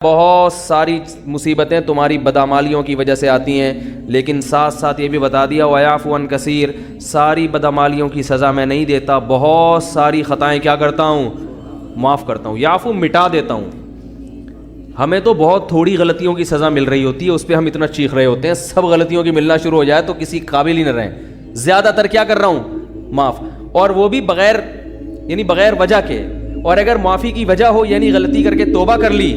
بہت ساری مصیبتیں تمہاری بدعمالیوں کی وجہ سے آتی ہیں، لیکن ساتھ ساتھ یہ بھی بتا دیا وَيَعْفُو عَنْ كَثِيرٍ، ساری بدعمالیوں کی سزا میں نہیں دیتا، بہت ساری خطائیں کیا کرتا ہوں؟ معاف کرتا ہوں۔ یعفو مٹا دیتا ہوں۔ ہمیں تو بہت تھوڑی غلطیوں کی سزا مل رہی ہوتی ہے، اس پہ ہم اتنا چیخ رہے ہوتے ہیں، سب غلطیوں کی ملنا شروع ہو جائے تو کسی قابل ہی نہ رہیں۔ زیادہ تر کیا کر رہا ہوں؟ معاف، اور وہ بھی بغیر وجہ کے۔ اور اگر معافی کی وجہ ہو، یعنی غلطی کر کے توبہ کر لی،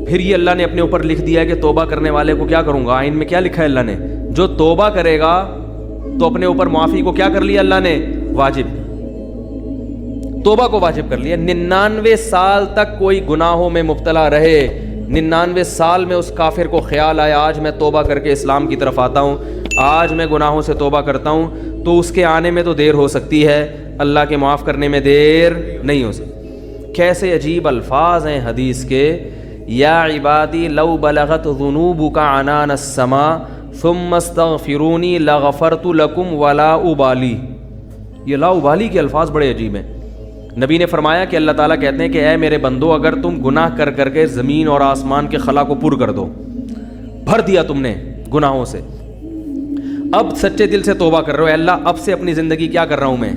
پھر یہ اللہ نے اپنے اوپر لکھ دیا ہے کہ توبہ کرنے والے کو کیا کروں گا۔ آئین میں کیا لکھا ہے اللہ نے؟ جو توبہ کرے گا تو اپنے اوپر معافی کو کیا کر لیا اللہ نے؟ واجب، توبہ کو واجب کر لیا۔ 99 سال تک کوئی گناہوں میں مبتلا رہے، 99 سال میں اس کافر کو خیال آیا آج میں توبہ کر کے اسلام کی طرف آتا ہوں، آج میں گناہوں سے توبہ کرتا ہوں، تو اس کے آنے میں تو دیر ہو سکتی ہے، اللہ کے معاف کرنے میں دیر نہیں ہو سکتی۔ کیسے عجیب الفاظ ہیں حدیث کے، یا عبادی لو بلغت ذنوبک عنان السماء ثم استغفرونی لغفرت لکم ولا ابالی۔ یہ لا ابالی کے الفاظ بڑے عجیب ہیں۔ نبی نے فرمایا کہ اللہ تعالیٰ کہتے ہیں کہ اے میرے بندو، اگر تم گناہ کر کر کے زمین اور آسمان کے خلا کو پر کر دو، بھر دیا تم نے گناہوں سے، اب سچے دل سے توبہ کر رہے ہو، اے اللہ اب سے اپنی زندگی کیا کر رہا ہوں میں۔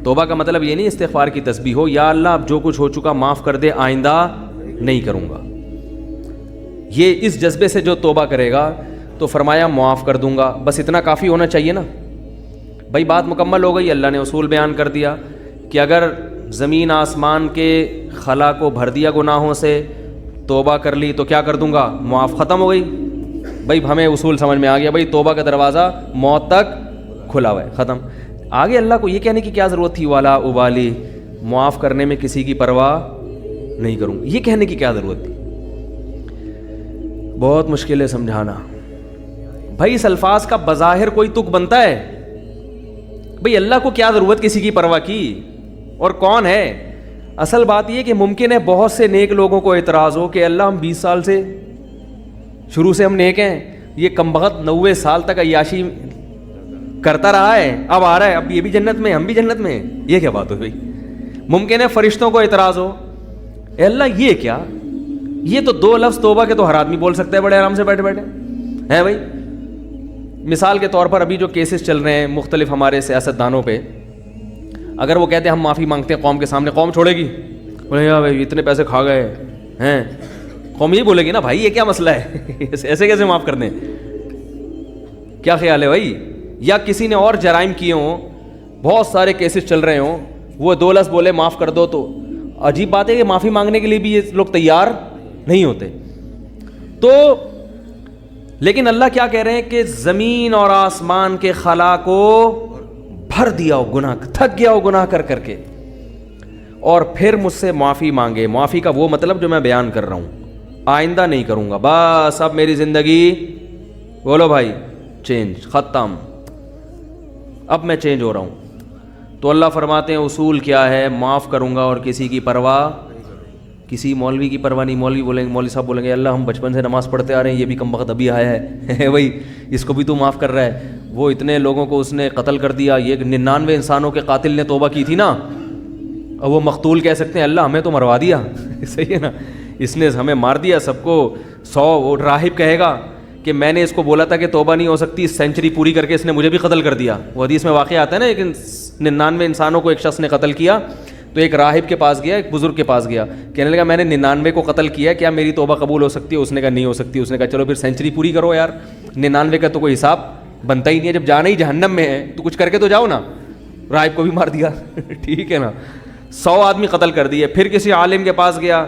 توبہ کا مطلب یہ نہیں استغفار کی تسبیح ہو، یا اللہ اب جو کچھ ہو چکا معاف کر دے، آئندہ نہیں کروں گا۔ یہ اس جذبے سے جو توبہ کرے گا تو فرمایا معاف کر دوں گا، بس اتنا کافی ہونا چاہیے نا بھائی، بات مکمل ہو گئی۔ اللہ نے اصول بیان کر دیا کہ اگر زمین آسمان کے خلا کو بھر دیا گناہوں سے، توبہ کر لی تو کیا کر دوں گا؟ معاف، ختم ہو گئی بھائی، ہمیں اصول سمجھ میں آ گیا بھائی، توبہ کا دروازہ موت تک کھلا ہوا ہے، ختم۔ آگے اللہ کو یہ کہنے کی کیا ضرورت تھی والا ابالی، معاف کرنے میں کسی کی پرواہ نہیں کروں، یہ کہنے کی کیا ضرورت تھی؟ بہت مشکل ہے سمجھانا بھائی، اس الفاظ کا بظاہر کوئی تک بنتا ہے بھئی، اللہ کو کیا ضرورت کسی کی پرواہ کی، اور کون ہے؟ اصل بات یہ کہ ممکن ہے بہت سے نیک لوگوں کو اعتراض ہو کہ اللہ ہم 20 سال سے شروع سے ہم نیک ہیں، یہ کمبخت 90 سال تک عیاشی کرتا رہا ہے، اب آ رہا ہے، اب یہ بھی جنت میں، ہم بھی جنت میں ہیں، یہ کیا بات ہو بھائی؟ ممکن ہے فرشتوں کو اعتراض ہو، اے اللہ یہ کیا، یہ تو 2 لفظ توبہ کے تو ہر آدمی بول سکتا ہے بڑے آرام سے بیٹھے بیٹھے ہیں بھائی۔ مثال کے طور پر ابھی جو کیسز چل رہے ہیں مختلف ہمارے سیاست دانوں پہ، اگر وہ کہتے ہیں ہم معافی مانگتے ہیں قوم کے سامنے، قوم چھوڑے گی؟ بولے یار بھائی اتنے پیسے کھا گئے ہیں، قوم یہ بولے گی نا بھائی یہ کیا مسئلہ ہے ایسے کیسے معاف کر دیں؟ کیا خیال ہے بھائی؟ یا کسی نے اور جرائم کیے ہوں، بہت سارے کیسز چل رہے ہوں، وہ 2 لفظ بولے معاف کر دو، تو عجیب بات ہے کہ معافی مانگنے کے لیے بھی یہ لوگ تیار نہیں ہوتے۔ تو لیکن اللہ کیا کہہ رہے ہیں کہ زمین اور آسمان کے خلا کو بھر دیا ہو گناہ، تھک گیا ہو گناہ کر کر کے، اور پھر مجھ سے معافی مانگے۔ معافی کا وہ مطلب جو میں بیان کر رہا ہوں، آئندہ نہیں کروں گا، بس اب میری زندگی بولو بھائی چینج، ختم، اب میں چینج ہو رہا ہوں۔ تو اللہ فرماتے ہیں اصول کیا ہے؟ معاف کروں گا اور کسی کی پرواہ، کسی مولوی کی پرواہ نہیں۔ مولوی بولیں گے، مولوی صاحب بولیں گے اللہ ہم بچپن سے نماز پڑھتے آ رہے ہیں، یہ بھی کم وقت ابھی آیا ہے بھائی، اس کو بھی تو معاف کر رہا ہے، وہ اتنے لوگوں کو اس نے قتل کر دیا، یہ 99 انسانوں کے قاتل نے توبہ کی تھی نا، اور وہ مقتول کہہ سکتے ہیں اللہ ہمیں تو مروا دیا صحیح ہے نا، اس نے ہمیں مار دیا سب کو۔ 100 وہ راہب کہے گا کہ میں نے اس کو بولا تھا کہ توبہ نہیں ہو سکتی، سینچری پوری کر کے اس نے مجھے بھی قتل کر دیا۔ وہ حدیث میں واقعہ آتا ہے نا، لیکن 99 انسانوں کو ایک شخص نے قتل کیا، تو ایک راہب کے پاس گیا، ایک بزرگ کے پاس گیا، کہنے لگا میں نے 99 کو قتل کیا، کیا میری توبہ قبول ہو سکتی ہے؟ اس نے کہا نہیں ہو سکتی۔ اس نے کہا چلو پھر سینچری پوری کرو یار، 99 کا تو کوئی حساب بنتا ہی نہیں ہے، جب جانا ہی جہنم میں ہے تو کچھ کر کے تو جاؤ نا۔ راہب کو بھی مار دیا ٹھیک ہے نا، 100 آدمی قتل کر دیے۔ پھر کسی عالم کے پاس گیا،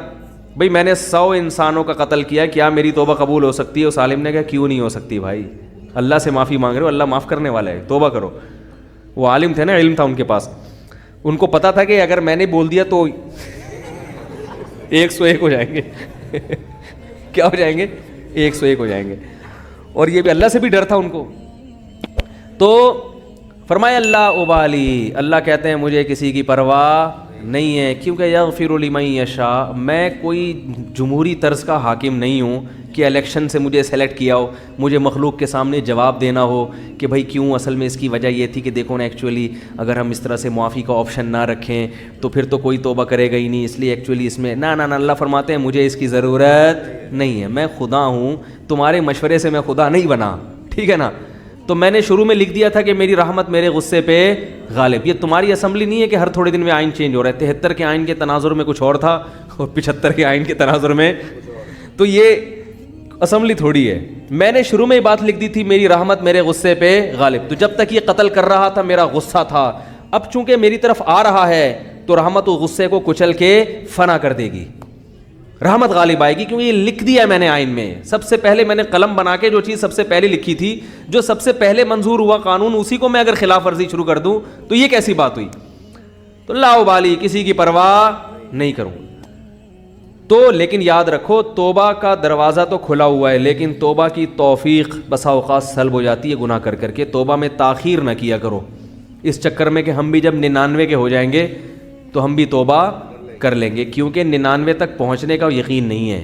بھئی میں نے 100 انسانوں کا قتل کیا، کیا میری توبہ قبول ہو سکتی ہے؟ اس عالم نے کہا کیوں نہیں ہو سکتی بھائی، اللہ سے معافی مانگ رہے ہو، اللہ معاف کرنے والا ہے، توبہ کرو۔ وہ عالم تھے نا، علم تھا ان کے پاس، ان کو پتا تھا کہ اگر میں نے بول دیا تو 101 ہو جائیں گے کیا ہو جائیں گے؟ 101 ہو جائیں گے، اور یہ بھی اللہ سے بھی ڈر تھا ان کو۔ تو فرمایا اللہ ابالی، اللہ کہتے ہیں مجھے کسی کی پرواہ نہیں ہے، کیونکہ یغفر لمن یشاء، میں کوئی جمہوری طرز کا حاکم نہیں ہوں کہ الیکشن سے مجھے سلیکٹ کیا ہو، مجھے مخلوق کے سامنے جواب دینا ہو کہ بھائی کیوں، اصل میں اس کی وجہ یہ تھی کہ دیکھو نا ایکچولی اگر ہم اس طرح سے معافی کا آپشن نہ رکھیں تو پھر تو کوئی توبہ کرے گا ہی نہیں، اس لیے ایکچولی اس میں نہ اللہ فرماتے ہیں مجھے اس کی ضرورت نہیں ہے، میں خدا ہوں، تمہارے مشورے سے میں خدا نہیں بنا، ٹھیک ہے نا. تو میں نے شروع میں لکھ دیا تھا کہ میری رحمت میرے غصے پہ غالب. یہ تمہاری اسمبلی نہیں ہے کہ ہر تھوڑے دن میں آئین چینج ہو رہا ہے. 73 کے آئین کے تناظر میں کچھ اور تھا اور 75 کے آئین کے تناظر میں، تو یہ اسمبلی تھوڑی ہے. میں نے شروع میں یہ بات لکھ دی تھی میری رحمت میرے غصے پہ غالب. تو جب تک یہ قتل کر رہا تھا میرا غصہ تھا، اب چونکہ میری طرف آ رہا ہے تو رحمت و غصے کو کچل کے فنا کر دے گی، رحمت غالب آئے گی، کیونکہ یہ لکھ دیا ہے میں نے آئین میں. سب سے پہلے میں نے قلم بنا کے جو چیز سب سے پہلے لکھی تھی، جو سب سے پہلے منظور ہوا قانون، اسی کو میں اگر خلاف ورزی شروع کر دوں تو یہ کیسی بات ہوئی؟ تو لا ابالی، کسی کی پرواہ نہیں کروں. تو لیکن یاد رکھو توبہ کا دروازہ تو کھلا ہوا ہے، لیکن توبہ کی توفیق بسا اوقات سلب ہو جاتی ہے گناہ کر کے. توبہ میں تاخیر نہ کیا کرو اس چکر میں کہ ہم بھی جب 99 کے ہو جائیں گے تو ہم بھی توبہ کر لیں گے، کیونکہ 99 تک پہنچنے کا یقین نہیں ہے،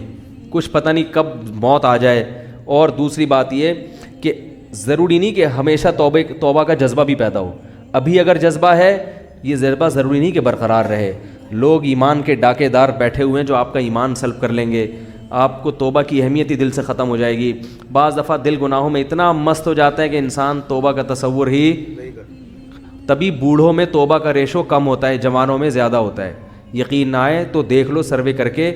کچھ پتہ نہیں کب موت آ جائے. اور دوسری بات یہ کہ ضروری نہیں کہ ہمیشہ توبہ کا جذبہ بھی پیدا ہو. ابھی اگر جذبہ ہے، یہ جذبہ ضروری نہیں کہ برقرار رہے. لوگ ایمان کے ڈاکے دار بیٹھے ہوئے ہیں جو آپ کا ایمان سلب کر لیں گے، آپ کو توبہ کی اہمیت ہی دل سے ختم ہو جائے گی. بعض دفعہ دل گناہوں میں اتنا مست ہو جاتا ہے کہ انسان توبہ کا تصور ہی، تبھی بوڑھوں میں توبہ کا ریشو کم ہوتا ہے، جوانوں میں زیادہ ہوتا ہے. یقین نہ آئے تو دیکھ لو سروے کر کے،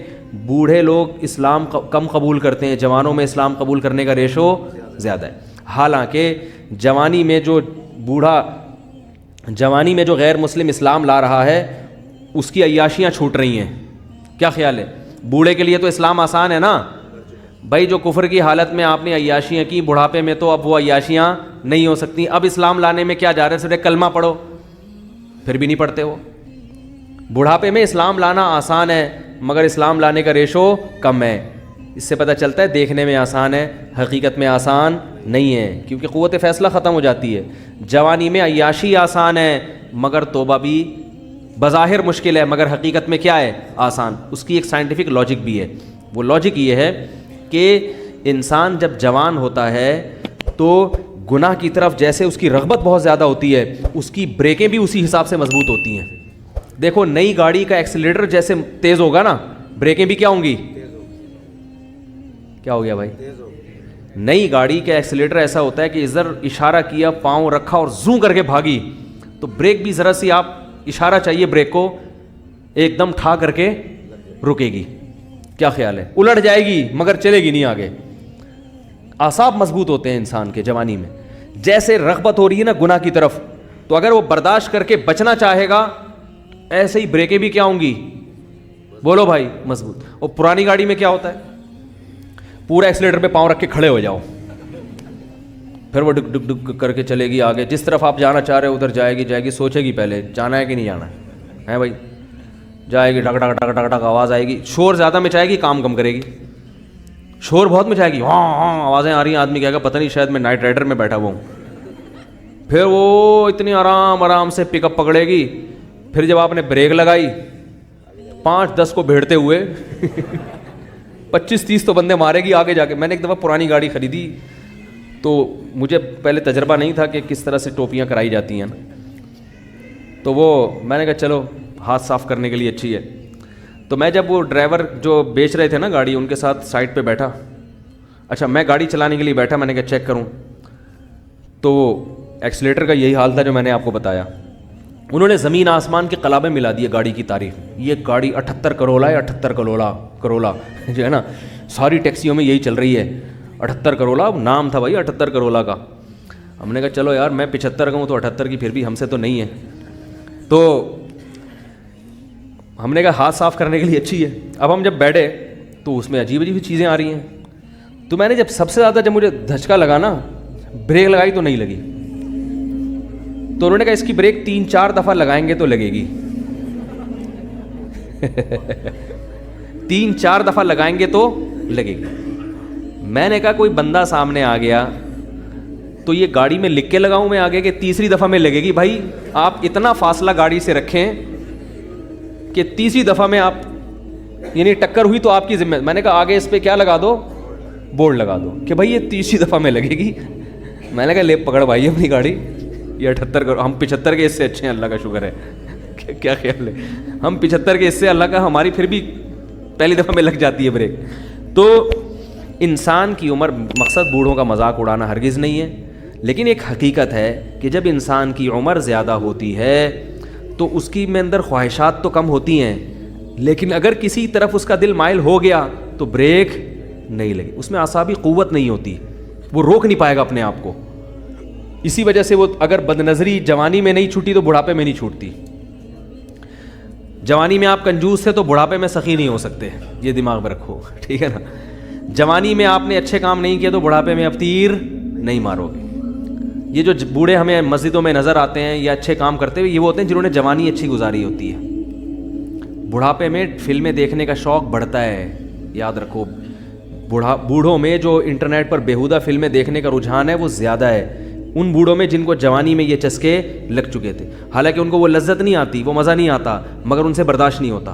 بوڑھے لوگ اسلام کم قبول کرتے ہیں، جوانوں میں اسلام قبول کرنے کا ریشو زیادہ ہے. حالانکہ جوانی میں جو غیر مسلم اسلام لا رہا ہے اس کی عیاشیاں چھوٹ رہی ہیں. کیا خیال ہے؟ بوڑھے کے لیے تو اسلام آسان ہے نا بھائی، جو کفر کی حالت میں آپ نے عیاشیاں کی، بڑھاپے میں تو اب وہ عیاشیاں نہیں ہو سکتی. اب اسلام لانے میں کیا جا رہا ہے؟ صرف کلمہ پڑھو، پھر بھی نہیں پڑھتے ہو. بڑھاپے میں اسلام لانا آسان ہے مگر اسلام لانے کا ریشو کم ہے. اس سے پتہ چلتا ہے دیکھنے میں آسان ہے، حقیقت میں آسان نہیں ہے، کیونکہ قوت فیصلہ ختم ہو جاتی ہے. جوانی میں عیاشی آسان ہے مگر توبہ بھی بظاہر مشکل ہے، مگر حقیقت میں کیا ہے؟ آسان. اس کی ایک سائنٹیفک لاجک بھی ہے. وہ لاجک یہ ہے کہ انسان جب جوان ہوتا ہے تو گناہ کی طرف جیسے اس کی رغبت بہت زیادہ ہوتی ہے، اس کی بریکیں بھی اسی حساب سے مضبوط ہوتی ہیں. دیکھو نئی گاڑی کا ایکسیلیٹر جیسے تیز ہوگا نا، بریکیں بھی کیا ہوں گی؟ کیا ہو گیا بھائی؟ نئی گاڑی کا ایکسیلیٹر ایسا ہوتا ہے کہ ادھر اشارہ کیا، پاؤں رکھا اور زوں کر کے بھاگی تو بریک بھی ذرا سی آپ اشارہ چاہیے بریک کو، ایک دم ٹھا کر کے رکے گی. کیا خیال ہے؟ الٹ جائے گی مگر چلے گی نہیں آگے. اعصاب مضبوط ہوتے ہیں انسان کے جوانی میں. جیسے رغبت ہو رہی ہے نا گناہ کی طرف، تو اگر وہ برداشت کر کے بچنا چاہے گا ایسے ہی بریکیں بھی کیا ہوں گی؟ بولو بھائی، مضبوط. اور پرانی گاڑی میں کیا ہوتا ہے؟ پورا ایکسیلیٹر پہ پاؤں رکھ کے کھڑے ہو جاؤ، پھر وہ ڈک ڈک ڈک کر کے چلے گی آگے. جس طرف آپ جانا چاہ رہے ہو ادھر جائے گی، سوچے گی پہلے جانا ہے کہ نہیں جانا ہے بھائی. جائے گی، ڈک ڈک ڈک ڈک ڈک آواز آئے گی، شور زیادہ مچائے گی، کام کم کرے گی. شور بہت مچائے گی، ہاں ہاں آوازیں آ رہی ہیں، آدمی کہے گا پتہ نہیں شاید میں نائٹ رائڈر میں بیٹھا ہوا ہوں. پھر وہ اتنی آرام سے پک اپ پکڑے گی. پھر جب آپ نے بریک لگائی 5-10 کو بھیڑتے ہوئے 25-30 تو بندے مارے گی آگے جا کے. میں نے ایک دفعہ پرانی گاڑی خریدی تو مجھے پہلے تجربہ نہیں تھا کہ کس طرح سے ٹوپیاں کرائی جاتی ہیں، تو وہ میں نے کہا چلو ہاتھ صاف کرنے کے لیے اچھی ہے. تو میں جب وہ ڈرائیور جو بیچ رہے تھے نا گاڑی، ان کے ساتھ سائڈ پہ بیٹھا. اچھا میں گاڑی چلانے کے لیے بیٹھا، میں نے کہا چیک کروں، تو ایکسیلیٹر کا یہی حال تھا جو میں نے آپ کو بتایا. انہوں نے زمین آسمان کے قلابیں ملا دیے گاڑی کی تعریف. یہ گاڑی 78 کروڑا ہے، 78 کروڑا جو ہے نا، ساری ٹیکسیوں میں یہی چل رہی ہے. 78 کروڑا نام تھا بھائی 78 کروڑا کا. ہم نے کہا چلو یار میں 75 کا ہوں تو 78 کی پھر بھی ہم سے تو نہیں ہے. تو ہم نے کہا ہاتھ صاف کرنے کے لیے اچھی ہے. اب ہم جب بیٹھے تو اس میں عجیب عجیب چیزیں آ رہی ہیں. تو میں نے جب سب سے زیادہ جب مجھے دھچکا لگا نا، بریک لگائی تو نہیں لگی. تو انہوں نے کہا اس کی بریک 3-4 دفعہ لگائیں گے تو لگے گی. 3-4 دفعہ لگائیں گے تو لگے گی. میں نے کہا کوئی بندہ سامنے آ گیا تو یہ گاڑی میں لکھ کے لگاؤں میں آگے کہ تیسری دفعہ میں لگے گی. بھائی آپ اتنا فاصلہ گاڑی سے رکھیں کہ تیسری دفعہ میں آپ یعنی ٹکر ہوئی تو آپ کی ذمہ. میں نے کہا آگے اس پہ کیا لگا دو, بورڈ لگا دو کہ بھائی یہ تیسری دفعہ میں لگے گی. میں نے کہا لے پکڑ بھائی اپنی گاڑی, یہ 78 کرو, ہم 75 کے اس سے اچھے ہیں, اللہ کا شکر ہے. کیا خیال ہے, ہم 75 کے اس سے, اللہ کا ہماری پھر بھی پہلی دفعہ میں لگ جاتی ہے بریک. تو انسان کی عمر, مقصد بوڑھوں کا مذاق اڑانا ہرگز نہیں ہے, لیکن ایک حقیقت ہے کہ جب انسان کی عمر زیادہ ہوتی ہے تو اس کی میں اندر خواہشات تو کم ہوتی ہیں, لیکن اگر کسی طرف اس کا دل مائل ہو گیا تو بریک نہیں لگے. اس میں اعصابی قوت نہیں ہوتی, وہ روک نہیں پائے گا اپنے آپ کو. اسی وجہ سے وہ اگر بد نظری جوانی میں نہیں چھوٹی تو بڑھاپے میں نہیں چھوٹتی. جوانی میں آپ کنجوس تھے تو بڑھاپے میں سخی نہیں ہو سکتے, یہ دماغ میں رکھو, ٹھیک ہے نا. جوانی میں آپ نے اچھے کام نہیں کیے تو بڑھاپے میں اب تیر نہیں مارو گے. یہ جو بوڑھے ہمیں مسجدوں میں نظر آتے ہیں یا اچھے کام کرتے ہوئے, یہ وہ ہوتے ہیں جنہوں نے جوانی اچھی گزاری ہوتی ہے. بڑھاپے میں فلمیں دیکھنے کا شوق بڑھتا ہے, یاد رکھو. بوڑھوں میں جو انٹرنیٹ پر بیہودہ فلمیں دیکھنے کا رجحان ہے وہ زیادہ ہے ان بوڑھوں میں جن کو جوانی میں یہ چسکے لگ چکے تھے. حالانکہ ان کو وہ لذت نہیں آتی, وہ مزہ نہیں آتا, مگر ان سے برداشت نہیں ہوتا.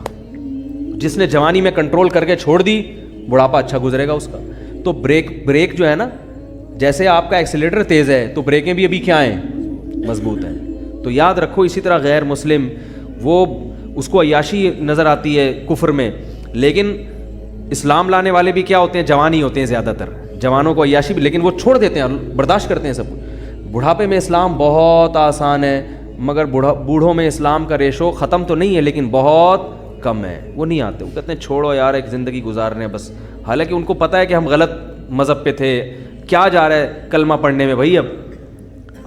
جس نے جوانی میں کنٹرول کر کے چھوڑ دی, بڑھاپا اچھا گزرے گا اس کا. تو بریک جو ہے نا, جیسے آپ کا ایکسیلیٹر تیز ہے تو بریکیں بھی ابھی کیا ہیں, مضبوط ہیں. تو یاد رکھو, اسی طرح غیر مسلم وہ اس کو عیاشی نظر آتی ہے کفر میں, لیکن اسلام لانے والے بھی کیا ہوتے ہیں, جوان ہی ہوتے ہیں زیادہ تر. جوانوں کو عیاشی بھی, لیکن وہ چھوڑ دیتے ہیں, برداشت کرتے ہیں سب. بڑھاپے میں اسلام بہت آسان ہے, مگر بوڑھوں میں اسلام کا ریشو ختم تو نہیں ہے لیکن بہت کم ہے. وہ نہیں آتے, وہ کہتے ہیں چھوڑو یار ایک زندگی گزارنے بس. حالانکہ ان کو پتہ ہے کہ ہم غلط مذہب پہ تھے. کیا جا رہا ہے کلمہ پڑھنے میں بھائی, اب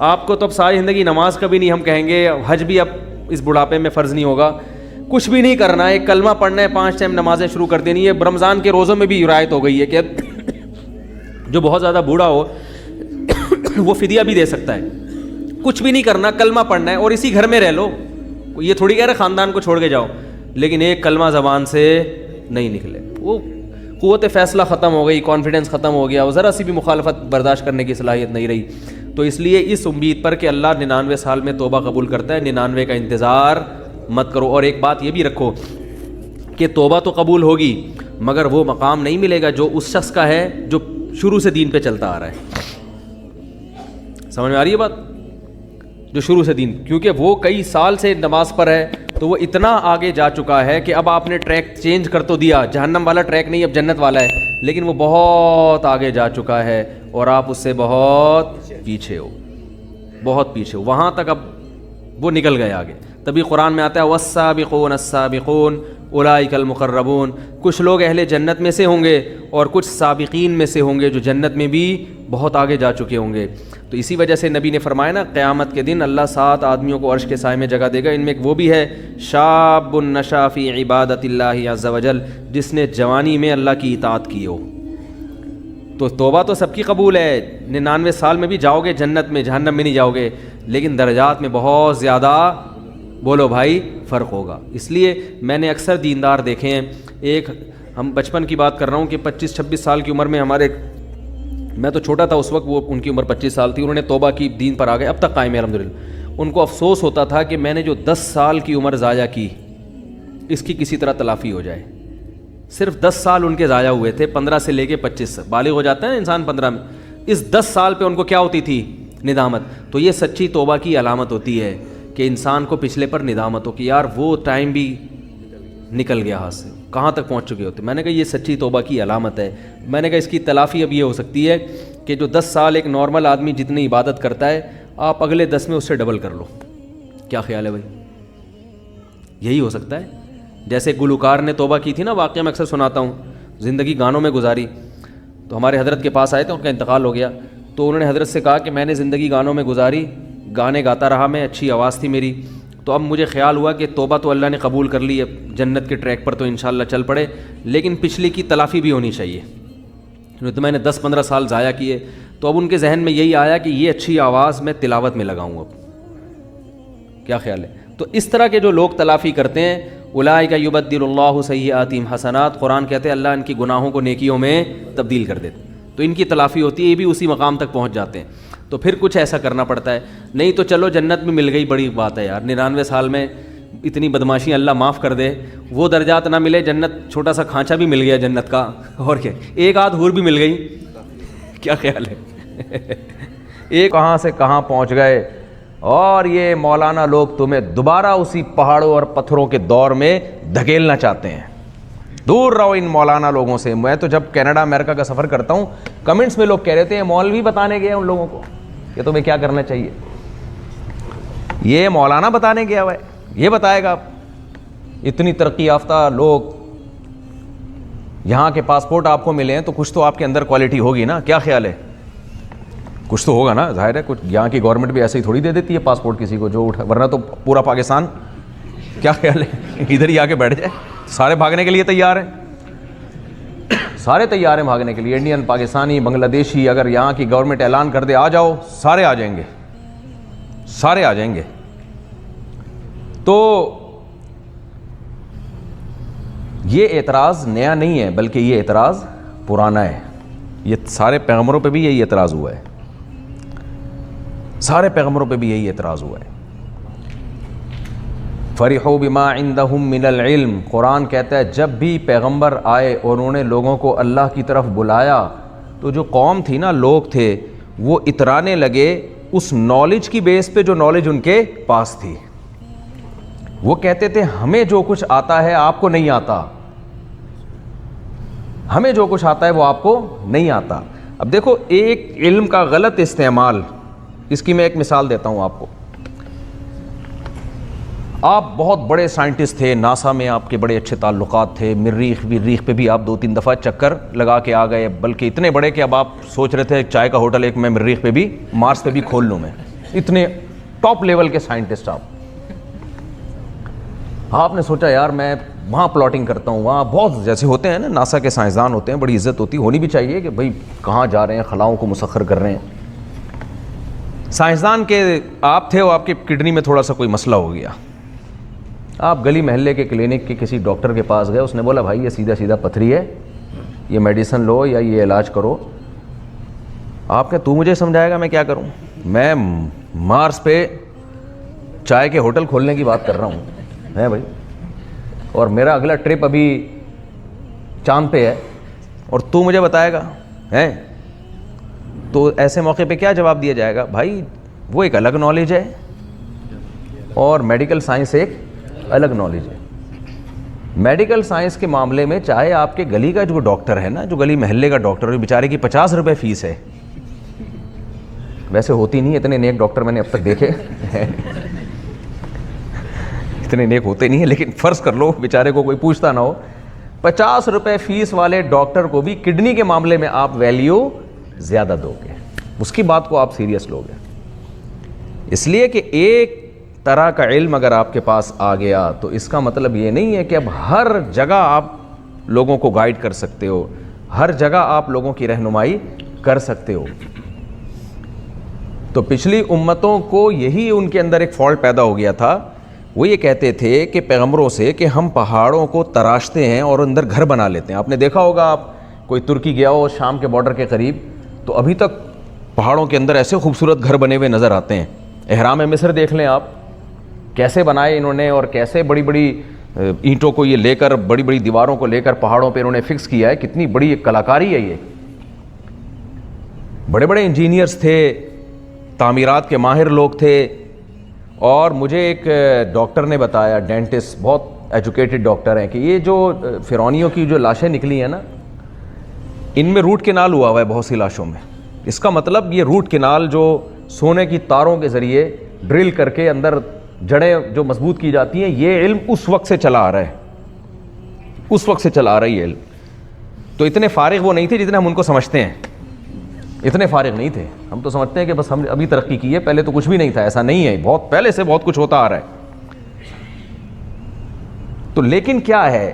آپ کو تو اب ساری زندگی نماز کا بھی نہیں, ہم کہیں گے حج بھی اب اس بڑھاپے میں فرض نہیں ہوگا. کچھ بھی نہیں کرنا ہے, ایک کلمہ پڑھنا ہے, 5 ٹائم نمازیں شروع کر دینی ہے. رمضان کے روزوں میں بھی رعایت ہو گئی ہے کہ جو بہت زیادہ بوڑھا ہو وہ فدیہ بھی دے سکتا ہے. کچھ بھی نہیں کرنا, کلمہ پڑھنا ہے اور اسی گھر میں رہ لو. یہ تھوڑی کہہ رہے خاندان کو چھوڑ کے جاؤ, لیکن ایک کلمہ زبان سے نہیں نکلے, وہ قوت فیصلہ ختم ہو گئی, کانفیڈنس ختم ہو گیا, وہ ذرا سی بھی مخالفت برداشت کرنے کی صلاحیت نہیں رہی. تو اس لیے اس امید پر کہ اللہ 99 سال میں توبہ قبول کرتا ہے, 99 کا انتظار مت کرو. اور ایک بات یہ بھی رکھو کہ توبہ تو قبول ہوگی مگر وہ مقام نہیں ملے گا جو اس شخص کا ہے جو شروع سے دین پہ چلتا آ رہا ہے. سمجھ میں آ رہی ہے بات, جو شروع سے دین, کیونکہ وہ کئی سال سے نماز پر ہے تو وہ اتنا آگے جا چکا ہے کہ اب آپ نے ٹریک چینج کر تو دیا, جہنم والا ٹریک نہیں اب جنت والا ہے, لیکن وہ بہت آگے جا چکا ہے اور آپ اس سے بہت پیچھے ہو, بہت پیچھے ہو. وہاں تک اب وہ نکل گئے آگے. تبھی قرآن میں آتا ہے والسابقون السابقون اولئک المقربون. کچھ لوگ اہل جنت میں سے ہوں گے اور کچھ سابقین میں سے ہوں گے جو جنت میں بھی بہت آگے جا چکے ہوں گے. تو اسی وجہ سے نبی نے فرمایا نا, قیامت کے دن اللہ 7 آدمیوں کو عرش کے سائے میں جگہ دے گا. ان میں ایک وہ بھی ہے شاب نشا فی عبادت اللہ عز وجل, جس نے جوانی میں اللہ کی اطاعت کی ہو. تو توبہ تو سب کی قبول ہے, 99 سال میں بھی جاؤ گے جنت میں, جہنم میں نہیں جاؤ گے, لیکن درجات میں بہت زیادہ بولو بھائی فرق ہوگا. اس لیے میں نے اکثر دیندار دیکھے ہیں, ایک ہم بچپن کی بات کر رہا ہوں کہ 25-26 سال کی عمر میں ہمارے, میں تو چھوٹا تھا اس وقت, وہ ان کی عمر 25 سال تھی, انہوں نے توبہ کی, دین پر آ گئے, اب تک قائم ہے الحمدللہ. ان کو افسوس ہوتا تھا کہ میں نے جو 10 سال کی عمر ضائع کی اس کی کسی طرح تلافی ہو جائے. صرف 10 سال ان کے ضائع ہوئے تھے, 15 سے لے کے 25 بالغ ہو جاتا ہے انسان 15 میں. اس 10 سال پہ ان کو کیا ہوتی تھی, ندامت. تو یہ سچی توبہ کی علامت ہوتی ہے کہ انسان کو پچھلے پر ندامت ہو کہ یار وہ ٹائم بھی نکل گیا ہاتھ سے, کہاں تک پہنچ چکے ہوتے. میں نے کہا یہ سچی توبہ کی علامت ہے. میں نے کہا اس کی تلافی اب یہ ہو سکتی ہے کہ جو 10 سال ایک نارمل آدمی جتنی عبادت کرتا ہے, آپ اگلے 10 میں اس سے ڈبل کر لو. کیا خیال ہے بھائی, یہی ہو سکتا ہے. جیسے گلوکار نے توبہ کی تھی نا, واقعہ میں اکثر سناتا ہوں, زندگی گانوں میں گزاری. تو ہمارے حضرت کے پاس آئے تھے, ان کا انتقال ہو گیا, تو انہوں نے حضرت سے کہا کہ میں نے زندگی گانوں میں گزاری, گانے گاتا رہا میں, اچھی آواز تھی میری, تو اب مجھے خیال ہوا کہ توبہ تو اللہ نے قبول کر لی, اب جنت کے ٹریک پر تو انشاءاللہ چل پڑے, لیکن پچھلی کی تلافی بھی ہونی چاہیے. تو میں نے 10-15 سال ضائع کیے, تو اب ان کے ذہن میں یہی آیا کہ یہ اچھی آواز میں تلاوت میں لگاؤں اب. کیا خیال ہے؟ تو اس طرح کے جو لوگ تلافی کرتے ہیں, اولئک یبدل اللہ سیئاتہم حسنات, قرآن کہتے ہیں اللہ ان کی گناہوں کو نیکیوں میں تبدیل کر دیتے, تو ان کی تلافی ہوتی ہے, یہ بھی اسی مقام تک پہنچ جاتے ہیں. تو پھر کچھ ایسا کرنا پڑتا ہے, نہیں تو چلو جنت میں مل گئی, بڑی بات ہے یار. 99 سال میں اتنی بدماشی اللہ معاف کر دے, وہ درجات نہ ملے, جنت چھوٹا سا کھانچا بھی مل گیا جنت کا, اور کیا ایک آدھ حور بھی مل گئی, کیا خیال ہے؟ ایک کہاں سے کہاں پہنچ گئے. اور یہ مولانا لوگ تمہیں دوبارہ اسی پہاڑوں اور پتھروں کے دور میں دھکیلنا چاہتے ہیں. دور رہو ان مولانا لوگوں سے. میں تو جب کینیڈا امریکہ کا سفر کرتا ہوں, کمنٹس میں لوگ کہہ رہے تھے مولوی بتانے گئے ان لوگوں کو کہ تمہیں کیا کرنا چاہیے. یہ مولانا بتانے گیا ہوا ہے, یہ بتائے گا. اتنی ترقی یافتہ لوگ, یہاں کے پاسپورٹ آپ کو ملے ہیں تو کچھ تو آپ کے اندر کوالٹی ہوگی نا, کیا خیال ہے؟ کچھ تو ہوگا نا, ظاہر ہے. کچھ یہاں کی گورنمنٹ بھی ایسے ہی تھوڑی دے دیتی ہے پاسپورٹ کسی کو جو اٹھا, ورنہ تو پورا پاکستان, کیا خیال ہے, ادھر ہی آ کے بیٹھ جائے. سارے بھاگنے کے لیے تیار ہیں, سارے تیار ہیں بھاگنے کے لیے. انڈین, پاکستانی, بنگلہ دیشی, اگر یہاں کی گورنمنٹ اعلان کر دے آ جاؤ, سارے آ جائیں گے, سارے آ جائیں گے. تو یہ اعتراض نیا نہیں ہے, بلکہ یہ اعتراض پرانا ہے. یہ سارے پیغمبروں پہ بھی یہی اعتراض ہوا ہے, سارے پیغمبروں پہ بھی یہی اعتراض ہوا ہے. فرحوا بما عندهم من العلم, قرآن کہتا ہے جب بھی پیغمبر آئے اور انہوں نے لوگوں کو اللہ کی طرف بلایا تو جو قوم تھی نا, لوگ تھے, وہ اترانے لگے اس نالج کی بیس پہ جو نالج ان کے پاس تھی. وہ کہتے تھے ہمیں جو کچھ آتا ہے آپ کو نہیں آتا, ہمیں جو کچھ آتا ہے وہ آپ کو نہیں آتا. اب دیکھو ایک علم کا غلط استعمال, اس کی میں ایک مثال دیتا ہوں آپ کو. آپ بہت بڑے سائنٹسٹ تھے, ناسا میں آپ کے بڑے اچھے تعلقات تھے, مریخ پہ بھی آپ 2-3 دفعہ چکر لگا کے آ گئے, بلکہ اتنے بڑے کہ اب آپ سوچ رہے تھے چائے کا ہوٹل ایک میں مریخ پہ بھی, مارس پہ بھی کھول لوں. میں اتنے ٹاپ لیول کے سائنٹسٹ آپ نے سوچا یار میں وہاں پلاٹنگ کرتا ہوں, وہاں بہت جیسے ہوتے ہیں نا ناسا کے سائنسدان ہوتے ہیں, بڑی عزت ہوتی, ہونی بھی چاہیے کہ بھائی کہاں جا رہے ہیں, خلاؤں کو مسخر کر رہے ہیں. سائنسدان کے آپ تھے, وہ آپ کی کڈنی میں تھوڑا سا کوئی مسئلہ ہو گیا, آپ گلی محلے کے کلینک کے کسی ڈاکٹر کے پاس گئے, اس نے بولا بھائی یہ سیدھا سیدھا پتھری ہے, یہ میڈیسن لو یا یہ علاج کرو. آپ کہ تو مجھے سمجھائے گا میں کیا کروں, میں مارس پہ چائے کے ہوٹل کھولنے کی بات کر رہا ہوں ہے بھائی, اور میرا اگلا ٹرپ ابھی چاند پہ ہے, اور تو مجھے بتائے گا ہے. تو ایسے موقع پہ کیا جواب دیا جائے گا؟ بھائی وہ ایک الگ نالج ہے اور میڈیکل سائنس ایک الگ نالج ہے. میڈیکل سائنس کے معاملے میں چاہے آپ کے گلی کا جو ڈاکٹر ہے نا, جو گلی محلے کا ڈاکٹر ہے, بیچارے کی 50 روپے فیس ہے, ویسے ہوتی نہیں, اتنے نیک ڈاکٹر میں نے اب تک دیکھے اتنے نیک ہوتے نہیں ہیں, لیکن فرض کر لو بیچارے کو کوئی پوچھتا نہ ہو, 50 روپے فیس والے ڈاکٹر کو بھی کڈنی کے معاملے میں آپ ویلیو زیادہ دو گے, اس کی بات کو آپ سیریس لو گے. اس لیے کہ ایک طرح کا علم اگر آپ کے پاس آ گیا تو اس کا مطلب یہ نہیں ہے کہ اب ہر جگہ آپ لوگوں کو گائیڈ کر سکتے ہو, ہر جگہ آپ لوگوں کی رہنمائی کر سکتے ہو. تو پچھلی امتوں کو یہی ان کے اندر ایک فالٹ پیدا ہو گیا تھا, وہ یہ کہتے تھے کہ پیغمبروں سے کہ ہم پہاڑوں کو تراشتے ہیں اور اندر گھر بنا لیتے ہیں. آپ نے دیکھا ہوگا, آپ کوئی ترکی گیا ہو شام کے بارڈر کے قریب, تو ابھی تک پہاڑوں کے اندر ایسے خوبصورت گھر بنے ہوئے نظر آتے ہیں. احرام مصر دیکھ لیں آپ, کیسے بنائے انہوں نے, اور کیسے بڑی بڑی اینٹوں کو یہ لے کر, بڑی بڑی دیواروں کو لے کر پہاڑوں پہ انہوں نے فکس کیا ہے. کتنی بڑی ایک کلاکاری ہے یہ. بڑے بڑے انجینئرز تھے, تعمیرات کے ماہر لوگ تھے. اور مجھے ایک ڈاکٹر نے بتایا, ڈینٹسٹ, بہت ایجوکیٹڈ ڈاکٹر ہیں, کہ یہ جو فرعونیوں کی جو لاشیں نکلی ہیں نا, ان میں روٹ کینال ہوا ہوا ہے بہت سی لاشوں میں. اس کا مطلب یہ روٹ کینال جو سونے کی تاروں کے ذریعے ڈرل کر کے اندر جڑیں جو مضبوط کی جاتی ہیں, یہ علم اس وقت سے چلا آ رہا ہے, اس وقت سے چلا آ رہا ہے یہ علم. تو اتنے فارغ وہ نہیں تھے جتنے ہم ان کو سمجھتے ہیں, اتنے فارغ نہیں تھے. ہم تو سمجھتے ہیں کہ بس ہم ابھی ترقی کی ہے, پہلے تو کچھ بھی نہیں تھا. ایسا نہیں ہے, بہت پہلے سے بہت کچھ ہوتا آ رہا ہے. تو لیکن کیا ہے,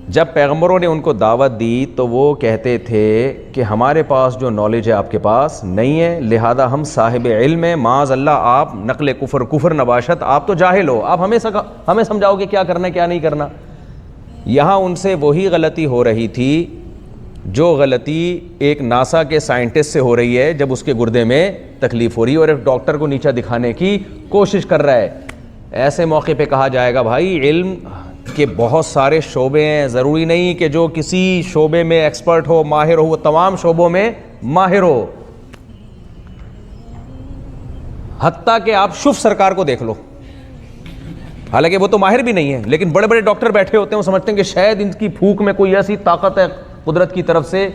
جب پیغمبروں نے ان کو دعوت دی تو وہ کہتے تھے کہ ہمارے پاس جو نالج ہے آپ کے پاس نہیں ہے, لہذا ہم صاحب علم ہیں, معاذ اللہ آپ نقل کفر نباشت, آپ تو جاہل ہو, آپ ہمیں سمجھاؤ کہ کیا کرنا ہے کیا نہیں کرنا. یہاں ان سے وہی غلطی ہو رہی تھی جو غلطی ایک ناسا کے سائنٹسٹ سے ہو رہی ہے جب اس کے گردے میں تکلیف ہو رہی ہے اور ایک ڈاکٹر کو نیچا دکھانے کی کوشش کر رہا ہے. ایسے موقع پہ کہا جائے گا بھائی علم کے بہت سارے شعبے ہیں، ضروری نہیں کہ جو کسی شعبے میں ایکسپرٹ ہو، ماہر ہو، وہ تمام شعبوں میں ماہر ہو. حتیٰ کہ آپ شف سرکار کو دیکھ لو، حالانکہ وہ تو ماہر بھی نہیں ہے، لیکن بڑے بڑے ڈاکٹر بیٹھے ہوتے ہیں، وہ سمجھتے ہیں کہ شاید ان کی پھونک میں کوئی ایسی طاقت ہے قدرت کی طرف سے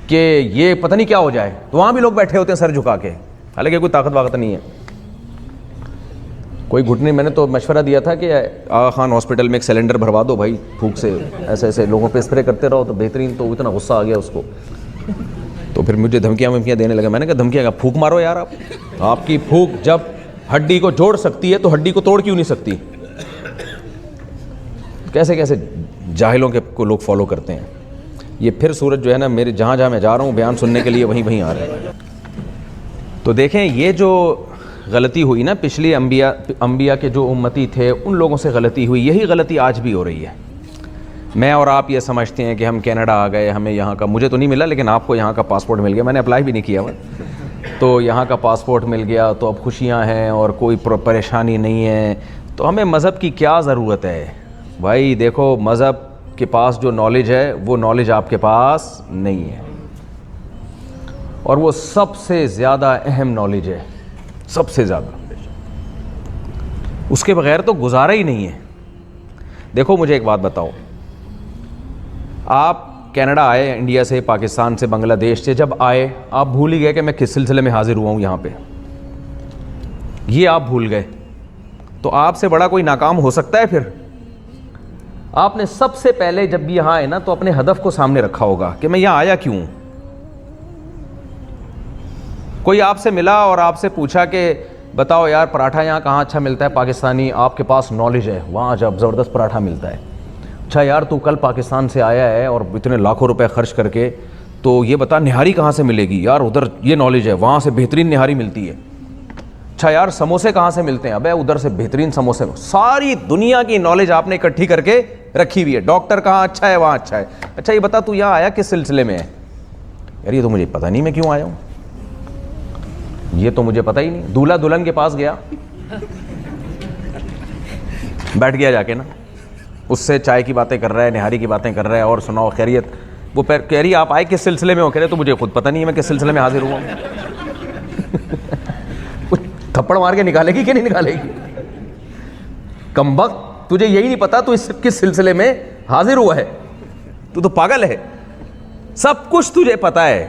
کہ یہ پتہ نہیں کیا ہو جائے، تو وہاں بھی لوگ بیٹھے ہوتے ہیں سر جھکا کے، حالانکہ کوئی طاقت واقت نہیں ہے. کوئی گھٹنے، میں نے تو مشورہ دیا تھا کہ آغا خان ہاسپٹل میں ایک سلنڈر بھروا دو بھائی، پھونک سے ایسے ایسے لوگوں پہ اسپرے کرتے رہو تو بہترین. تو اتنا غصہ آ گیا اس کو، تو پھر مجھے دھمکیاں دینے لگا. میں نے کہا دھمکیاں کا پھونک مارو یار، آپ کی پھونک جب ہڈی کو جوڑ سکتی ہے تو ہڈی کو توڑ کیوں نہیں سکتی؟ کیسے کیسے جاہلوں کے کو لوگ فالو کرتے ہیں. یہ پھر سورج جو ہے نا میرے جہاں جہاں میں جا رہا ہوں بیان سننے کے لیے وہیں آ رہے ہیں. تو دیکھیں یہ جو غلطی ہوئی نا پچھلی انبیاء کے جو امتی تھے ان لوگوں سے غلطی ہوئی، یہی غلطی آج بھی ہو رہی ہے. میں اور آپ یہ سمجھتے ہیں کہ ہم کینیڈا آ گئے، ہمیں یہاں کا، مجھے تو نہیں ملا لیکن آپ کو یہاں کا پاسپورٹ مل گیا، میں نے اپلائی بھی نہیں کیا ہوا، تو یہاں کا پاسپورٹ مل گیا تو اب خوشیاں ہیں اور کوئی پریشانی نہیں ہے. تو ہمیں مذہب کی کیا ضرورت ہے بھائی؟ دیکھو مذہب کے پاس جو نالج ہے وہ نالج آپ کے پاس نہیں ہے، اور وہ سب سے زیادہ اہم نالج ہے، سب سے زیادہ. اس کے بغیر تو گزارا ہی نہیں ہے. دیکھو مجھے ایک بات بتاؤ، آپ کینیڈا آئے، انڈیا سے، پاکستان سے، بنگلہ دیش سے، جب آئے آپ بھول ہی گئے کہ میں کس سلسلے میں حاضر ہوا ہوں یہاں پہ، یہ آپ بھول گئے. تو آپ سے بڑا کوئی ناکام ہو سکتا ہے؟ پھر آپ نے سب سے پہلے جب بھی یہاں آئے نا تو اپنے ہدف کو سامنے رکھا ہوگا کہ میں یہاں آیا کیوں. کوئی آپ سے ملا اور آپ سے پوچھا کہ بتاؤ یار پراٹھا یہاں کہاں اچھا ملتا ہے پاکستانی، آپ کے پاس نالج ہے وہاں جب زبردست پراٹھا ملتا ہے. اچھا یار تو کل پاکستان سے آیا ہے اور اتنے لاکھوں روپے خرچ کر کے، تو یہ بتا نہاری کہاں سے ملے گی؟ یار ادھر یہ نالج ہے، وہاں سے بہترین نہاری ملتی ہے. اچھا یار سموسے کہاں سے ملتے ہیں؟ ابے ادھر سے بہترین سموسے. ساری دنیا کی نالج آپ نے اکٹھی کر کے رکھی ہوئی ہے. ڈاکٹر کہاں اچھا ہے وہاں اچھا ہے. اچھا یہ بتا تو یہاں آیا کس سلسلے میں ہے؟ یار یہ تو مجھے پتہ نہیں میں کیوں آیا ہوں، یہ تو مجھے پتہ ہی نہیں. دولہا دلہن کے پاس گیا، بیٹھ گیا جا کے نا، اس سے چائے کی باتیں کر رہا ہے، نہاری کی باتیں کر رہا ہے، اور سناؤ خیریت. وہ کہہ رہی آپ آئے کس سلسلے میں ہو؟ کہہ رہے تو مجھے خود پتہ نہیں ہے میں کس سلسلے میں حاضر ہوا. کچھ تھپڑ مار کے نکالے گی کہ نہیں نکالے گی؟ کمبخت، تجھے یہی نہیں پتا تو اس کس سلسلے میں حاضر ہوا ہے؟ تو پاگل ہے. سب کچھ تجھے پتا ہے،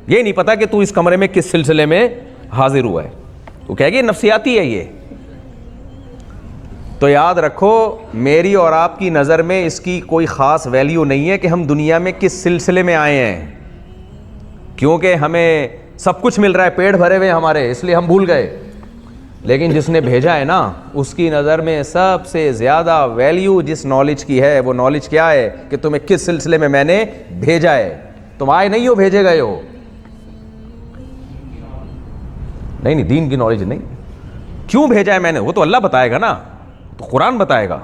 یہ نہیں پتا کہ تو اس کمرے میں کس سلسلے میں حاضر ہوا ہے. تو کہے گی نفسیاتی ہے یہ. تو یاد رکھو میری اور آپ کی نظر میں اس کی کوئی خاص ویلیو نہیں ہے کہ ہم دنیا میں کس سلسلے میں آئے ہیں، کیونکہ ہمیں سب کچھ مل رہا ہے، پیٹ بھرے ہوئے ہمارے، اس لیے ہم بھول گئے. لیکن جس نے بھیجا ہے نا اس کی نظر میں سب سے زیادہ ویلیو جس نالج کی ہے وہ نالج کیا ہے کہ تمہیں کس سلسلے میں نے بھیجا ہے. تم آئے نہیں ہو، بھیجے گئے ہو. نہیں دین کی نالج نہیں. کیوں بھیجا ہے میں نے وہ تو اللہ بتائے گا نا، تو قرآن بتائے گا.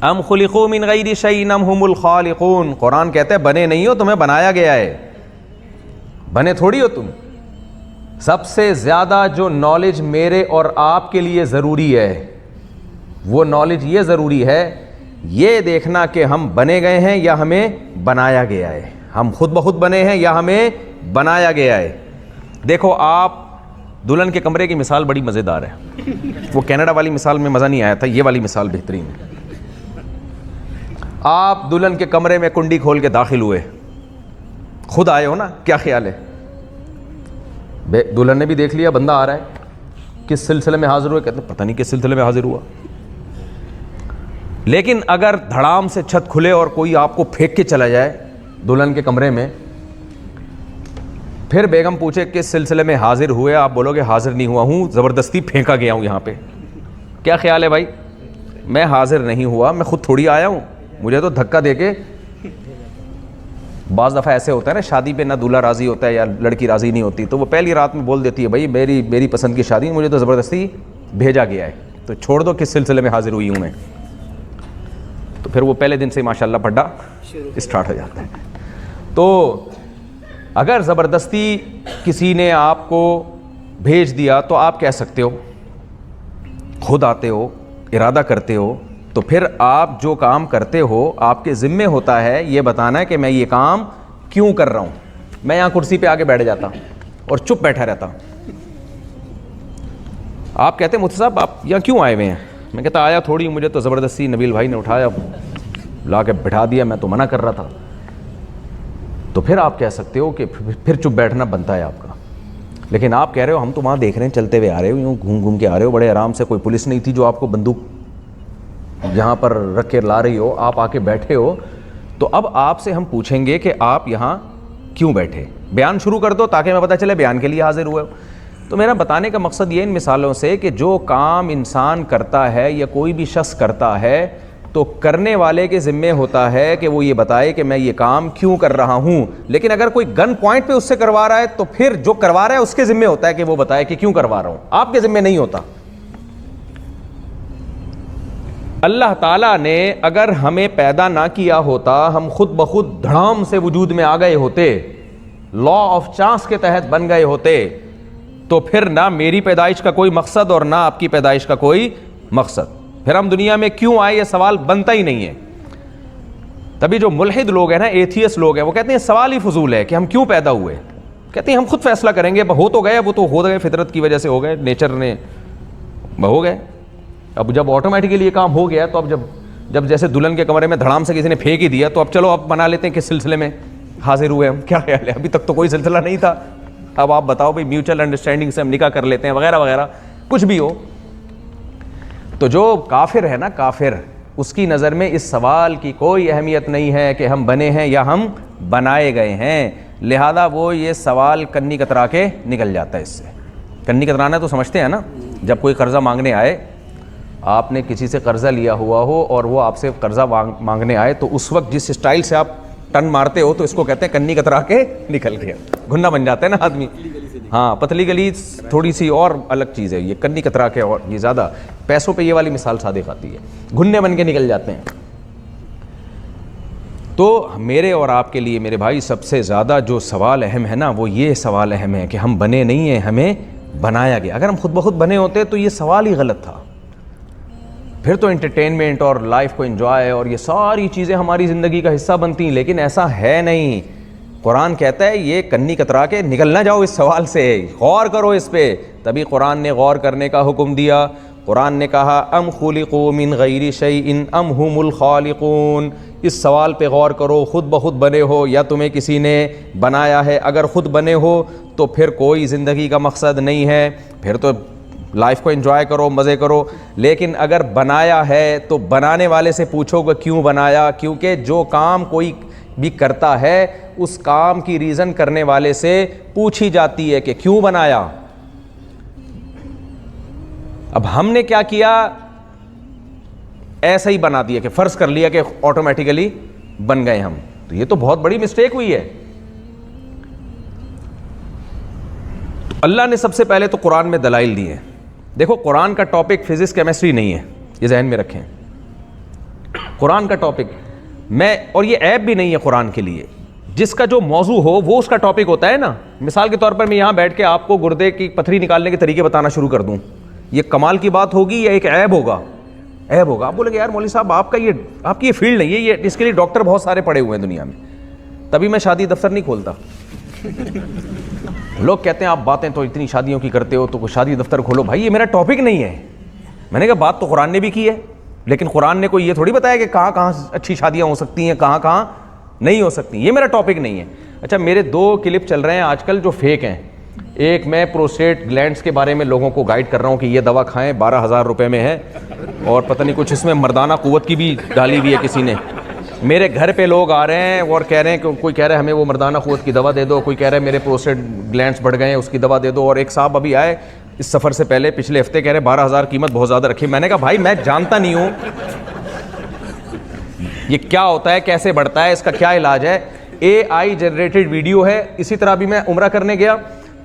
ام خلقوا من غیر شیء ام هم الخالقون. قرآن کہتا ہے بنے نہیں ہو، تمہیں بنایا گیا ہے، بنے تھوڑی ہو تم. سب سے زیادہ جو نالج میرے اور آپ کے لیے ضروری ہے وہ نالج یہ ضروری ہے، یہ دیکھنا کہ ہم بنے گئے ہیں یا ہمیں بنایا گیا ہے. ہم خود بخود بنے ہیں یا ہمیں بنایا گیا ہے. دیکھو آپ دلہن کے کمرے کی مثال بڑی مزیدار ہے. وہ کینیڈا والی مثال میں مزہ نہیں آیا تھا، یہ والی مثال بہترین ہے. آپ دلہن کے کمرے میں کنڈی کھول کے داخل ہوئے، خود آئے ہو نا، کیا خیال ہے؟ دلہن نے بھی دیکھ لیا بندہ آ رہا ہے، کس سلسلے میں حاضر ہوئے؟ کہتے ہیں پتہ نہیں کس سلسلے میں حاضر ہوا. لیکن اگر دھڑام سے چھت کھلے اور کوئی آپ کو پھینک کے چلا جائے دلہن کے کمرے میں، پھر بیگم پوچھے کس سلسلے میں حاضر ہوئے، آپ بولو گے حاضر نہیں ہوا ہوں، زبردستی پھینکا گیا ہوں یہاں پہ. کیا خیال ہے بھائی؟ میں حاضر نہیں ہوا، میں خود تھوڑی آیا ہوں، مجھے تو دھکا دے کے. بعض دفعہ ایسے ہوتا ہے نا شادی پہ نہ دولہا راضی ہوتا ہے یا لڑکی راضی نہیں ہوتی، تو وہ پہلی رات میں بول دیتی ہے بھائی میری پسند کی شادی، مجھے تو زبردستی بھیجا گیا ہے، تو چھوڑ دو کس سلسلے میں حاضر ہوئی ہوں میں. تو پھر وہ پہلے دن سے ماشاءاللہ پھڈا اسٹارٹ ہو جاتا ہے. تو اگر زبردستی کسی نے آپ کو بھیج دیا تو آپ کہہ سکتے ہو خود آتے ہو, ارادہ کرتے ہو, تو پھر آپ جو کام کرتے ہو آپ کے ذمے ہوتا ہے یہ بتانا ہے کہ میں یہ کام کیوں کر رہا ہوں. میں یہاں کرسی پہ آ کے بیٹھ جاتا اور چپ بیٹھا رہتا, آپ کہتے ہیں مفتی صاحب آپ یہاں کیوں آئے ہوئے ہیں؟ میں کہتا آیا تھوڑی, مجھے تو زبردستی نبیل بھائی نے اٹھایا لا کے بٹھا دیا, میں تو منع کر رہا تھا. تو پھر آپ کہہ سکتے ہو کہ پھر چپ بیٹھنا بنتا ہے آپ کا. لیکن آپ کہہ رہے ہو ہم تو وہاں دیکھ رہے ہیں چلتے ہوئے آ رہے ہو, یوں گھوم گھوم کے آ رہے ہو بڑے آرام سے, کوئی پولیس نہیں تھی جو آپ کو بندوق یہاں پر رکھ کے لا رہی ہو, آپ آ کے بیٹھے ہو. تو اب آپ سے ہم پوچھیں گے کہ آپ یہاں کیوں بیٹھے؟ بیان شروع کر دو تاکہ میں پتہ چلے بیان کے لیے حاضر ہوئے ہو. تو میرا بتانے کا مقصد یہ ان مثالوں سے کہ جو کام انسان کرتا ہے یا کوئی بھی شخص کرتا ہے تو کرنے والے کے ذمے ہوتا ہے کہ وہ یہ بتائے کہ میں یہ کام کیوں کر رہا ہوں. لیکن اگر کوئی گن پوائنٹ پہ اس سے کروا رہا ہے تو پھر جو کروا رہا ہے اس کے ذمے ہوتا ہے کہ وہ بتائے کہ کیوں کروا رہا ہوں, آپ کے ذمے نہیں ہوتا. اللہ تعالیٰ نے اگر ہمیں پیدا نہ کیا ہوتا, ہم خود بخود دھڑام سے وجود میں آ گئے ہوتے, لا آف چانس کے تحت بن گئے ہوتے, تو پھر نہ میری پیدائش کا کوئی مقصد اور نہ آپ کی پیدائش کا کوئی مقصد. پھر ہم دنیا میں کیوں آئے یہ سوال بنتا ہی نہیں ہے. تبھی جو ملحد لوگ ہیں نا, ایتھیس لوگ ہیں, وہ کہتے ہیں سوال ہی فضول ہے کہ ہم کیوں پیدا ہوئے. کہتے ہیں ہم خود فیصلہ کریں گے, ہو تو گئے, وہ تو ہو گئے, فطرت کی وجہ سے ہو گئے, نیچر نے ہو گئے. اب جب آٹومیٹکلی یہ کام ہو گیا تو اب جب جیسے دلہن کے کمرے میں دھڑام سے کسی نے پھینک ہی دیا تو اب چلو اب بنا لیتے ہیں کس سلسلے میں حاضر ہوئے ہم. کیا خیال ہے؟ ابھی تک تو کوئی سلسلہ نہیں تھا, اب آپ بتاؤ بھائی میوچل انڈرسٹینڈنگ سے ہم نکاح کر لیتے ہیں وغیرہ وغیرہ کچھ بھی ہو. تو جو کافر ہے نا, کافر, اس کی نظر میں اس سوال کی کوئی اہمیت نہیں ہے کہ ہم بنے ہیں یا ہم بنائے گئے ہیں, لہذا وہ یہ سوال کنی کترا کے نکل جاتا ہے. اس سے کنی کترانا تو سمجھتے ہیں نا, جب کوئی قرضہ مانگنے آئے, آپ نے کسی سے قرضہ لیا ہوا ہو اور وہ آپ سے قرضہ مانگنے آئے تو اس وقت جس اسٹائل سے آپ ٹن مارتے ہو تو اس کو کہتے ہیں کنی کترا کے نکل گیا, گھنا بن جاتا ہے نا آدمی. ہاں, پتلی گلی تھوڑی سی اور الگ چیز ہے, یہ کنی کترا کے اور یہ زیادہ پیسوں پہ یہ والی مثال صادق آتی ہے, گھنے بن کے نکل جاتے ہیں. تو میرے اور آپ کے لیے میرے بھائی سب سے زیادہ جو سوال اہم ہے نا, وہ یہ سوال اہم ہے کہ ہم بنے نہیں ہیں, ہمیں بنایا گیا. اگر ہم خود بخود بنے ہوتے تو یہ سوال ہی غلط تھا. پھر تو انٹرٹینمنٹ اور لائف کو انجوائے اور یہ ساری چیزیں ہماری زندگی کا حصہ بنتی ہیں, لیکن ایسا ہے نہیں. قرآن کہتا ہے یہ کنی کترا کے نکل نہ جاؤ اس سوال سے, غور کرو اس پہ. تبھی قرآن نے غور کرنے کا حکم دیا. قرآن نے کہا ام خلقوا من غیر شیء ام هم الخالقون, اس سوال پہ غور کرو, خود بخود بنے ہو یا تمہیں کسی نے بنایا ہے. اگر خود بنے ہو تو پھر کوئی زندگی کا مقصد نہیں ہے, پھر تو لائف کو انجوائے کرو, مزے کرو. لیکن اگر بنایا ہے تو بنانے والے سے پوچھو کہ کیوں بنایا, کیونکہ جو کام کوئی بھی کرتا ہے اس کام کی ریزن کرنے والے سے پوچھی جاتی ہے کہ کیوں بنایا. اب ہم نے کیا کیا, ایسا ہی بنا دیا کہ فرض کر لیا کہ آٹومیٹیکلی بن گئے ہم. تو یہ تو بہت بڑی مسٹیک ہوئی ہے. تو اللہ نے سب سے پہلے تو قرآن میں دلائل دی ہیں. دیکھو قرآن کا ٹاپک فزکس کیمسٹری نہیں ہے, یہ ذہن میں رکھیں. قرآن کا ٹاپک میں, اور یہ عیب بھی نہیں ہے قرآن کے لیے, جس کا جو موضوع ہو وہ اس کا ٹاپک ہوتا ہے نا. مثال کے طور پر میں یہاں بیٹھ کے آپ کو گردے کی پتھری نکالنے کے طریقے بتانا شروع کر دوں, یہ کمال کی بات ہوگی یا ایک عیب ہوگا؟ عیب ہوگا. آپ بولیں گے یار مولوی صاحب آپ کی یہ فیلڈ نہیں ہے, یہ اس کے لیے ڈاکٹر بہت سارے پڑے ہوئے ہیں دنیا میں, تبھی میں شادی دفتر نہیں کھولتا. لوگ کہتے ہیں آپ باتیں تو اتنی شادیوں کی کرتے ہو تو کوئی شادی دفتر کھولو. بھائی یہ میرا ٹاپک نہیں ہے. میں نے کہا بات تو قرآن نے بھی کی ہے, لیکن قرآن نے کوئی یہ تھوڑی بتایا کہ کہاں کہاں اچھی شادیاں ہو سکتی ہیں, کہاں کہاں نہیں ہو سکتی. یہ میرا ٹاپک نہیں ہے. اچھا, میرے 2 کلپ چل رہے ہیں آج کل جو فیک ہیں. ایک میں پروسٹیٹ گلینڈز کے بارے میں لوگوں کو گائیڈ کر رہا ہوں کہ یہ دوا کھائیں, 12,000 روپے میں ہے, اور پتہ نہیں کچھ اس میں مردانہ قوت کی بھی ڈالی ہوئی ہے کسی نے. میرے گھر پہ لوگ آ رہے ہیں اور کہہ رہے ہیں کہ کوئی کہہ رہا ہے ہمیں وہ مردانہ قوت کی دوا دے دو, کوئی کہہ رہا ہے میرے پروسٹیٹ گلینڈز بڑھ گئے ہیں اس کی دوا دے دو. اور ایک صاحب ابھی آئے اس سفر سے پہلے پچھلے ہفتے, کہہ رہے 12,000 قیمت بہت زیادہ رکھی. میں نے کہا بھائی میں جانتا نہیں ہوں یہ کیا ہوتا ہے, کیسے بڑھتا ہے, اس کا کیا علاج ہے. AI جنریٹڈ ویڈیو ہے. اسی طرح بھی میں عمرہ کرنے گیا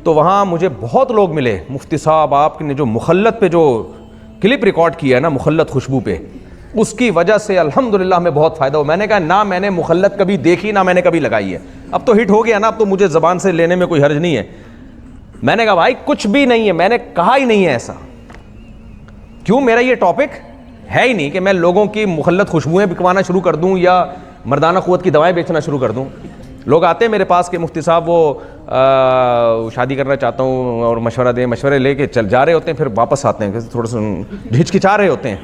تو وہاں مجھے بہت لوگ ملے, مفتی صاحب آپ نے جو مخلت پہ جو کلپ ریکارڈ کیا ہے نا, مخلت خوشبو پہ, اس کی وجہ سے الحمدللہ ہمیں بہت فائدہ ہو. میں نے کہا نہ میں نے مخلت کبھی دیکھی نہ میں نے کبھی لگائی ہے. اب تو ہٹ ہو گیا نا, اب تو مجھے زبان سے لینے میں کوئی حرج نہیں ہے. میں نے کہا بھائی کچھ بھی نہیں ہے, میں نے کہا ہی نہیں ہے ایسا. کیوں؟ میرا یہ ٹاپک ہے ہی نہیں کہ میں لوگوں کی مخلط خوشبوئیں بکوانا شروع کر دوں یا مردانہ قوت کی دوائیں بیچنا شروع کر دوں. لوگ آتے ہیں میرے پاس کہ مفتی صاحب وہ شادی کرنا چاہتا ہوں اور مشورہ دیں, مشورے لے کے چل جا رہے ہوتے ہیں, پھر واپس آتے ہیں تھوڑا سا ہچکچا رہے ہوتے ہیں.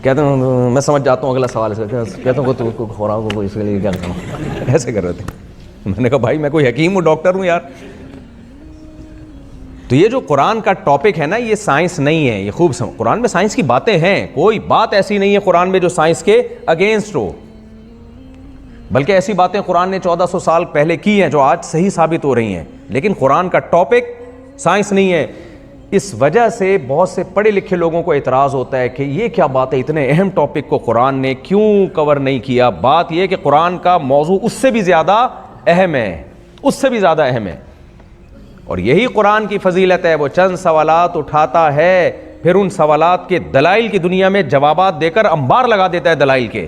کہتے ہیں میں سمجھ جاتا ہوں اگلا سوال سے, کہتا ہوں تو خوراک کو اس کے لیے کیا کرنا, ایسے کر رہے تھے. میں نے کہا بھائی میں کوئی حکیم ہوں, ڈاکٹر ہوں یار. تو یہ جو قرآن کا ٹاپک ہے نا, یہ سائنس نہیں ہے. یہ خوب قرآن میں سائنس کی باتیں ہیں, کوئی بات ایسی نہیں ہے قرآن میں جو سائنس کے اگینسٹ ہو, بلکہ ایسی باتیں قرآن نے 1400 سال پہلے کی ہیں جو آج صحیح ثابت ہو رہی ہیں. لیکن قرآن کا ٹاپک سائنس نہیں ہے. اس وجہ سے بہت سے پڑھے لکھے لوگوں کو اعتراض ہوتا ہے کہ یہ کیا بات ہے, اتنے اہم ٹاپک کو قرآن نے کیوں کور نہیں کیا. بات یہ کہ قرآن کا موضوع اس سے بھی زیادہ اہم ہے, اس سے بھی زیادہ اہم ہے. اور یہی قرآن کی فضیلت ہے, وہ چند سوالات اٹھاتا ہے, پھر ان سوالات کے دلائل کی دنیا میں جوابات دے کر انبار لگا دیتا ہے دلائل کے.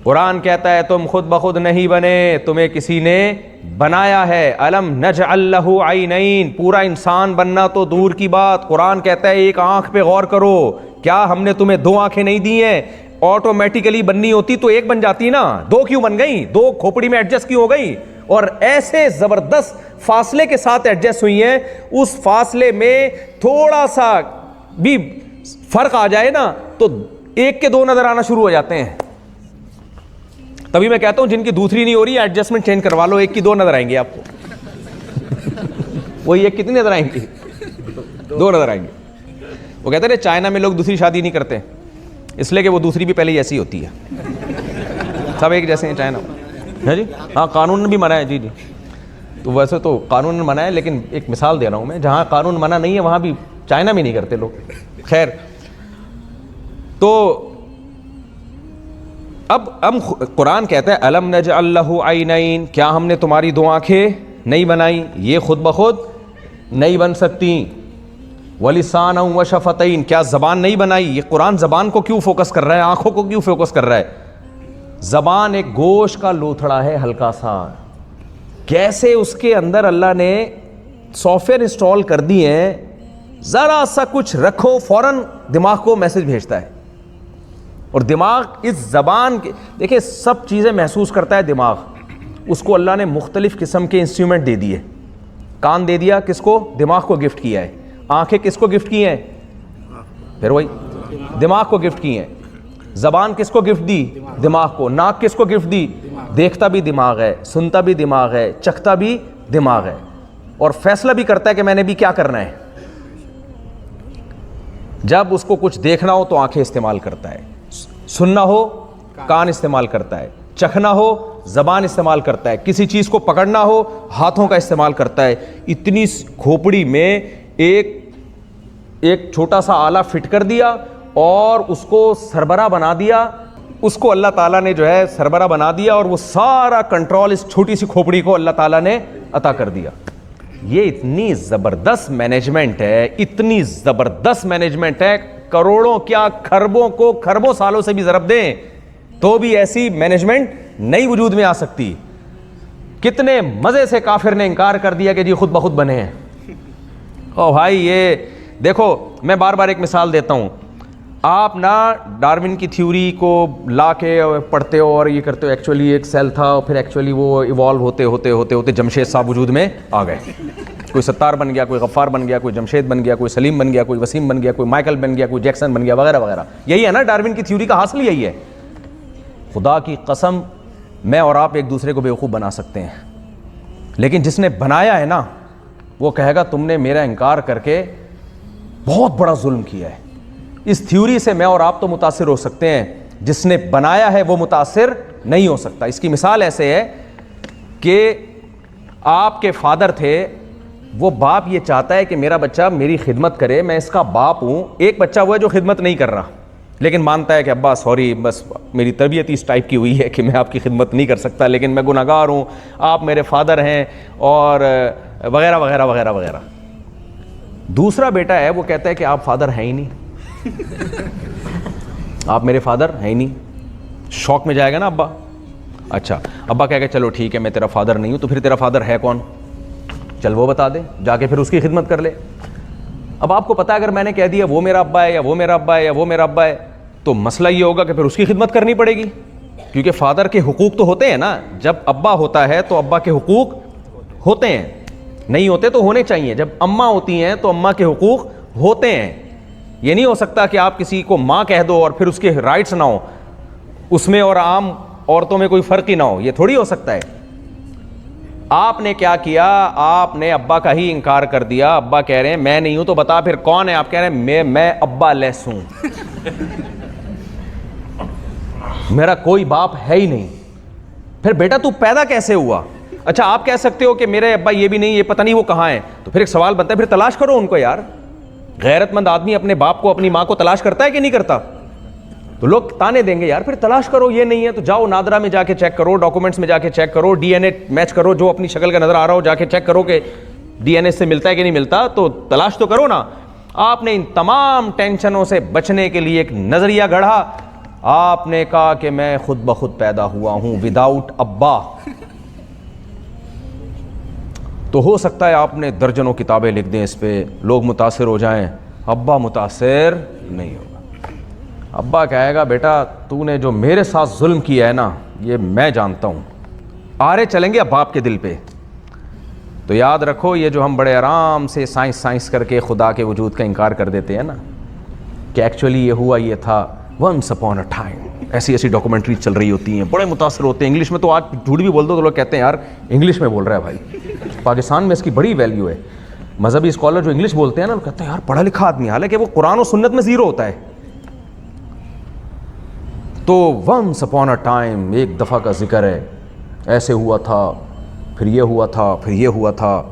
قرآن کہتا ہے تم خود بخود نہیں بنے, تمہیں کسی نے بنایا ہے. الم نجعل لہ عینین, پورا انسان بننا تو دور کی بات. قرآن کہتا ہے ایک آنکھ پہ غور کرو, کیا ہم نے تمہیں 2 آنکھیں نہیں دی ہیں؟ آٹومیٹیکلی بننی ہوتی تو ایک بن جاتی نا, 2 کیوں بن گئی؟ 2 کھوپڑی میں ایڈجسٹ کیوں ہو گئی؟ اور ایسے زبردست فاصلے کے ساتھ ایڈجسٹ ہوئی ہیں, اس فاصلے میں تھوڑا سا بھی فرق آ جائے نا تو ایک کے 2 نظر آنا شروع ہو جاتے ہیں. تبھی میں کہتا ہوں جن کی دوسری نہیں ہو رہی ایڈجسٹمنٹ چینج کروا لو, 1 کی 2 نظر آئیں گے آپ کو. وہی 1 کتنی نظر آئیں گی؟ 2 نظر آئیں گے. وہ کہتے ہیں چائنا میں لوگ دوسری شادی نہیں کرتے, اس لیے کہ وہ دوسری بھی پہلے ہی ایسی ہوتی ہے, سب ایک جیسے ہیں چائنا. ہے جی ہاں, قانون بھی منع ہے. جی جی تو ویسے تو قانون منع ہے, لیکن ایک مثال دے رہا ہوں میں, جہاں قانون منع نہیں ہے وہاں بھی چائنا میں نہیں کرتے لوگ. خیر, تو اب قرآن کہتا ہے الم نجعل لہ عینین, کیا ہم نے تمہاری 2 آنکھیں نہیں بنائی؟ یہ خود بخود نہیں بن سکتی. ولسانا وشفتین, کیا زبان نہیں بنائی؟ یہ قرآن زبان کو کیوں فوکس کر رہا ہے, آنکھوں کو کیوں فوکس کر رہا ہے؟ زبان ایک گوشت کا لوتھڑا ہے ہلکا سا, کیسے اس کے اندر اللہ نے سافٹ ویئر انسٹال کر دی ہیں, ذرا سا کچھ رکھو فوراً دماغ کو میسج بھیجتا ہے. اور دماغ اس زبان کے, دیکھیں سب چیزیں محسوس کرتا ہے دماغ, اس کو اللہ نے مختلف قسم کے انسٹرومنٹ دے دیے. کان دے دیا کس کو؟ دماغ کو گفٹ کیا ہے. آنکھیں کس کو گفٹ کی ہیں؟ پھر وہی دماغ کو گفٹ کی ہیں. زبان کس کو گفٹ دی؟ دماغ کو. ناک کس کو گفٹ دی؟ دیکھتا بھی دماغ ہے, سنتا بھی دماغ ہے, چکھتا بھی دماغ ہے, اور فیصلہ بھی کرتا ہے کہ میں نے بھی کیا کرنا ہے. جب اس کو کچھ دیکھنا ہو تو آنکھیں استعمال کرتا ہے, سننا ہو کان استعمال کرتا ہے, چکھنا ہو زبان استعمال کرتا ہے, کسی چیز کو پکڑنا ہو ہاتھوں کا استعمال کرتا ہے. اتنی کھوپڑی میں ایک چھوٹا سا آلہ فٹ کر دیا اور اس کو سربراہ بنا دیا. اس کو اللہ تعالیٰ نے جو ہے سربراہ بنا دیا, اور وہ سارا کنٹرول اس چھوٹی سی کھوپڑی کو اللہ تعالیٰ نے عطا کر دیا. یہ اتنی زبردست مینجمنٹ ہے, اتنی زبردست مینجمنٹ ہے, کروڑوں کیا کھربوں کو کھربوں سالوں سے بھی ضرب دیں تو بھی ایسی مینجمنٹ نہیں وجود میں آ سکتی. کتنے مزے سے کافر نے انکار کر دیا کہ جی خود بخود بنے ہیں. او بھائی یہ دیکھو, میں بار بار ایک مثال دیتا ہوں. آپ نہ ڈارون کی تھیوری کو لا کے پڑھتے ہو اور یہ کرتے ہو, ایکچولی ایک سیل تھا اور پھر ایکچولی وہ ایوالو ہوتے ہوتے ہوتے ہوتے جمشید صاحب وجود میں آ گئے. کوئی ستار بن گیا, کوئی غفار بن گیا, کوئی جمشید بن گیا, کوئی سلیم بن گیا, کوئی وسیم بن گیا, کوئی مائیکل بن گیا, کوئی جیکسن بن گیا, وغیرہ وغیرہ. یہی ہے نا ڈارون کی تھیوری کا حاصل یہی ہے. خدا کی قسم میں اور آپ ایک دوسرے کو بیوقوف بنا سکتے ہیں, لیکن جس نے بنایا ہے نا وہ کہے گا تم نے میرا انکار کر کے بہت بڑا ظلم کیا ہے. اس تھیوری سے میں اور آپ تو متاثر ہو سکتے ہیں, جس نے بنایا ہے وہ متاثر نہیں ہو سکتا. اس کی مثال ایسے ہے کہ آپ کے فادر تھے, وہ باپ یہ چاہتا ہے کہ میرا بچہ میری خدمت کرے, میں اس کا باپ ہوں. ایک بچہ وہ ہے جو خدمت نہیں کر رہا لیکن مانتا ہے کہ ابا سوری, بس میری تربیت اس ٹائپ کی ہوئی ہے کہ میں آپ کی خدمت نہیں کر سکتا, لیکن میں گناہ گار ہوں, آپ میرے فادر ہیں, اور وغیرہ وغیرہ وغیرہ وغیرہ. دوسرا بیٹا ہے وہ کہتا ہے کہ آپ فادر ہیں ہی نہیں, آپ میرے فادر ہیں ہی نہیں. شوق میں جائے گا نا ابا. اچھا ابا کہے گا چلو ٹھیک ہے میں تیرا فادر نہیں ہوں, تو پھر تیرا فادر ہے کون؟ چل وہ بتا دے, جا کے پھر اس کی خدمت کر لے. اب آپ کو پتا ہے اگر میں نے کہہ دیا وہ میرا ابا ہے یا وہ میرا ابا ہے یا وہ میرا ابا ہے, تو مسئلہ یہ ہوگا کہ پھر اس کی خدمت کرنی پڑے گی, کیونکہ فادر کے حقوق تو ہوتے ہیں نا. جب ابا ہوتا ہے تو ابا کے حقوق ہوتے ہیں, نہیں ہوتے تو ہونے چاہیے. جب اماں ہوتی ہیں تو اماں کے حقوق ہوتے ہیں. یہ نہیں ہو سکتا کہ آپ کسی کو ماں کہہ دو اور پھر اس کے رائٹس نہ ہو, اس میں اور عام عورتوں میں کوئی فرق ہی نہ ہو, یہ تھوڑی ہو سکتا ہے. آپ نے کیا کیا, آپ نے ابا کا ہی انکار کر دیا. ابا کہہ رہے ہیں میں نہیں ہوں, تو بتا پھر کون ہے. آپ کہہ رہے ہیں میں ابا لیس ہوں, میرا کوئی باپ ہے ہی نہیں. پھر بیٹا تو پیدا کیسے ہوا؟ اچھا آپ کہہ سکتے ہو کہ میرے ابا یہ بھی نہیں, یہ پتہ نہیں وہ کہاں ہیں, تو پھر ایک سوال بنتا ہے پھر تلاش کرو ان کو یار. غیرت مند آدمی اپنے باپ کو اپنی ماں کو تلاش کرتا ہے کہ نہیں کرتا؟ تو لوگ تانے دیں گے یار پھر تلاش کرو, یہ نہیں ہے تو جاؤ نادرا میں جا کے چیک کرو, ڈاکومنٹس میں جا کے چیک کرو, ڈی این اے میچ کرو, جو اپنی شکل کا نظر آ رہا ہو جا کے چیک کرو کہ ڈی این اے سے ملتا ہے کہ نہیں ملتا, تو تلاش تو کرو نا. آپ نے ان تمام ٹینشنوں سے بچنے کے لیے ایک نظریہ گڑھا. آپ نے کہا کہ میں خود بخود پیدا ہوا ہوں وداؤٹ ابا. تو ہو سکتا ہے آپ نے درجنوں کتابیں لکھ دیں اس پہ, لوگ متاثر ہو جائیں, ابا متاثر نہیں ہوگا. ابا کہے گا بیٹا تو نے جو میرے ساتھ ظلم کیا ہے نا یہ میں جانتا ہوں. آرے چلیں گے اب باپ کے دل پہ. تو یاد رکھو یہ جو ہم بڑے آرام سے سائنس کر کے خدا کے وجود کا انکار کر دیتے ہیں نا کہ ایکچولی یہ ہوا یہ تھا ونس اپون اے ٹائم, ایسی ڈاکومنٹری چل رہی ہوتی ہیں, بڑے متاثر ہوتے ہیں. انگلش میں تو آج جھوٹ بھی بول دو تو لوگ کہتے ہیں یار انگلش میں بول رہا ہے بھائی. پاکستان میں اس کی بڑی ویلیو ہے. مذہبی اسکالر جو انگلش بولتے ہیں نا وہ کہتے ہیں یار پڑھا لکھا آدمی, حالانکہ وہ قرآن و سنت میں زیرو ہوتا ہے. تو ونس اپون اے ٹائم ایک دفعہ کا ذکر ہے, ایسے ہوا تھا, پھر یہ ہوا تھا, پھر یہ ہوا تھا,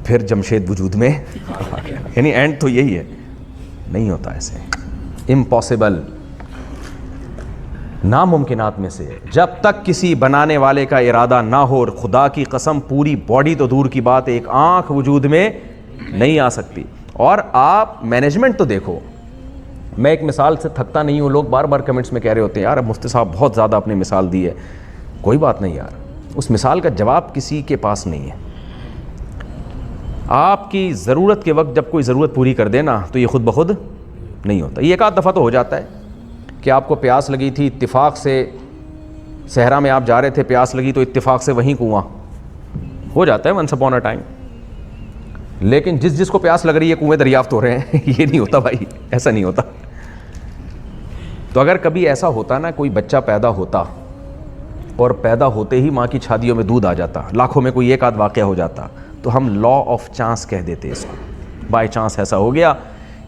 پھر جمشید وجود میں یعنی اینڈ تو یہی ہے. نہیں ہوتا ایسے, امپاسبل, ناممکنات میں سے. جب تک کسی بنانے والے کا ارادہ نہ ہو, خدا کی قسم پوری باڈی تو دور کی بات, ایک آنکھ وجود میں نہیں آ سکتی. اور آپ مینجمنٹ تو دیکھو, میں ایک مثال سے تھکتا نہیں ہوں, لوگ بار بار کمنٹس میں کہہ رہے ہوتے ہیں یار اب مفتی صاحب بہت زیادہ اپنی مثال دی ہے. کوئی بات نہیں یار, اس مثال کا جواب کسی کے پاس نہیں ہے. آپ کی ضرورت کے وقت جب کوئی ضرورت پوری کر دے نا تو یہ خود بخود نہیں ہوتا. یہ ایک آدھ دفعہ تو ہو جاتا ہے کہ آپ کو پیاس لگی تھی, اتفاق سے صحرا میں آپ جا رہے تھے, پیاس لگی تو اتفاق سے وہیں کنواں, ہو جاتا ہے ونس اپون اے ٹائم. لیکن جس کو پیاس لگ رہی ہے کنویں دریافت ہو رہے ہیں یہ نہیں ہوتا بھائی, ایسا نہیں ہوتا. تو اگر کبھی ایسا ہوتا نا کوئی بچہ پیدا ہوتا اور پیدا ہوتے ہی ماں کی چھاتیوں میں دودھ آ جاتا, لاکھوں میں کوئی ایک آدھ واقعہ ہو جاتا, تو ہم لا آف چانس کہہ دیتے اس کو. بائی چانس ایسا ہو گیا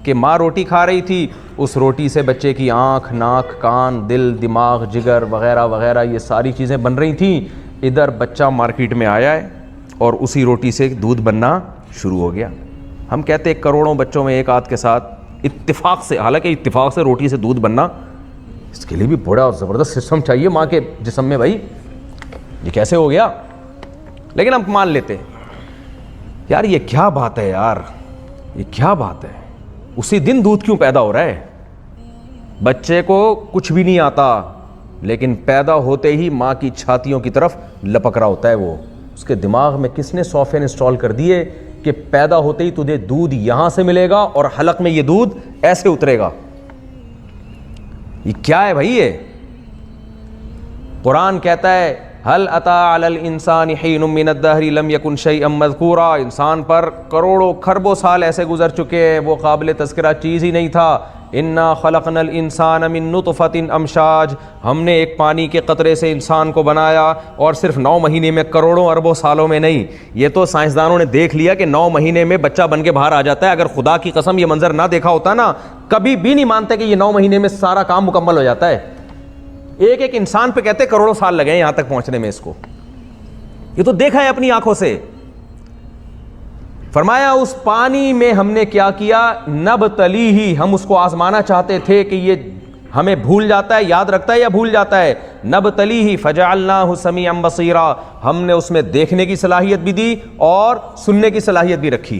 کہ ماں روٹی کھا رہی تھی, اس روٹی سے بچے کی آنکھ, ناک, کان, دل, دماغ, جگر وغیرہ وغیرہ یہ ساری چیزیں بن رہی تھیں. ادھر بچہ مارکیٹ میں آیا ہے اور اسی روٹی سے دودھ بننا شروع ہو گیا. ہم کہتے ہیں کروڑوں بچوں میں ایک آدھ کے ساتھ اتفاق سے, حالانکہ اتفاق سے روٹی سے دودھ بننا, اس کے لیے بھی بڑا اور زبردست سسٹم چاہیے ماں کے جسم میں بھائی, یہ کیسے ہو گیا؟ لیکن ہم مان لیتے یار یہ کیا بات ہے, یار یہ کیا بات ہے, اسی دن دودھ کیوں پیدا ہو رہا ہے؟ بچے کو کچھ بھی نہیں آتا لیکن پیدا ہوتے ہی ماں کی چھاتیوں کی طرف لپک رہا ہوتا ہے. وہ اس کے دماغ میں کس نے سافٹ ویئر انسٹال کر دیے کہ پیدا ہوتے ہی تجھے دودھ یہاں سے ملے گا اور حلق میں یہ دودھ ایسے اترے گا. یہ کیا ہے بھائی؟ یہ قرآن کہتا ہے هل اتى على الانسان حين من الدهر لم يكن شيئا مذكورا, انسان پر کروڑوں کھربوں سال ایسے گزر چکے ہیں وہ قابل تذکرہ چیز ہی نہیں تھا. انا خلقنا الانسان من نطفة امشاج, ہم نے ایک پانی کے قطرے سے انسان کو بنایا, اور صرف 9 مہینے میں, کروڑوں اربوں سالوں میں نہیں. یہ تو سائنسدانوں نے دیکھ لیا کہ 9 مہینے میں بچہ بن کے باہر آ جاتا ہے. اگر خدا کی قسم یہ منظر نہ دیکھا ہوتا نا کبھی بھی نہیں مانتے کہ یہ 9 مہینے میں سارا کام مکمل ہو جاتا ہے. ایک انسان پہ کہتے کروڑوں سال لگے ہیں یہاں تک پہنچنے میں اس کو. یہ تو دیکھا ہے اپنی آنکھوں سے. فرمایا اس پانی میں ہم نے کیا کیا, نبتلی ہی, ہم اس کو آزمانا چاہتے تھے کہ یہ ہمیں بھول جاتا ہے, یاد رکھتا ہے یا بھول جاتا ہے. نبتلی ہی فجعلناہ سمیعا بصیرا, ہم نے اس میں دیکھنے کی صلاحیت بھی دی اور سننے کی صلاحیت بھی رکھی.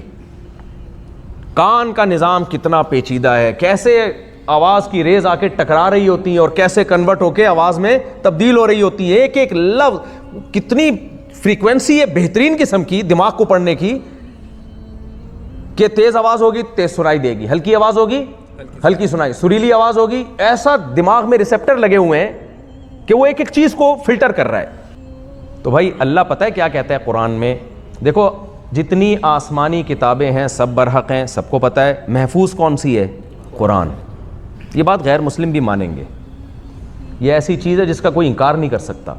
کان کا نظام کتنا پیچیدہ ہے, کیسے آواز کی ریز آ کے ٹکرا رہی ہوتی ہیں اور کیسے کنورٹ ہو کے آواز میں تبدیل ہو رہی ہوتی ہے. ایک ایک لفظ کتنی فریکوینسی ہے بہترین قسم کی دماغ کو پڑھنے کی. کہ تیز آواز ہوگی تیز سنائی دے گی, ہلکی آواز ہوگی ہلکی سنائی, سریلی آواز ہوگی. ایسا دماغ میں ریسیپٹر لگے ہوئے ہیں کہ وہ ایک ایک چیز کو فلٹر کر رہا ہے. تو بھائی اللہ پتہ ہے کیا کہتا ہے قرآن میں؟ دیکھو جتنی آسمانی کتابیں ہیں سب برحق ہیں, سب کو پتہ ہے. محفوظ کون سی ہے؟ قرآن. یہ بات غیر مسلم بھی مانیں گے. یہ ایسی چیز ہے جس کا کوئی انکار نہیں کر سکتا.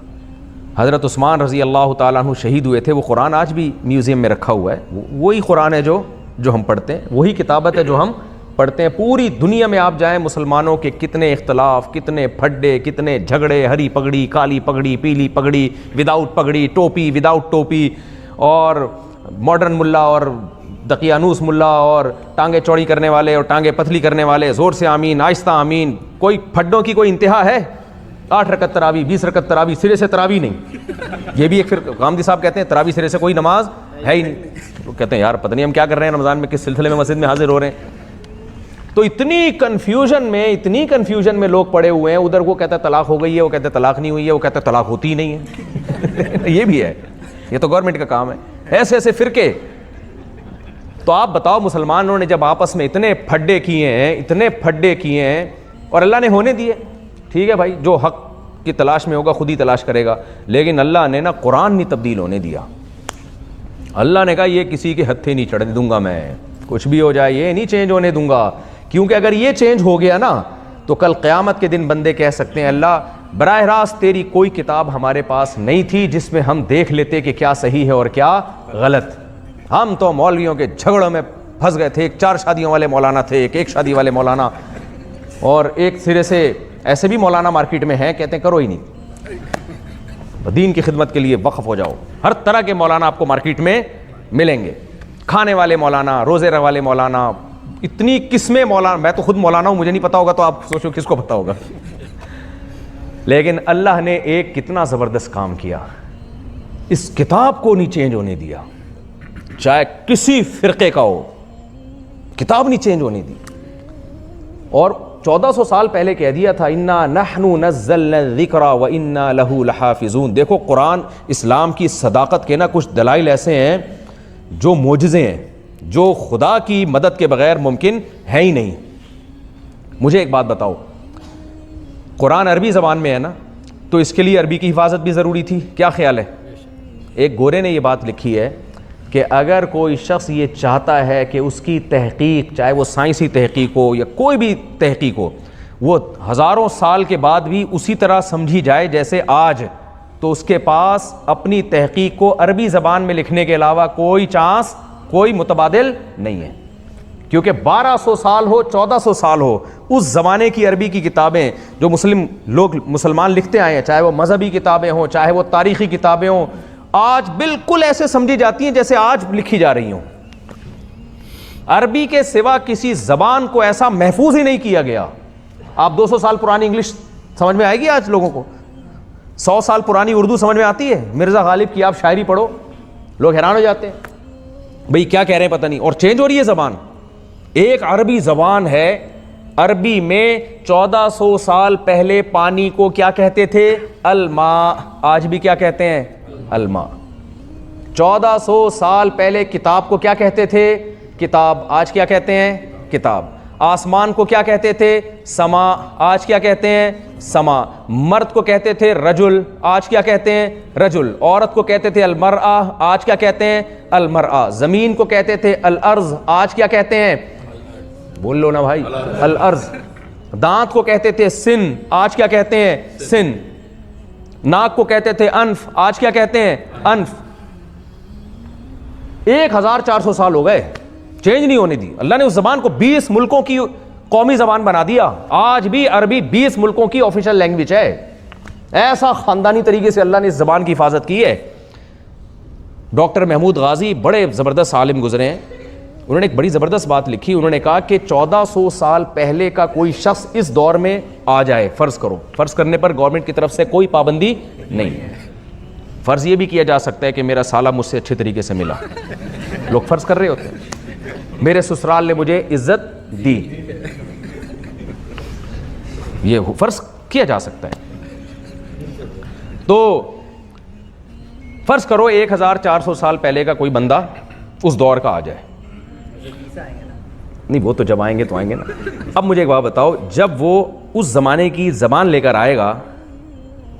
حضرت عثمان رضی اللہ تعالیٰ عنہ شہید ہوئے تھے, وہ قرآن آج بھی میوزیم میں رکھا ہوا ہے. وہی قرآن ہے جو ہم پڑھتے ہیں, وہی کتابت ہے جو ہم پڑھتے ہیں. پوری دنیا میں آپ جائیں, مسلمانوں کے کتنے اختلاف, کتنے پھڈے, کتنے جھگڑے, ہری پگڑی, کالی پگڑی, پیلی پگڑی, وداؤٹ پگڑی, ٹوپی, وداؤٹ ٹوپی, اور ماڈرن ملا اور دقیانوس ملا, اور ٹانگیں چوڑی کرنے والے اور ٹانگیں پتلی کرنے والے, زور سے آمین, آہستہ آمین. کوئی پھڈوں کی کوئی انتہا ہے؟ 8 رکعت تراویح, 20 رکعت تراویح, سرے سے تراویح نہیں. یہ بھی ایک پھر غامدی صاحب کہتے ہیں تراویح سرے سے کوئی نماز ہے ہی نہیں. وہ کہتے ہیں یار پتہ نہیں ہم کیا کر رہے ہیں رمضان میں, کس سلسلے میں مسجد میں حاضر ہو رہے ہیں. تو اتنی کنفیوژن میں لوگ پڑے ہوئے ہیں. ادھر وہ کہتا ہے طلاق ہو گئی ہے, وہ کہتا ہے طلاق نہیں ہوئی ہے, وہ کہتا ہے طلاق ہوتی ہی نہیں ہے. یہ بھی ہے, یہ تو گورنمنٹ کا کام ہے. ایسے ایسے فرقے. تو آپ بتاؤ مسلمانوں نے جب آپس میں اتنے پھڈے کیے ہیں اور اللہ نے ہونے دیے, ٹھیک ہے بھائی, جو حق کی تلاش میں ہوگا خود ہی تلاش کرے گا. لیکن اللہ نے نا قرآن نہیں تبدیل ہونے دیا. اللہ نے کہا یہ کسی کے ہتھے نہیں چڑھنے دوں گا میں, کچھ بھی ہو جائے یہ نہیں چینج ہونے دوں گا. کیونکہ اگر یہ چینج ہو گیا نا تو کل قیامت کے دن بندے کہہ سکتے ہیں اللہ براہ راست تیری کوئی کتاب ہمارے پاس نہیں تھی جس میں ہم دیکھ لیتے کہ کیا صحیح ہے اور کیا غلط. ہم تو مولویوں کے جھگڑوں میں پھنس گئے تھے. ایک 4 شادیوں والے مولانا تھے, ایک شادی والے مولانا, اور ایک سرے سے ایسے بھی مولانا مارکیٹ میں ہیں کہتے ہیں کرو ہی نہیں, دین کی خدمت کے لیے وقف ہو جاؤ. ہر طرح کے مولانا آپ کو مارکیٹ میں ملیں گے, کھانے والے مولانا, روزے والے مولانا, اتنی قسمیں مولانا. میں تو خود مولانا ہوں, مجھے نہیں پتا ہوگا تو آپ سوچو کس کو پتا ہوگا. لیکن اللہ نے ایک کتنا زبردست کام کیا, اس کتاب کو نہیں چینج ہونے دیا, چاہے کسی فرقے کا ہو, کتاب نہیں چینج ہونے دی. اور 1400 سال پہلے کہہ دیا تھا انا نحن نزلنا الذکر وانا لہ لحافظون. دیکھو قرآن اسلام کی صداقت کے نا کچھ دلائل ایسے ہیں جو معجزے ہیں, جو خدا کی مدد کے بغیر ممکن ہے ہی نہیں. مجھے ایک بات بتاؤ, قرآن عربی زبان میں ہے نا, تو اس کے لیے عربی کی حفاظت بھی ضروری تھی. کیا خیال ہے؟ ایک گورے نے یہ بات لکھی ہے کہ اگر کوئی شخص یہ چاہتا ہے کہ اس کی تحقیق, چاہے وہ سائنسی تحقیق ہو یا کوئی بھی تحقیق ہو, وہ ہزاروں سال کے بعد بھی اسی طرح سمجھی جائے جیسے آج, تو اس کے پاس اپنی تحقیق کو عربی زبان میں لکھنے کے علاوہ کوئی چانس, کوئی متبادل نہیں ہے. کیونکہ 1200 سال ہو, 1400 سال ہو, اس زمانے کی عربی کی کتابیں جو مسلمان لکھتے آئے ہیں, چاہے وہ مذہبی کتابیں ہوں, چاہے وہ تاریخی کتابیں ہوں, آج بالکل ایسے سمجھی جاتی ہیں جیسے آج لکھی جا رہی ہوں. عربی کے سوا کسی زبان کو ایسا محفوظ ہی نہیں کیا گیا. آپ 200 سال پرانی انگلش سمجھ میں آئے گی آج لوگوں کو؟ 100 سال پرانی اردو سمجھ میں آتی ہے؟ مرزا غالب کی آپ شاعری پڑھو, لوگ حیران ہو جاتے ہیں بھئی کیا کہہ رہے ہیں پتہ نہیں. اور چینج ہو رہی ہے زبان. ایک عربی زبان ہے, عربی میں 1400 سال پہلے پانی کو کیا کہتے تھے؟ الماء. آج بھی کیا کہتے ہیں؟ الماء. 1400 سال پہلے کتاب کو کیا کہتے تھے؟ کتاب. آج کیا کہتے ہیں؟ کتاب. آسمان کو کیا کہتے تھے؟ سما. آج کیا کہتے ہیں؟ سما. مرد کو کہتے تھے رجل, آج کیا کہتے ہیں؟ رجل. عورت کو کہتے تھے المرأہ, آج کیا کہتے ہیں؟ المرأہ. زمین کو کہتے تھے الارض, آج کیا کہتے ہیں؟ بول لو نا بھائی, الارض. دانت کو کہتے تھے سن, آج کیا کہتے ہیں؟ سن. ناک کو کہتے تھے انف, آج کیا کہتے ہیں؟ انف. 1400 سال ہو گئے, چینج نہیں ہونے دی. اللہ نے اس زبان کو 20 ملکوں کی قومی زبان بنا دیا. آج بھی عربی 20 ملکوں کی آفیشل لینگویج ہے. ایسا خاندانی طریقے سے اللہ نے اس زبان کی حفاظت کی ہے. ڈاکٹر محمود غازی بڑے زبردست عالم گزرے ہیں, انہوں نے ایک بڑی زبردست بات لکھی. انہوں نے کہا کہ 1400 سال پہلے کا کوئی شخص اس دور میں آ جائے, فرض کرو, فرض کرنے پر گورنمنٹ کی طرف سے کوئی پابندی نہیں ہے. فرض یہ بھی کیا جا سکتا ہے کہ میرا سالہ مجھ سے اچھے طریقے سے ملا, لوگ فرض کر رہے ہوتے ہیں, میرے سسرال نے مجھے عزت دی, یہ فرض کیا جا سکتا ہے. تو فرض کرو 1400 سال پہلے کا کوئی بندہ اس دور کا آ جائے, نہیں وہ تو جب آئیں گے تو آئیں گے نا. اب مجھے ایک بات بتاؤ, جب وہ اس زمانے کی زبان لے کر آئے گا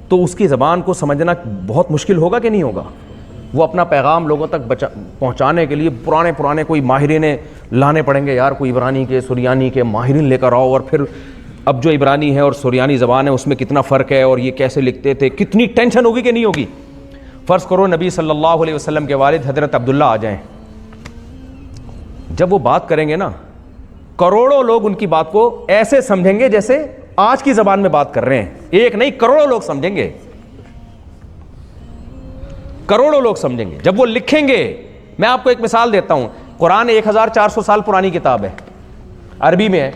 تو اس کی زبان کو سمجھنا بہت مشکل ہوگا کہ نہیں ہوگا؟ وہ اپنا پیغام لوگوں تک پہنچانے کے لیے پرانے کوئی ماہرین لانے پڑیں گے یار, کوئی عبرانی کے سریانی کے ماہرین لے کر آؤ, اور پھر اب جو عبرانی ہے اور سریانی زبان ہے اس میں کتنا فرق ہے اور یہ کیسے لکھتے تھے, کتنی ٹینشن ہوگی کہ نہیں ہوگی. فرض کرو نبی صلی اللہ علیہ وسلم کے والد حضرت عبداللہ آ جائیں, جب وہ بات کریں گے نا کروڑوں لوگ ان کی بات کو ایسے سمجھیں گے جیسے آج کی زبان میں بات کر رہے ہیں. ایک نہیں, کروڑوں لوگ سمجھیں گے, کروڑوں لوگ سمجھیں گے جب وہ لکھیں گے. میں آپ کو ایک مثال دیتا ہوں, قرآن 1400 سال پرانی کتاب ہے, عربی میں ہے.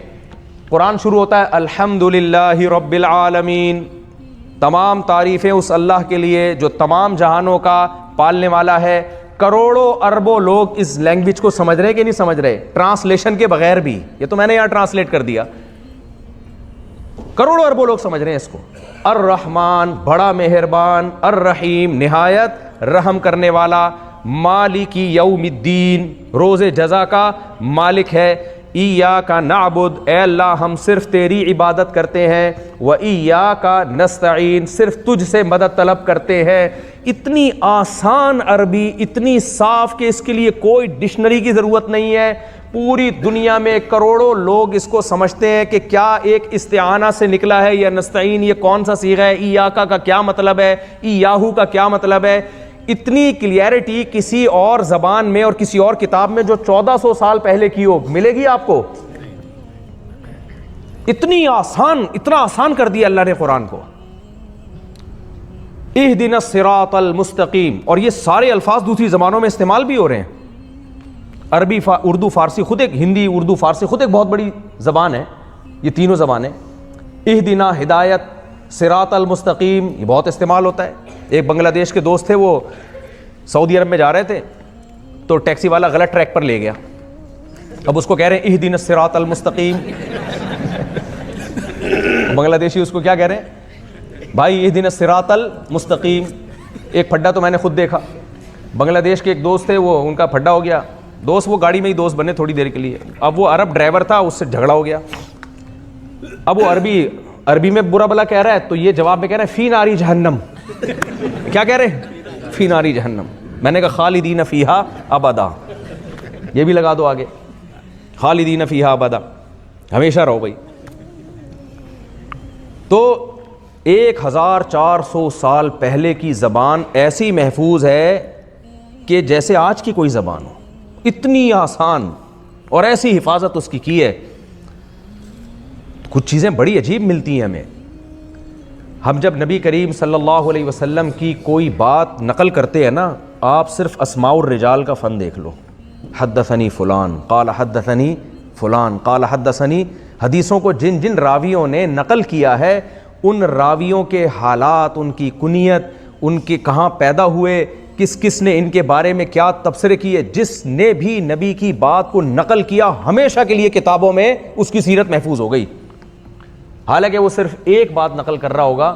قرآن شروع ہوتا ہے الحمدللہ رب العالمین, تمام تعریفیں اس اللہ کے لیے جو تمام جہانوں کا پالنے والا ہے. کروڑوں اربوں لوگ اس لینگویج کو سمجھ رہے کہ نہیں سمجھ رہے, ٹرانسلیشن کے بغیر بھی. یہ تو میں نے یہاں ٹرانسلیٹ کر دیا. کروڑوں اربوں لوگ سمجھ رہے ہیں اس کو. الرحمن بڑا مہربان, الرحیم نہایت رحم کرنے والا, مالکی یوم الدین روز جزا کا مالک ہے. ایاک نعبد اے اللہ ہم صرف تیری عبادت کرتے ہیں, و ایاک نستعین صرف تجھ سے مدد طلب کرتے ہیں. اتنی آسان عربی, اتنی صاف کہ اس کے لیے کوئی ڈکشنری کی ضرورت نہیں ہے. پوری دنیا میں کروڑوں لوگ اس کو سمجھتے ہیں کہ کیا ایک استعانہ سے نکلا ہے یا نستعین یہ کون سا صیغہ ہے, ایاکا کا کیا مطلب ہے, ایاہو کا کیا مطلب ہے. اتنی کلیئرٹی کسی اور زبان میں اور کسی اور کتاب میں جو 1400 سال پہلے کی ہو ملے گی آپ کو؟ اتنی آسان, اتنا آسان کر دیا اللہ نے قرآن کو. اہدنا الصراط المستقیم, اور یہ سارے الفاظ دوسری زبانوں میں استعمال بھی ہو رہے ہیں. عربی, اردو, فارسی, خود ایک ہندی, اردو, فارسی خود ایک بہت بڑی زبان ہے. یہ تینوں زبانیں اہدنا ہدایت, صراط المستقیم یہ بہت استعمال ہوتا ہے. ایک بنگلہ دیش کے دوست تھے, وہ سعودی عرب میں جا رہے تھے تو ٹیکسی والا غلط ٹریک پر لے گیا. اب اس کو کہہ رہے ہیں اہدنا الصراط المستقیم. بنگلہ دیشی اس کو کیا کہہ رہے ہیں؟ بھائی اہدنا الصراط المستقیم. ایک پھڈا تو میں نے خود دیکھا, بنگلہ دیش کے ایک دوست تھے, وہ ان کا پھڈا ہو گیا. دوست وہ گاڑی میں ہی دوست بنے تھوڑی دیر کے لیے. اب وہ عرب ڈرائیور تھا, اس سے جھگڑا ہو گیا. اب وہ عربی میں برا بلا کہہ رہا ہے تو یہ جواب میں کہہ رہا ہے فی ناری جہنم. کیا کہہ رہے ہیں؟ فی ناری جہنم. میں نے کہا خالدین فیہا ابدا, یہ بھی لگا دو آگے, خالدین فیہا ابدا, ہمیشہ رہو بھائی. تو 1400 سال پہلے کی زبان ایسی محفوظ ہے کہ جیسے آج کی کوئی زبان ہو. اتنی آسان اور ایسی حفاظت اس کی ہے. کچھ چیزیں بڑی عجیب ملتی ہیں ہمیں. ہم جب نبی کریم صلی اللہ علیہ وسلم کی کوئی بات نقل کرتے ہیں نا, آپ صرف اسماء الرجال کا فن دیکھ لو. حدثنی فلان قال حدثنی فلان قال حدثنی. حدیثوں کو جن جن راویوں نے نقل کیا ہے ان راویوں کے حالات, ان کی کنیت, ان کے کہاں پیدا ہوئے, کس کس نے ان کے بارے میں کیا تبصرے کیے. جس نے بھی نبی کی بات کو نقل کیا ہمیشہ کے لیے کتابوں میں اس کی سیرت محفوظ ہو گئی. حالانکہ وہ صرف ایک بات نقل کر رہا ہوگا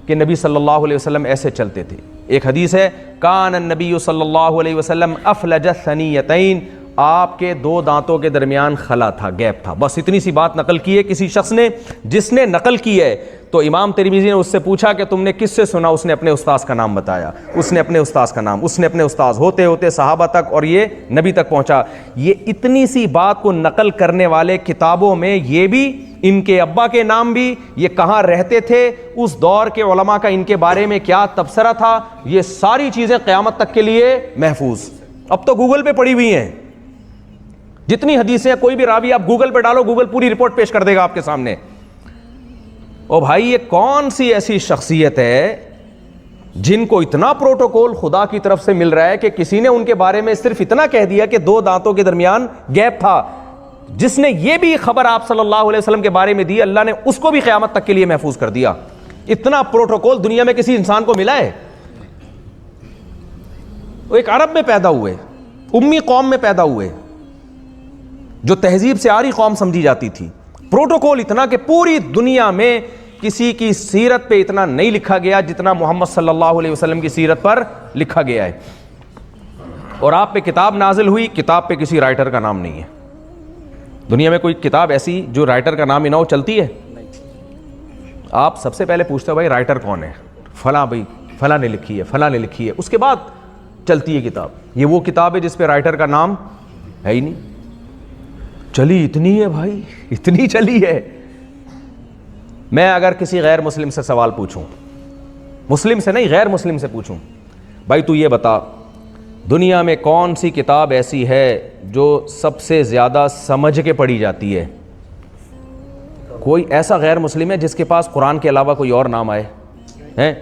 کہ نبی صلی اللہ علیہ وسلم ایسے چلتے تھے. ایک حدیث ہے کان النبی صلی اللہ علیہ وسلم افلج الثنیتین, آپ کے 2 دانتوں کے درمیان خلا تھا, گیپ تھا. بس اتنی سی بات نقل کی ہے کسی شخص نے. جس نے نقل کی ہے تو امام ترمذی نے اس سے پوچھا کہ تم نے کس سے سنا؟ اس نے اپنے استاذ کا نام بتایا, اس نے اپنے استاذ کا نام, اس نے اپنے استاذ ہوتے ہوتے صحابہ تک اور یہ نبی تک پہنچا. یہ اتنی سی بات کو نقل کرنے والے کتابوں میں یہ بھی, ان کے ابا کے نام بھی, یہ کہاں رہتے تھے, اس دور کے علماء کا ان کے بارے میں کیا تبصرہ تھا, یہ ساری چیزیں قیامت تک کے لیے محفوظ. اب تو گوگل پہ پڑی ہوئی ہیں جتنی حدیثیں. کوئی بھی راوی آپ گوگل پہ ڈالو, گوگل پوری رپورٹ پیش کر دے گا آپ کے سامنے. او بھائی یہ کون سی ایسی شخصیت ہے جن کو اتنا پروٹوکول خدا کی طرف سے مل رہا ہے کہ کسی نے ان کے بارے میں صرف اتنا کہہ دیا کہ 2 دانتوں کے درمیان گیپ تھا. جس نے یہ بھی خبر آپ صلی اللہ علیہ وسلم کے بارے میں دی, اللہ نے اس کو بھی قیامت تک کے لیے محفوظ کر دیا. اتنا پروٹوکول دنیا میں کسی انسان کو ملا ہے؟ وہ ایک عرب میں پیدا ہوئے, امی قوم میں پیدا ہوئے, جو تہذیب سے آری قوم سمجھی جاتی تھی. پروٹوکول اتنا کہ پوری دنیا میں کسی کی سیرت پہ اتنا نہیں لکھا گیا جتنا محمد صلی اللہ علیہ وسلم کی سیرت پر لکھا گیا ہے. اور آپ پہ کتاب نازل ہوئی, کتاب پہ کسی رائٹر کا نام نہیں ہے. دنیا میں کوئی کتاب ایسی جو رائٹر کا نام ہی نہ ہو چلتی ہے؟ آپ سب سے پہلے پوچھتے ہو بھائی رائٹر کون ہے، فلاں بھائی فلاں نے لکھی ہے، فلاں نے لکھی ہے، اس کے بعد چلتی ہے کتاب۔ یہ وہ کتاب ہے جس پہ رائٹر کا نام ہے ہی نہیں، چلی اتنی ہے بھائی، اتنی چلی ہے۔ میں اگر کسی غیر مسلم سے سوال پوچھوں، مسلم سے نہیں غیر مسلم سے پوچھوں، بھائی تو یہ بتا دنیا میں کون سی کتاب ایسی ہے جو سب سے زیادہ سمجھ کے پڑھی جاتی ہے؟ کوئی ایسا غیر مسلم ہے جس کے پاس قرآن کے علاوہ کوئی اور نام آئے ہیں؟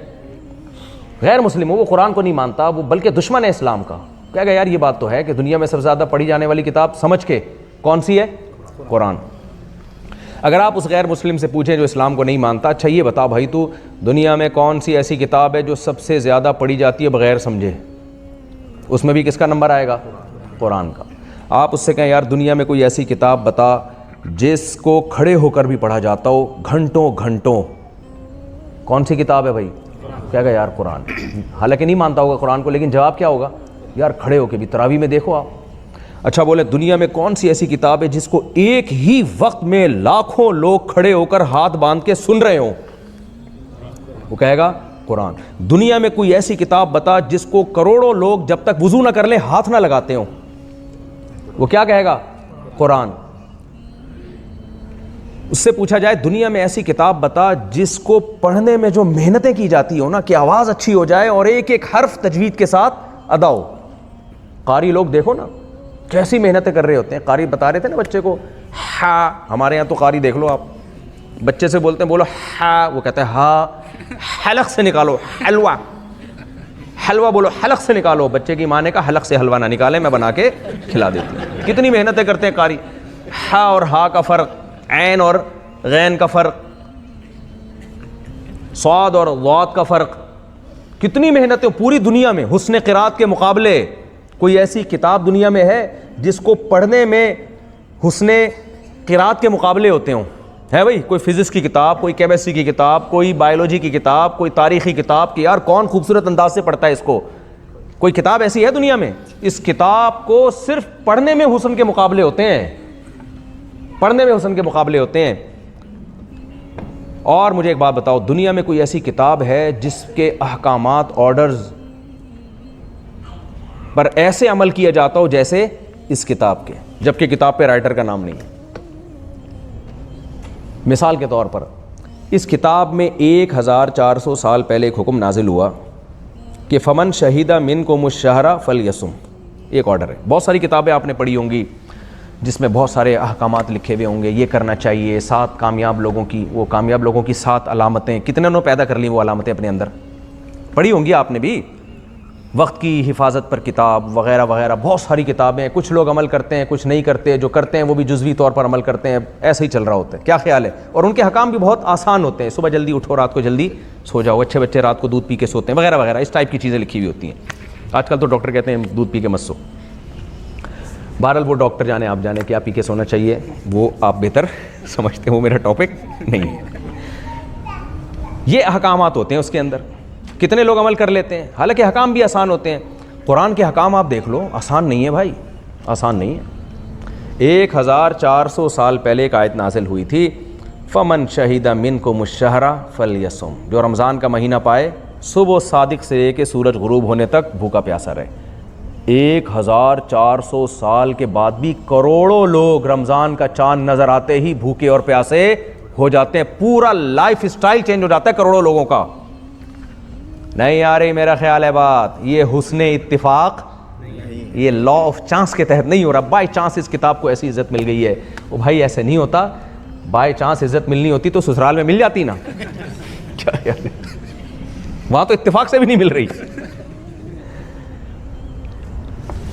غیر مسلم ہو، وہ قرآن کو نہیں مانتا، وہ بلکہ دشمن ہے اسلام کا، کہے گا یار یہ بات تو ہے کہ دنیا میں سب سے زیادہ پڑھی جانے والی کتاب سمجھ کے کون سی ہے؟ قرآن۔ اگر آپ اس غیر مسلم سے پوچھیں جو اسلام کو نہیں مانتا، اچھا یہ بتا بھائی تو دنیا میں کون سی ایسی کتاب ہے جو سب سے زیادہ پڑھی جاتی ہے بغیر سمجھے؟ اس میں بھی کس کا نمبر آئے گا؟ قرآن کا۔ آپ اس سے کہیں یار دنیا میں کوئی ایسی کتاب بتا جس کو کھڑے ہو کر بھی پڑھا جاتا ہو گھنٹوں گھنٹوں، کون سی کتاب ہے بھائی؟ کہے گا یار قرآن۔ حالانکہ نہیں مانتا ہوگا قرآن کو، لیکن جواب کیا ہوگا؟ یار کھڑے ہو کے بھی، تراویح میں دیکھو آپ۔ اچھا بولے دنیا میں کون سی ایسی کتاب ہے جس کو ایک ہی وقت میں لاکھوں لوگ کھڑے ہو کر ہاتھ باندھ کے سن رہے ہوں؟ وہ کہے گا قرآن۔ دنیا میں کوئی ایسی کتاب بتا جس کو کروڑوں لوگ جب تک وضو نہ کر لیں ہاتھ نہ لگاتے ہوں؟ وہ کیا کہے گا؟ قرآن۔ اس سے پوچھا جائے دنیا میں ایسی کتاب بتا جس کو پڑھنے میں جو محنتیں کی جاتی ہو نا کہ آواز اچھی ہو جائے اور ایک ایک حرف تجوید کے ساتھ ادا ہو۔ قاری لوگ دیکھو نا کیسی محنتیں کر رہے ہوتے ہیں۔ قاری بتا رہے تھے نا بچے کو ہا، ہمارے یہاں تو قاری دیکھ لو آپ، بچے سے بولتے ہیں بولو ہا، وہ کہتا ہے ہا، حلق سے نکالو حلوہ، حلوہ بولو حلق سے نکالو، بچے کی ماں نے کہا حلق سے حلوہ نہ نکالے، میں بنا کے کھلا دیتی ہوں۔ کتنی محنتیں کرتے ہیں قاری۔ ہا اور ہا کا فرق، عین اور غین کا فرق، صاد اور ضاد کا فرق، کتنی محنتیں پوری دنیا میں۔ حسن قرات کے مقابلے کوئی ایسی کتاب دنیا میں ہے جس کو پڑھنے میں حسن قرات کے مقابلے ہوتے ہوں؟ ہے بھائی؟ کوئی فزکس کی کتاب، کوئی کیمسٹری کی کتاب، کوئی بایولوجی کی کتاب، کوئی تاریخی کتاب کہ یار کون خوبصورت انداز سے پڑھتا ہے اس کو؟ کوئی کتاب ایسی ہے دنیا میں؟ اس کتاب کو صرف پڑھنے میں حسن کے مقابلے ہوتے ہیں، پڑھنے میں حسن کے مقابلے ہوتے ہیں۔ اور مجھے ایک بات بتاؤ، دنیا میں کوئی ایسی کتاب ہے جس کے احکامات، آرڈرز پر ایسے عمل کیا جاتا ہو جیسے اس کتاب کے، جبکہ کتاب پہ رائٹر کا نام نہیں ہے؟ مثال کے طور پر اس کتاب میں 1400 سال پہلے ایک حکم نازل ہوا کہ فمن شہیدہ منکم الشہر فلیصم، ایک آرڈر ہے۔ بہت ساری کتابیں آپ نے پڑھی ہوں گی جس میں بہت سارے احکامات لکھے ہوئے ہوں گے، یہ کرنا چاہیے، 7 کامیاب لوگوں کی، وہ کامیاب لوگوں کی 7 علامتیں، کتنے نے پیدا کر لی وہ علامتیں اپنے اندر، پڑھی ہوں گی آپ نے بھی۔ وقت کی حفاظت پر کتاب وغیرہ وغیرہ، بہت ساری کتابیں، کچھ لوگ عمل کرتے ہیں کچھ نہیں کرتے، جو کرتے ہیں وہ بھی جزوی طور پر عمل کرتے ہیں، ایسے ہی چل رہا ہوتا ہے۔ کیا خیال ہے؟ اور ان کے حکام بھی بہت آسان ہوتے ہیں، صبح جلدی اٹھو رات کو جلدی سو جاؤ، اچھے بچے رات کو دودھ پی کے سوتے ہیں وغیرہ وغیرہ، اس ٹائپ کی چیزیں لکھی ہوئی ہوتی ہیں۔ آج کل تو ڈاکٹر کہتے ہیں دودھ پی کے مت سو، بہرحال وہ ڈاکٹر جانے آپ جانے کیا پی کے سونا چاہیے وہ آپ بہتر سمجھتے ہیں، وہ میرا ٹاپک نہیں ہے۔ یہ احکامات ہوتے ہیں اس کے اندر، کتنے لوگ عمل کر لیتے ہیں، حالانکہ حکام بھی آسان ہوتے ہیں۔ قرآن کے حکام آپ دیکھ لو، آسان نہیں ہے بھائی، آسان نہیں ہے۔ 1400 سال پہلے ایک آیت نازل ہوئی تھی، فمن شہید منکم الشہر فلیصم، جو رمضان کا مہینہ پائے صبح صادق سے لے کے سورج غروب ہونے تک بھوکا پیاسا رہے۔ 1400 سال کے بعد بھی کروڑوں لوگ رمضان کا چاند نظر آتے ہی بھوکے اور پیاسے ہو جاتے ہیں، پورا لائف سٹائل چینج ہو جاتا ہے کروڑوں لوگوں کا۔ نہیں آ رہی میرا خیال ہے بات، یہ حسن اتفاق، یہ لا آف چانس کے تحت نہیں ہو رہا، بائی چانس اس کتاب کو ایسی عزت مل گئی ہے۔ وہ بھائی ایسے نہیں ہوتا، بائی چانس عزت ملنی ہوتی تو سسرال میں مل جاتی نا، کیا یار وہاں تو اتفاق سے بھی نہیں مل رہی۔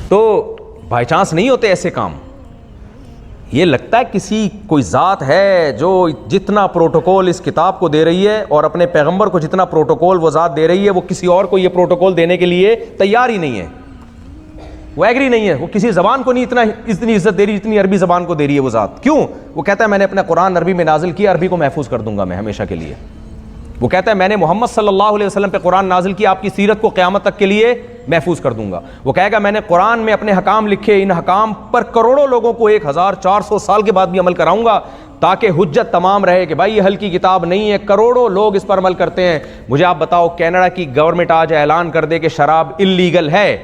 تو بائی چانس نہیں ہوتے ایسے کام۔ یہ لگتا ہے کسی کوئی ذات ہے جو جتنا پروٹوکول اس کتاب کو دے رہی ہے اور اپنے پیغمبر کو جتنا پروٹوکول وہ ذات دے رہی ہے، وہ کسی اور کو یہ پروٹوکول دینے کے لیے تیار ہی نہیں ہے، وہ ایگری نہیں ہے، وہ کسی زبان کو نہیں اتنی عزت دے رہی جتنی عربی زبان کو دے رہی ہے وہ ذات۔ کیوں؟ وہ کہتا ہے میں نے اپنا قرآن عربی میں نازل کیا، عربی کو محفوظ کر دوں گا میں ہمیشہ کے لیے۔ وہ کہتا ہے میں نے محمد صلی اللہ علیہ وسلم پہ قرآن نازل کیا، آپ کی سیرت کو قیامت تک کے لیے محفوظ کر دوں گا۔ وہ کہے گا میں نے قرآن میں اپنے حکام لکھے، ان حکام پر کروڑوں لوگوں کو 1400 سال کے بعد بھی عمل کراؤں گا تاکہ حجت تمام رہے کہ بھائی یہ ہلکی کتاب نہیں ہے، کروڑوں لوگ اس پر عمل کرتے ہیں۔ مجھے آپ بتاؤ، کینیڈا کی گورنمنٹ آج اعلان کر دے کہ شراب اللیگل ہے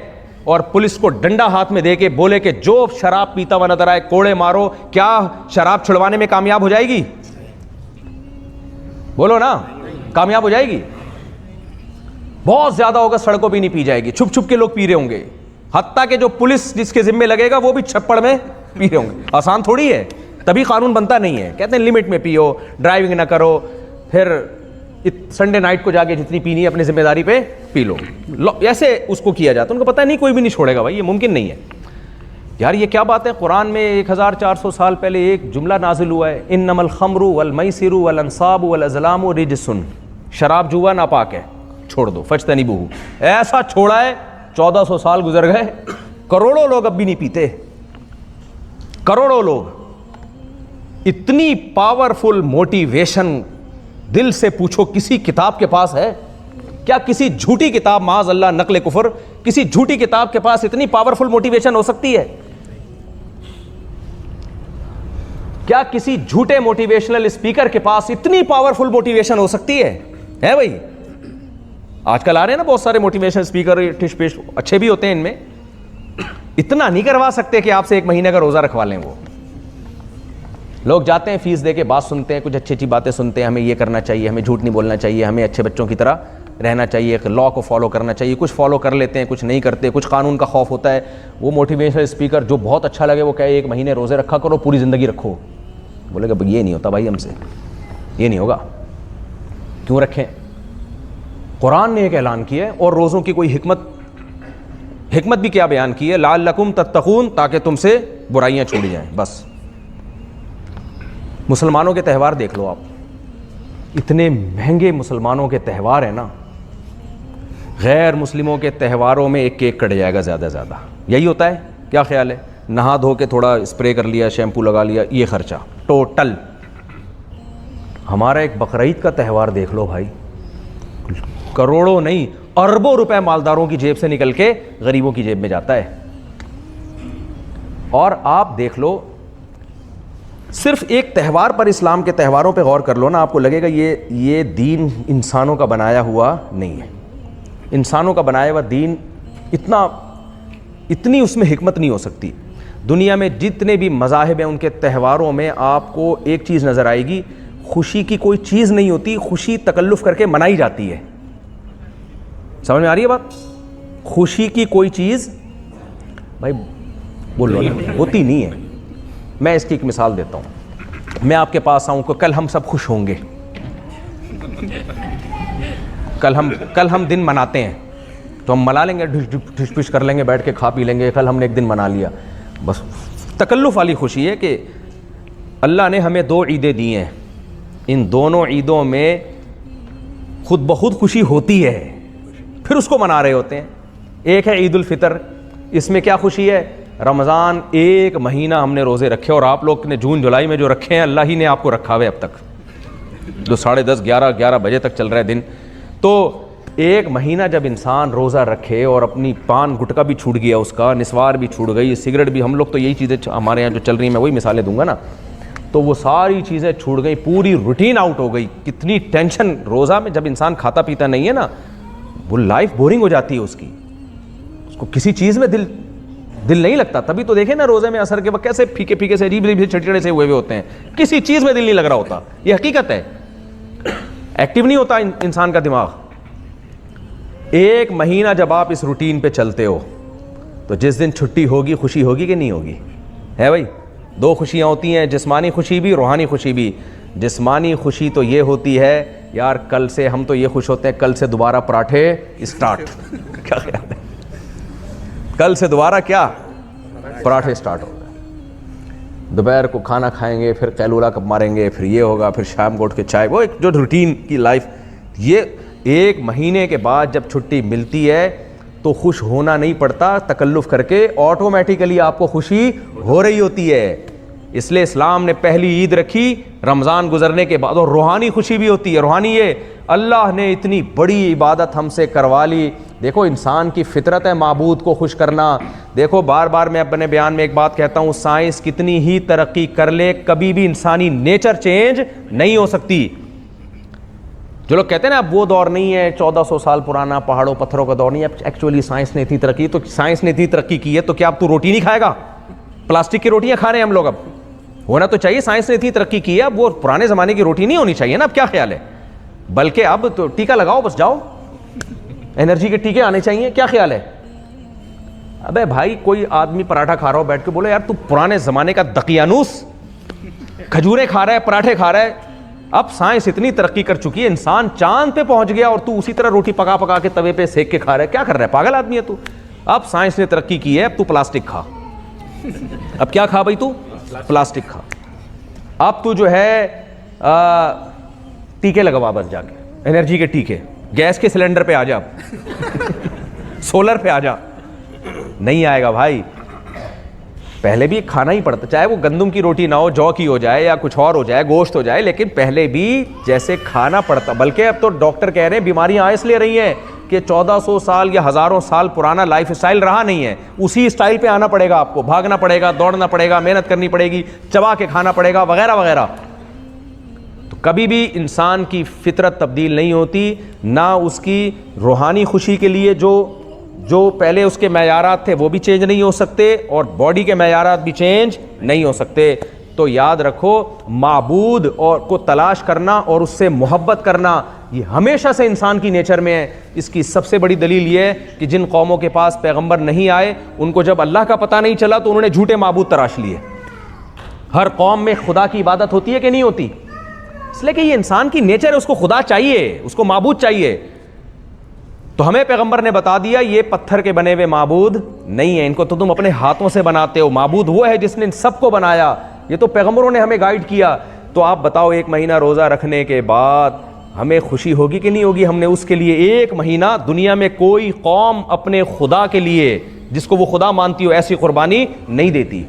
اور پولیس کو ڈنڈا ہاتھ میں دے کے بولے کہ جو شراب پیتا ہوا نظر آئے کوڑے مارو، کیا شراب چھڑوانے میں کامیاب ہو جائے گی؟ بولو نا، کامیاب ہو جائے گی؟ بہت زیادہ ہوگا، سڑکوں پہ نہیں پی جائے گی، چھپ چھپ کے لوگ پی رہے ہوں گے، حتیٰ کہ جو پولیس جس کے ذمے لگے گا وہ بھی چھپڑ میں پی رہے ہوں گے۔ آسان تھوڑی ہے، تبھی قانون بنتا نہیں ہے۔ کہتے ہیں لمٹ میں پیو، ڈرائیونگ نہ کرو، پھر سنڈے نائٹ کو جا کے جتنی پینی ہے اپنی ذمہ داری پہ پی لو، ایسے اس کو کیا جاتا ہے۔ ان کو پتہ نہیں کوئی بھی نہیں چھوڑے گا، بھائی یہ ممکن نہیں ہے۔ یار یہ کیا بات ہے، قرآن میں 1400 سال پہلے ایک جملہ نازل ہوا ہے، انما الخمر والمیسر والانصاب والازلام رجس، شراب جوا ناپاک ہے، چھوڑ دو، فاجتنبوہ۔ ایسا چھوڑا ہے 1400 سال گزر گئے، کروڑوں لوگ اب بھی نہیں پیتے، کروڑوں لوگ۔ اتنی پاورفل موٹیویشن دل سے پوچھو کسی کتاب کے پاس ہے کیا؟ کسی جھوٹی کتاب، معاذ اللہ نقل کفر، کسی جھوٹی کتاب کے پاس اتنی پاورفل موٹیویشن ہو سکتی ہے؟ کیا کسی جھوٹے موٹیویشنل اسپیکر کے پاس اتنی پاورفل موٹیویشن ہو سکتی ہے بھائی؟ آج کل آ رہے ہیں نا بہت سارے موٹیویشن اسپیکر، ٹش پش اچھے بھی ہوتے ہیں، ان میں اتنا نہیں کروا سکتے کہ آپ سے 1 مہینے کا روزہ رکھوا لیں۔ وہ لوگ جاتے ہیں فیس دے کے، بات سنتے ہیں، کچھ اچھی اچھی باتیں سنتے ہیں، ہمیں یہ کرنا چاہیے، ہمیں جھوٹ نہیں بولنا چاہیے، ہمیں اچھے بچوں کی طرح رہنا چاہیے، ایک لا کو فالو کرنا چاہیے، کچھ فالو کر لیتے ہیں، کچھ نہیں کرتے، کچھ قانون کا خوف ہوتا ہے۔ وہ موٹیویشنل اسپیکر جو بہت اچھا لگے وہ کہے 1 مہینے روزے رکھا کرو، پوری زندگی رکھو، بولے گا یہ نہیں ہوتا بھائی، ہم سے یہ نہیں ہوگا۔ کیوں رکھیں؟ قرآن نے ایک اعلان کیا ہے، اور روزوں کی کوئی حکمت بھی کیا بیان کی ہے، لعلکم تتقون، تاکہ تم سے برائیاں چھوڑ جائیں۔ بس مسلمانوں کے تہوار دیکھ لو آپ، اتنے مہنگے مسلمانوں کے تہوار ہیں نا، غیر مسلموں کے تہواروں میں ایک کیک کٹ جائے گا زیادہ سے زیادہ، یہی ہوتا ہے؟ کیا خیال ہے؟ نہا دھو کے تھوڑا اسپرے کر لیا، شیمپو لگا لیا، یہ خرچہ ٹوٹل۔ ہمارا ایک بقرعید کا تہوار دیکھ لو بھائی، کروڑوں نہیں اربوں روپے مالداروں کی جیب سے نکل کے غریبوں کی جیب میں جاتا ہے۔ اور آپ دیکھ لو، صرف ایک تہوار پر، اسلام کے تہواروں پہ غور کر لو نا، آپ کو لگے گا یہ دین انسانوں کا بنایا ہوا نہیں ہے۔ انسانوں کا بنایا ہوا دین اتنی اس میں حکمت نہیں ہو سکتی۔ دنیا میں جتنے بھی مذاہب ہیں ان کے تہواروں میں آپ کو ایک چیز نظر آئے گی، خوشی کی کوئی چیز نہیں ہوتی، خوشی تکلف کر کے منائی جاتی ہے۔ سمجھ میں آ رہی ہے بات؟ خوشی کی کوئی چیز بھائی بولو نا ہوتی نہیں ہے۔ میں اس کی ایک مثال دیتا ہوں، میں آپ کے پاس آؤں کہ کل ہم سب خوش ہوں گے، کل ہم دن مناتے ہیں، تو ہم منا لیں گے، ڈھش پش کر لیں گے، بیٹھ کے کھا پی لیں گے، کل ہم نے ایک دن منا لیا۔ بس تکلف والی خوشی ہے کہ اللہ نے ہمیں 2 عیدیں دی ہیں، ان دونوں عیدوں میں خود بخود خوشی ہوتی ہے، پھر اس کو منا رہے ہوتے ہیں۔ ایک ہے عید الفطر، اس میں کیا خوشی ہے؟ رمضان 1 مہینہ ہم نے روزے رکھے، اور آپ لوگ نے جون جولائی میں جو رکھے ہیں اللہ ہی نے آپ کو رکھا ہوئے اب تک، جو 10:30 11 بجے تک چل رہا ہے دن۔ تو 1 مہینہ جب انسان روزہ رکھے اور اپنی پان گٹکا بھی چھوٹ گیا، اس کا نسوار بھی چھوٹ گئی، سگریٹ بھی، ہم لوگ تو یہی چیزیں ہمارے یہاں جو چل رہی ہیں میں وہی مثالیں دوں گا نا، تو وہ ساری چیزیں چھوٹ گئی، پوری روٹین آؤٹ ہو گئی۔ کتنی ٹینشن روزہ میں، جب انسان کھاتا پیتا نہیں ہے نا، وہ لائف بورنگ ہو جاتی ہے اس کی، اس کو کسی چیز میں دل نہیں لگتا۔ تبھی تو دیکھیں نا روزے میں اثر کے وقت کیسے پھیکے پھیکے سے عجیب عجیب چھٹڑے سے ہوئے ہوتے ہیں، کسی چیز میں دل نہیں لگ رہا ہوتا، یہ حقیقت ہے، ایکٹیو نہیں ہوتا انسان کا دماغ۔ 1 مہینہ جب آپ اس روٹین پہ چلتے ہو تو جس دن چھٹی ہوگی خوشی ہوگی کہ نہیں ہوگی؟ ہے بھائی، 2 خوشیاں ہوتی ہیں، جسمانی خوشی بھی، روحانی خوشی بھی۔ جسمانی خوشی تو یہ ہوتی ہے یار کل سے ہم تو یہ خوش ہوتے ہیں کل سے دوبارہ پراٹھے اسٹارٹ، کیا خیال ہے؟ کل سے دوبارہ کیا پراٹھے اسٹارٹ ہو گئے، دوپہر کو کھانا کھائیں گے، پھر قیلولہ کب ماریں گے، پھر یہ ہوگا، پھر شام کو اٹھ کے چائے، وہ ایک جو روٹین کی لائف۔ یہ 1 مہینے کے بعد جب چھٹی ملتی ہے تو خوش ہونا نہیں پڑتا، تکلف کر کے آٹومیٹیکلی آپ کو خوشی ہو رہی ہوتی ہے۔ اس لیے اسلام نے پہلی عید رکھی رمضان گزرنے کے بعد، اور روحانی خوشی بھی ہوتی ہے۔ روحانی یہ اللہ نے اتنی بڑی عبادت ہم سے کروا لی. دیکھو انسان کی فطرت ہے معبود کو خوش کرنا. دیکھو بار بار میں اپنے بیان میں ایک بات کہتا ہوں, سائنس کتنی ہی ترقی کر لے کبھی بھی انسانی نیچر چینج نہیں ہو سکتی. جو لوگ کہتے ہیں نا اب وہ دور نہیں ہے 1400 سال پرانا پہاڑوں پتھروں کا دور نہیں ہے, ایکچولی سائنس نے اتنی ترقی, تو سائنس نے اتنی ترقی کی ہے تو کیا اب تو روٹی نہیں کھائے گا؟ پلاسٹک کی روٹیاں کھا رہے ہیں ہم لوگ. اب ہونا تو چاہیے, سائنس نے اتنی ترقی کی ہے, اب وہ پرانے زمانے کی روٹی نہیں ہونی چاہیے نا. اب کیا خیال ہے؟ بلکہ اب تو ٹیکا لگاؤ بس جاؤ, انرجی کے ٹیکے آنے چاہیے. کیا خیال ہے؟ ابے بھائی کوئی آدمی پراٹھا کھا رہا ہو بیٹھ کے بولے یار تو پرانے زمانے کا دقیانوس کھجوریں کھا رہا ہے, پراٹھے کھا رہا ہے. اب سائنس اتنی ترقی کر چکی ہے, انسان چاند پہ پہنچ گیا اور تو اسی طرح روٹی پکا پکا کے توے پہ سیک کے کھا رہا ہے. کیا کر رہا ہے, پاگل آدمی ہے تو. اب سائنس نے ترقی کی ہے, اب تو پلاسٹک کھا. اب کیا کھا بھائی تو؟ پلاسٹک کھا. اب تو جو ہے ٹیکے لگوا بس جا کے, انرجی کے ٹیکے. گیس کے سلنڈر پہ آ جا, سولر پہ آ جا. نہیں آئے گا بھائی. پہلے بھی کھانا ہی پڑتا, چاہے وہ گندم کی روٹی نہ ہو, جو کی ہو جائے یا کچھ اور ہو جائے, گوشت ہو جائے, لیکن پہلے بھی جیسے کھانا پڑتا. بلکہ اب تو ڈاکٹر کہہ رہے ہیں بیماریاں اس لیے رہی ہیں کہ 1400 سال یا ہزاروں سال پرانا لائف اسٹائل رہا نہیں ہے. اسی اسٹائل پہ آنا پڑے گا آپ کو, بھاگنا پڑے گا, دوڑنا پڑے گا, محنت کرنی پڑے گی, چبا کے کھانا پڑے گا وغیرہ وغیرہ. تو کبھی بھی انسان کی فطرت تبدیل نہیں ہوتی, نہ اس کی روحانی خوشی کے لیے جو پہلے اس کے معیارات تھے وہ بھی چینج نہیں ہو سکتے, اور باڈی کے معیارات بھی چینج نہیں ہو سکتے. تو یاد رکھو معبود اور کو تلاش کرنا اور اس سے محبت کرنا یہ ہمیشہ سے انسان کی نیچر میں ہے. اس کی سب سے بڑی دلیل یہ ہے کہ جن قوموں کے پاس پیغمبر نہیں آئے ان کو جب اللہ کا پتہ نہیں چلا تو انہوں نے جھوٹے معبود تراش لیے. ہر قوم میں خدا کی عبادت ہوتی ہے کہ نہیں ہوتی؟ اس لیے کہ یہ انسان کی نیچر ہے, اس کو خدا چاہیے, اس کو معبود چاہیے. تو ہمیں پیغمبر نے بتا دیا یہ پتھر کے بنے ہوئے معبود نہیں ہیں, ان کو تو تم اپنے ہاتھوں سے بناتے ہو. معبود وہ ہے جس نے ان سب کو بنایا. یہ تو پیغمبروں نے ہمیں گائیڈ کیا. تو آپ بتاؤ 1 مہینہ روزہ رکھنے کے بعد ہمیں خوشی ہوگی کہ نہیں ہوگی؟ ہم نے اس کے لیے 1 مہینہ, دنیا میں کوئی قوم اپنے خدا کے لیے جس کو وہ خدا مانتی ہو ایسی قربانی نہیں دیتی.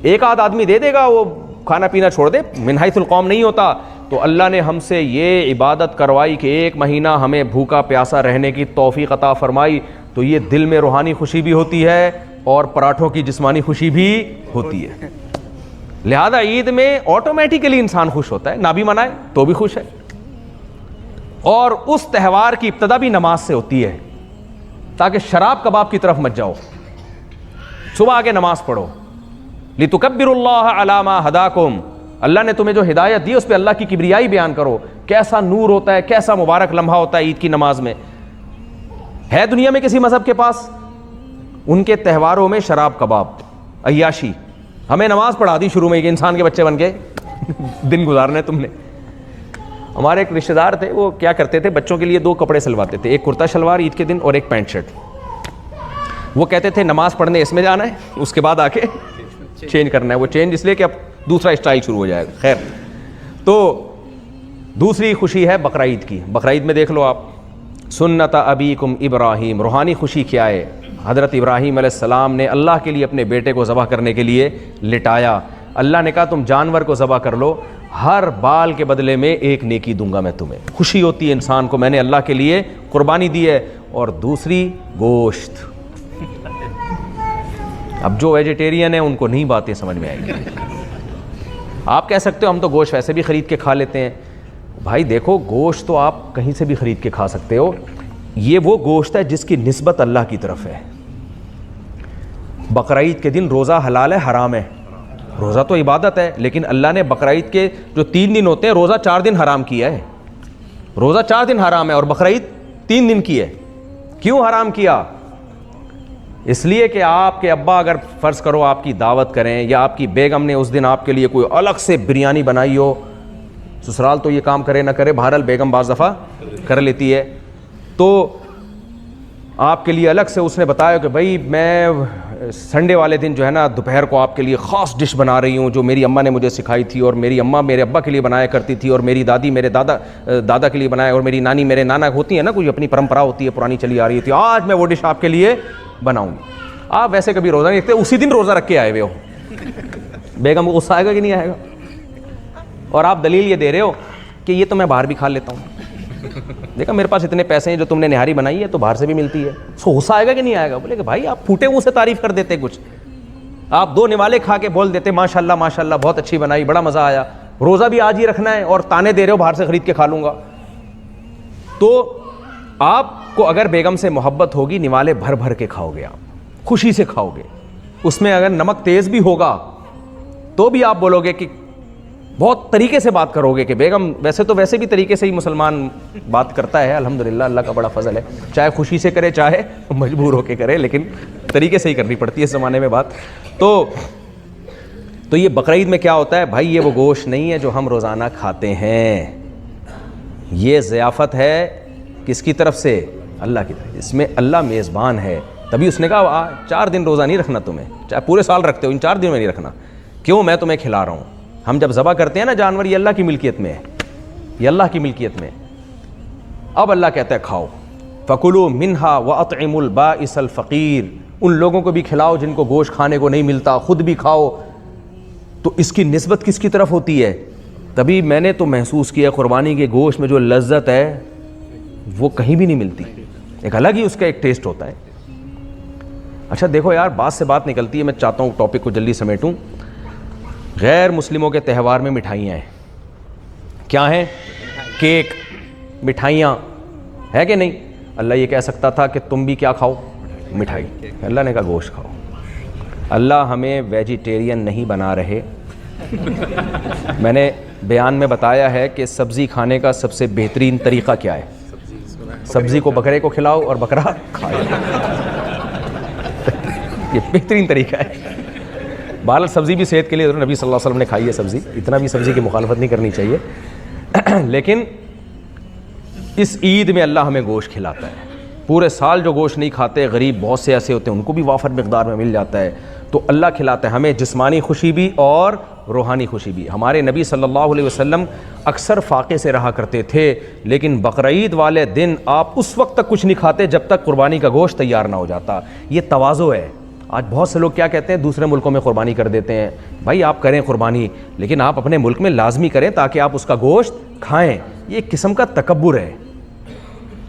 ایک آدھ آدمی دے دے گا, وہ کھانا پینا چھوڑ دے, من حیث القوم نہیں ہوتا. تو اللہ نے ہم سے یہ عبادت کروائی کہ 1 مہینہ ہمیں بھوکا پیاسا رہنے کی توفیق عطا فرمائی. تو یہ دل میں روحانی خوشی بھی ہوتی ہے اور پراٹھوں کی جسمانی خوشی بھی ہوتی ہے. لہذا عید میں آٹومیٹیکلی انسان خوش ہوتا ہے, نہ بھی منائے تو بھی خوش ہے. اور اس تہوار کی ابتدا بھی نماز سے ہوتی ہے تاکہ شراب کباب کی طرف مت جاؤ. صبح آگے نماز پڑھو, لِتُكَبِّرُوا اللَّهَ عَلَىٰ مَا هَدَاكُمْ. اللہ نے تمہیں جو ہدایت دی اس پہ اللہ کی کبریائی بیان کرو. کیسا نور ہوتا ہے, کیسا مبارک لمحہ ہوتا ہے عید کی نماز میں. ہے دنیا میں کسی مذہب کے پاس ان کے تہواروں میں شراب کباب عیاشی؟ ہمیں نماز پڑھا دی شروع میں کہ انسان کے بچے بن کے دن گزارنے تم نے. ہمارے ایک رشتہ دار تھے, وہ کیا کرتے تھے, بچوں کے لیے 2 کپڑے سلواتے تھے, ایک کرتا شلوار عید کے دن اور ایک پینٹ شرٹ. وہ کہتے تھے نماز پڑھنے اس میں جانا ہے, اس کے بعد آ کے چینج کرنا ہے. وہ چینج اس لیے کہ اب دوسرا اسٹائل شروع ہو جائے گا. خیر, تو دوسری خوشی ہے بقرعید کی. بقرعید میں دیکھ لو آپ, سنت ابیکم ابراہیم, روحانی خوشی کیا ہے؟ حضرت ابراہیم علیہ السلام نے اللہ کے لیے اپنے بیٹے کو ذبح کرنے کے لیے لٹایا. اللہ نے کہا تم جانور کو ذبح کر لو, ہر بال کے بدلے میں 1 نیکی دوں گا میں تمہیں. خوشی ہوتی ہے انسان کو, میں نے اللہ کے لیے قربانی دی ہے. اور دوسری گوشت. اب جو ویجیٹیرین ہیں ان کو نہیں باتیں سمجھ میں آئیں گی. آپ کہہ سکتے ہو ہم تو گوشت ویسے بھی خرید کے کھا لیتے ہیں. بھائی دیکھو گوشت تو آپ کہیں سے بھی خرید کے کھا سکتے ہو, یہ وہ گوشت ہے جس کی نسبت اللہ کی طرف ہے. بقرعید کے دن روزہ حلال ہے حرام ہے؟ روزہ تو عبادت ہے, لیکن اللہ نے بقرعید کے جو 3 دن ہوتے ہیں روزہ 4 دن حرام کیا ہے. روزہ 4 دن حرام ہے اور بقرعید 3 دن کی ہے. کیوں حرام کیا؟ اس لیے کہ آپ کے ابا اگر فرض کرو آپ کی دعوت کریں, یا آپ کی بیگم نے اس دن آپ کے لیے کوئی الگ سے بریانی بنائی ہو, سسرال تو یہ کام کرے نہ کرے بہرحال بیگم بعض دفعہ کر لیتی ہے, تو آپ کے لیے الگ سے اس نے بتایا کہ بھائی میں سنڈے والے دن جو ہے نا دوپہر کو آپ کے لیے خاص ڈش بنا رہی ہوں جو میری اماں نے مجھے سکھائی تھی, اور میری اماں میرے ابا کے لیے بنایا کرتی تھی, اور میری دادی میرے دادا کے لیے بنایا, اور میری نانی میرے نانا, ہوتی ہے نا کوئی اپنی پرمپرا ہوتی ہے پرانی چلی آ رہی تھی, آج میں وہ ڈش آپ کے لیے بناؤں گی. آپ ویسے کبھی روزہ نہیں رکھتے, اسی دن روزہ رکھ کے آئے ہوئے ہو, بیگم کو غصہ آئے گا کہ نہیں آئے گا؟ اور آپ دلیل یہ دے رہے ہو کہ یہ تو میں باہر بھی کھا لیتا ہوں. دیکھا میرے پاس اتنے پیسے ہیں, جو تم نے نہاری بنائی ہے تو باہر سے بھی ملتی ہے. اس کو غصہ آئے گا کہ نہیں آئے گا؟ بولے کہ بھائی آپ پھوٹے منہ سے تعریف کر دیتے, کچھ آپ 2 نوالے کھا کے بول دیتے ماشاء اللہ بہت اچھی بنائی, بڑا مزہ آیا, روزہ بھی آج ہی رکھنا ہے اور تانے دے رہے ہو باہر سے خرید کے کھا لوں گا. تو آپ کو اگر بیگم سے محبت ہوگی, نوالے بھر بھر کے کھاؤ گے, آپ خوشی سے کھاؤ گے. اس میں اگر نمک تیز بھی ہوگا تو بھی آپ بولو گے کہ بہت طریقے سے بات کرو گے کہ بیگم ویسے بھی طریقے سے ہی مسلمان بات کرتا ہے, الحمدللہ اللہ کا بڑا فضل ہے, چاہے خوشی سے کرے چاہے مجبور ہو کے کرے, لیکن طریقے سے ہی کرنی پڑتی ہے اس زمانے میں بات. تو یہ بقرعید میں کیا ہوتا ہے بھائی, یہ وہ گوشت نہیں ہے جو ہم روزانہ کھاتے ہیں, یہ ضیافت ہے کس کی طرف سے؟ اللہ کی طرف. اس میں اللہ میزبان ہے, تبھی اس نے کہا 4 دن روزہ نہیں رکھنا تمہیں, چاہے پورے سال رکھتے ہو, ان 4 دن میں نہیں رکھنا. کیوں؟ میں تمہیں کھلا رہا ہوں. ہم جب ذبح کرتے ہیں نا جانور, یہ اللہ کی ملکیت میں ہے, یہ اللہ کی ملکیت میں. اب اللہ کہتا ہے کھاؤ, فَكُلُوا مِنْهَا وَأَطْعِمُوا الْبَائِسَ الْفَقِيرَ, ان لوگوں کو بھی کھلاؤ جن کو گوشت کھانے کو نہیں ملتا, خود بھی کھاؤ. تو اس کی نسبت کس کی طرف ہوتی ہے؟ تبھی میں نے تو محسوس کیا قربانی کے گوشت میں جو لذت ہے وہ کہیں بھی نہیں ملتی, ایک الگ ہی اس کا ایک ٹیسٹ ہوتا ہے. اچھا دیکھو یار, بات سے بات نکلتی ہے, میں چاہتا ہوں ٹاپک کو جلدی سمیٹوں. غیر مسلموں کے تہوار میں مٹھائیاں ہیں, کیا ہیں؟ کیک, مٹھائیاں ہے کہ نہیں؟ اللہ یہ کہہ سکتا تھا کہ تم بھی کیا کھاؤ؟ مٹھائی. اللہ نے کہا گوشت کھاؤ. اللہ ہمیں ویجیٹیرین نہیں بنا رہے. میں نے بیان میں بتایا ہے کہ سبزی کھانے کا سب سے بہترین طریقہ کیا ہے؟ سبزی کو بکرے کو کھلاؤ اور بکرا کھائے, یہ بہترین طریقہ ہے. بہرحال سبزی بھی صحت کے لیے نبی صلی اللہ علیہ وسلم نے کھائی ہے سبزی, اتنا بھی سبزی کی مخالفت نہیں کرنی چاہیے. لیکن اس عید میں اللہ ہمیں گوشت کھلاتا ہے. پورے سال جو گوشت نہیں کھاتے, غریب بہت سے ایسے ہوتے ہیں, ان کو بھی وافر مقدار میں مل جاتا ہے. تو اللہ کھلاتا ہے ہمیں جسمانی خوشی بھی اور روحانی خوشی بھی. ہمارے نبی صلی اللہ علیہ وسلم اکثر فاقے سے رہا کرتے تھے, لیکن بقرعید والے دن آپ اس وقت تک کچھ نہیں کھاتے جب تک قربانی کا گوشت تیار نہ ہو جاتا. یہ تواضع ہے. آج بہت سے لوگ کیا کہتے ہیں, دوسرے ملکوں میں قربانی کر دیتے ہیں. بھائی آپ کریں قربانی, لیکن آپ اپنے ملک میں لازمی کریں تاکہ آپ اس کا گوشت کھائیں. یہ ایک قسم کا تکبر ہے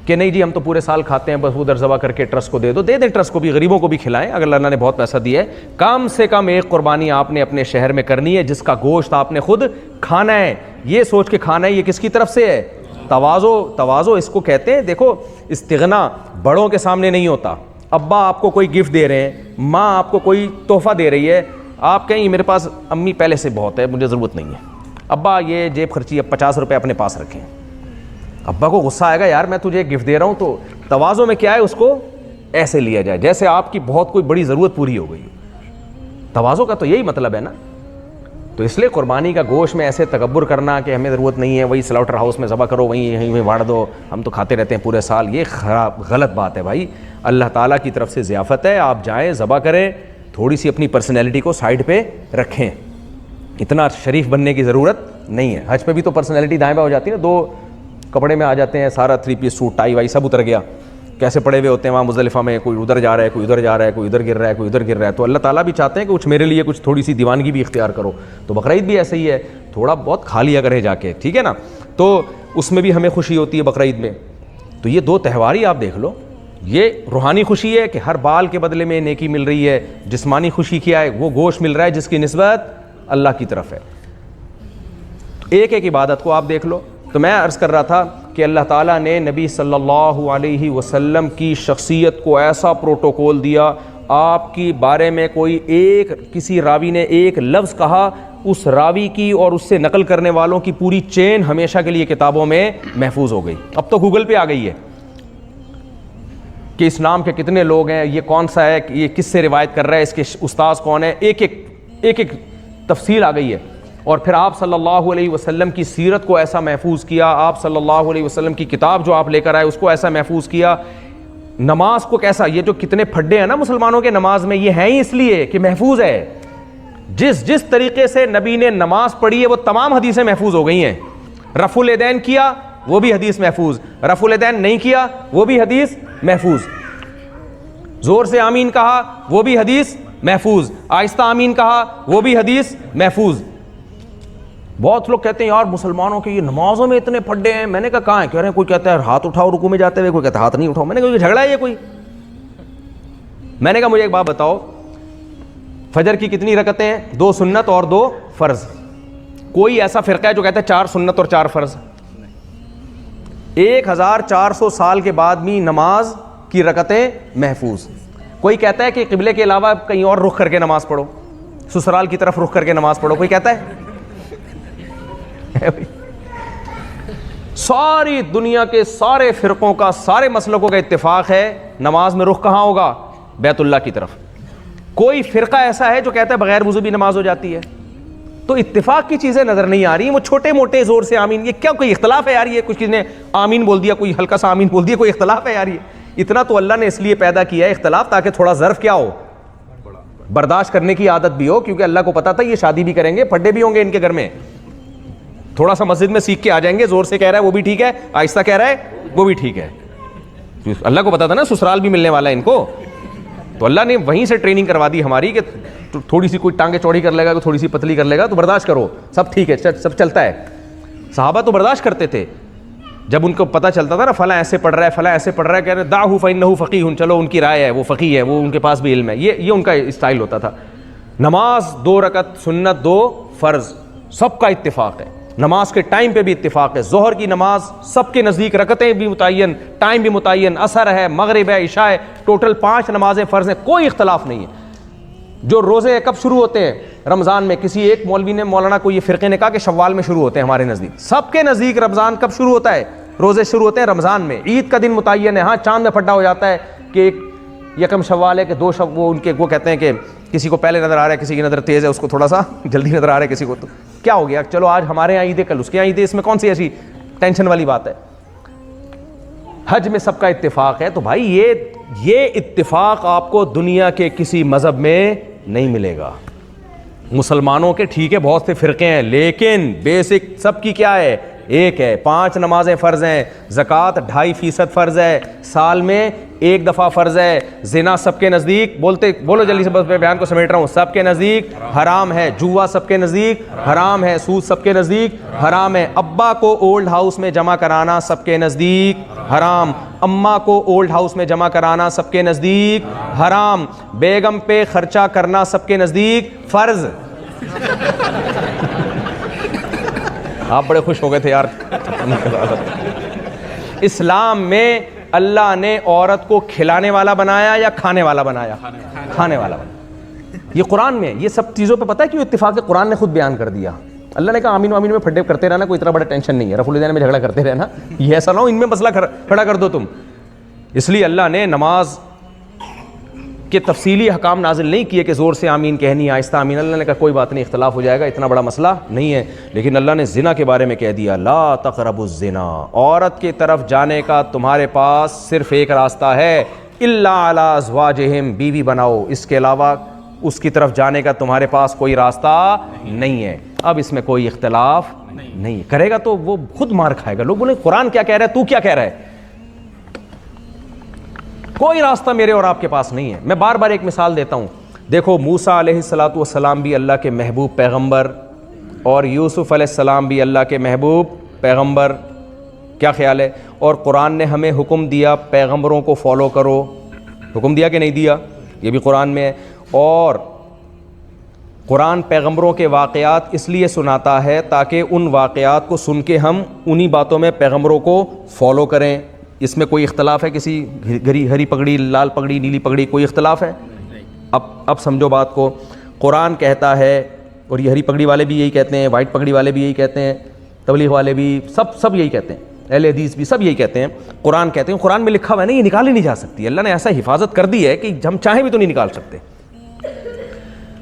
کہ نہیں جی ہم تو پورے سال کھاتے ہیں, بس ادھر ذبح کر کے ٹرسٹ کو دے دو. دے دیں ٹرسٹ کو بھی, غریبوں کو بھی کھلائیں اگر اللہ نے بہت پیسہ دیا ہے. کم سے کم ایک قربانی آپ نے اپنے شہر میں کرنی ہے جس کا گوشت آپ نے خود کھانا ہے, یہ سوچ کے کھانا ہے. یہ کس کی طرف سے ہے؟ تواضع اس کو کہتے ہیں. دیکھو استغنا بڑوں کے سامنے نہیں ہوتا. ابا آپ کو کوئی گفٹ دے رہے ہیں, ماں آپ کو کوئی تحفہ دے رہی ہے, آپ کہیں میرے پاس امی پہلے سے بہت ہے, مجھے ضرورت نہیں ہے. ابا یہ جیب خرچی 50 روپے اپنے پاس رکھیں. ابا کو غصہ آئے گا, یار میں تجھے ایک گفٹ دے رہا ہوں. تو تواضع میں کیا ہے, اس کو ایسے لیا جائے جیسے آپ کی بہت کوئی بڑی ضرورت پوری ہو گئی. تواضع کا تو یہی مطلب ہے نا. تو اس لیے قربانی کا گوشت میں ایسے تکبر کرنا کہ ہمیں ضرورت نہیں ہے, وہی سلاؤٹر ہاؤس میں ذبح کرو, وہیں واڑ دو, ہم تو کھاتے رہتے ہیں پورے سال, یہ غلط بات ہے بھائی. اللہ تعالیٰ کی طرف سے ضیافت ہے, آپ جائیں ذبح کریں, تھوڑی سی اپنی پرسنالٹی کو سائڈ پہ رکھیں. اتنا شریف بننے کی ضرورت نہیں ہے. حج پہ بھی تو پرسنالٹی دائیں بائیں ہو جاتی ہے نا, 2 کپڑے میں آ جاتے ہیں, سارا 3 پیس سوٹ ٹائی وائی سب اتر گیا, کیسے پڑے ہوئے ہوتے ہیں وہاں مزدلفہ میں, کوئی ادھر جا رہا ہے, کوئی ادھر جا رہا ہے, کوئی ادھر گر رہا ہے, کوئی ادھر گر رہا ہے. تو اللہ تعالیٰ بھی چاہتے ہیں کہ کچھ میرے لیے کچھ تھوڑی سی دیوانگی بھی اختیار کرو. تو بقرعید بھی ایسے ہی ہے, تھوڑا بہت کھا لیا کرے جا کے, ٹھیک ہے نا. تو اس میں بھی ہمیں خوشی ہوتی ہے بقرعید میں. تو یہ 2 تہوار ہی آپ دیکھ لو. یہ روحانی خوشی ہے کہ ہر بال کے بدلے میں نیکی مل رہی ہے. جسمانی خوشی کیا ہے, وہ گوشت مل رہا ہے جس کی نسبت اللہ کی طرف ہے. ایک ایک عبادت کو آپ دیکھ لو. تو میں عرض کر رہا تھا کہ اللہ تعالیٰ نے نبی صلی اللہ علیہ وسلم کی شخصیت کو ایسا پروٹوکول دیا, آپ کی بارے میں کوئی کسی راوی نے ایک لفظ کہا, اس راوی کی اور اس سے نقل کرنے والوں کی پوری چین ہمیشہ کے لیے کتابوں میں محفوظ ہو گئی. اب تو گوگل پہ آ گئی ہے کہ اس نام کے کتنے لوگ ہیں, یہ کون سا ہے, یہ کس سے روایت کر رہا ہے, اس کے استاذ کون ہے, ایک تفصیل آ گئی ہے. اور پھر آپ صلی اللہ علیہ وسلم کی سیرت کو ایسا محفوظ کیا, آپ صلی اللہ علیہ وسلم کی کتاب جو آپ لے کر آئے اس کو ایسا محفوظ کیا. نماز کو کیسا, یہ جو کتنے پھڈے ہیں نا مسلمانوں کے نماز میں, یہ ہیں ہی اس لیے کہ محفوظ ہے. جس طریقے سے نبی نے نماز پڑھی ہے وہ تمام حدیثیں محفوظ ہو گئی ہیں. رفع الیدین کیا وہ بھی حدیث محفوظ, رفع الیدین نہیں کیا وہ بھی حدیث محفوظ, زور سے آمین کہا وہ بھی حدیث محفوظ, آہستہ آمین کہا وہ بھی حدیث محفوظ. بہت لوگ کہتے ہیں یار مسلمانوں کے یہ نمازوں میں اتنے پھڈے ہیں. میں نے کہا کہاں ہیں؟ کہہ رہے ہیں کوئی کہتا ہے ہاتھ اٹھاؤ رکوع میں جاتے ہوئے, کوئی کہتا ہے ہاتھ نہیں اٹھاؤ. میں نے کہا یہ جھگڑا ہے یہ کوئی؟ میں نے کہا مجھے ایک بات بتاؤ, فجر کی کتنی رکعتیں ہیں؟ 2 سنت اور 2 فرض. کوئی ایسا فرقہ ہے جو کہتا ہے 4 سنت اور 4 فرض؟ 1400 سال کے بعد بھی نماز کی رکعتیں محفوظ. کوئی کہتا ہے کہ قبلے کے علاوہ کہیں اور رخ کر کے نماز پڑھو, سسرال کی طرف رخ کر کے نماز پڑھو, کوئی کہتا ہے؟ ساری دنیا کے سارے فرقوں کا, سارے مسلکوں کا اتفاق ہے نماز میں رخ کہاں ہوگا؟ بیت اللہ کی طرف. کوئی فرقہ ایسا ہے جو کہتا ہے بغیر وضو بھی نماز ہو جاتی ہے؟ تو اتفاق کی چیزیں نظر نہیں آ رہی, وہ چھوٹے موٹے زور سے آمین. یہ کیا کوئی اختلاف ہے یار؟ یہ کچھ کسی نے آمین بول دیا, کوئی ہلکا سا آمین بول دیا, کوئی اختلاف ہے یار؟ یہ اتنا تو اللہ نے اس لیے پیدا کیا ہے اختلاف, تاکہ تھوڑا ظرف کیا ہو, برداشت کرنے کی عادت بھی ہو. کیونکہ اللہ کو پتا تھا یہ شادی بھی کریں گے, پھڈے بھی ہوں گے ان کے گھر میں. تھوڑا سا مسجد میں سیکھ کے آ جائیں گے, زور سے کہہ رہا ہے وہ بھی ٹھیک ہے, آہستہ کہہ رہا ہے وہ بھی ٹھیک ہے. اللہ کو پتا تھا نا سسرال بھی ملنے والا ہے ان کو, تو اللہ نے وہیں سے ٹریننگ کروا دی ہماری کہ تھوڑی سی کوئی ٹانگیں چوڑی کر لے گا, تھوڑی سی پتلی کر لے گا, تو برداشت کرو, سب ٹھیک ہے, سب چلتا ہے. صحابہ تو برداشت کرتے تھے. جب ان کو پتہ چلتا تھا نا فلاں ایسے پڑھ رہا ہے, فلاں ایسے پڑھ رہا ہے, کہہ رہے دعہ فإنہ فقیہ, چلو ان کی رائے ہے, وہ فقیہ ہے, وہ ان کے پاس بھی علم ہے. یہ ان کا اسٹائل ہوتا تھا. نماز 2 رکعت سنت 2 فرض سب کا اتفاق ہے. نماز کے ٹائم پہ بھی اتفاق ہے. ظہر کی نماز سب کے نزدیک رکعتیں بھی متعین, ٹائم بھی متعین, عصر ہے, مغرب ہے, عشاء ہے, ٹوٹل 5 نمازیں فرض ہیں, کوئی اختلاف نہیں ہے. جو روزے کب شروع ہوتے ہیں؟ رمضان میں. کسی ایک مولوی نے, مولانا کو یہ فرقے نے کہا کہ شوال میں شروع ہوتے ہیں. ہمارے نزدیک, سب کے نزدیک رمضان کب شروع ہوتا ہے؟ روزے شروع ہوتے ہیں رمضان میں. عید کا دن متعین ہے, ہاں چاند میں پھڈا ہو جاتا ہے کہ ایک یکم شوال ہے کہ 2 وہ ان کے وہ کہتے ہیں کہ کسی کو پہلے نظر آ رہا ہے, کسی کی نظر تیز ہے, اس کو تھوڑا سا جلدی نظر آ رہا ہے, کسی کو تو کیا ہو گیا, چلو آج ہمارے یہاں عید ہے, کل اس کے یہاں عید ہے, اس میں کون سی ایسی ٹینشن والی بات ہے؟ حج میں سب کا اتفاق ہے. تو بھائی یہ اتفاق آپ کو دنیا کے کسی مذہب میں نہیں ملے گا. مسلمانوں کے ٹھیک ہے بہت سے فرقے ہیں, لیکن بیسک سب کی کیا ہے؟ ایک ہے. 5 نمازیں فرض ہیں, زکوٰۃ 2.5% فرض ہے, سال میں 1 دفعہ فرض ہے. زنا سب کے نزدیک, بولو جلدی سے, بس میں بیان کو سمیٹ رہا ہوں, سب کے نزدیک حرام ہے. جوا سب کے نزدیک حرام ہے. سود سب کے نزدیک حرام ہے. ابا کو اولڈ ہاؤس میں جمع کرانا سب کے نزدیک حرام. اماں کو اولڈ ہاؤس میں جمع کرانا سب کے نزدیک حرام. بیگم پہ خرچہ کرنا سب کے نزدیک فرض. آپ بڑے خوش ہو گئے تھے یار. اسلام میں اللہ نے عورت کو کھلانے والا بنایا یا کھانے والا بنایا؟ کھانے والا بنایا. یہ قرآن میں, یہ سب چیزوں پہ پتہ ہے کیوں اتفاق ہے؟ قرآن نے خود بیان کر دیا. اللہ نے کہا آمین آمین میں پھڈے کرتے رہنا, کوئی اتنا بڑا ٹینشن نہیں ہے. رفع الدین میں جھگڑا کرتے رہنا, یہ ایسا نہ ہو ان میں مسئلہ کھڑا کر دو تم. اس لیے اللہ نے نماز کے تفصیلی حکام نازل نہیں کیے کہ زور سے آمین کہنی, آہستہ آمین. اللہ نے کہا کوئی بات نہیں, اختلاف ہو جائے گا, اتنا بڑا مسئلہ نہیں ہے. لیکن اللہ نے زنا کے بارے میں کہہ دیا لا تقربوا الزنا, عورت کی طرف جانے کا تمہارے پاس صرف ایک راستہ ہے, الا علی ازواجہم, بیوی بناؤ, اس کے علاوہ اس کی طرف جانے کا تمہارے پاس کوئی راستہ نہیں ہے. اب اس میں کوئی اختلاف نہیں. کرے گا تو وہ خود مار کھائے گا. لوگ بولیں قرآن کیا کہہ رہا ہے, تو کیا کہہ رہا ہے؟ کوئی راستہ میرے اور آپ کے پاس نہیں ہے. میں بار بار ایک مثال دیتا ہوں. دیکھو موسیٰ علیہ السلام بھی اللہ کے محبوب پیغمبر, اور یوسف علیہ السلام بھی اللہ کے محبوب پیغمبر. کیا خیال ہے؟ اور قرآن نے ہمیں حکم دیا پیغمبروں کو فالو کرو. حکم دیا کہ نہیں دیا؟ یہ بھی قرآن میں ہے. اور قرآن پیغمبروں کے واقعات اس لیے سناتا ہے تاکہ ان واقعات کو سن کے ہم انہی باتوں میں پیغمبروں کو فالو کریں. اس میں کوئی اختلاف ہے؟ کسی ہری پگڑی, لال پگڑی, نیلی پگڑی, کوئی اختلاف ہے؟ اب سمجھو بات کو. قرآن کہتا ہے, اور یہ ہری پگڑی والے بھی یہی کہتے ہیں, وائٹ پگڑی والے بھی یہی کہتے ہیں, تبلیغ والے بھی, سب یہی کہتے ہیں, اہل حدیث بھی سب یہی کہتے ہیں. قرآن کہتے ہیں, قرآن میں لکھا ہوا ہے نا, یہ نکالی نہیں جا سکتی. اللہ نے ایسا حفاظت کر دی ہے کہ ہم چاہیں بھی تو نہیں نکال سکتے.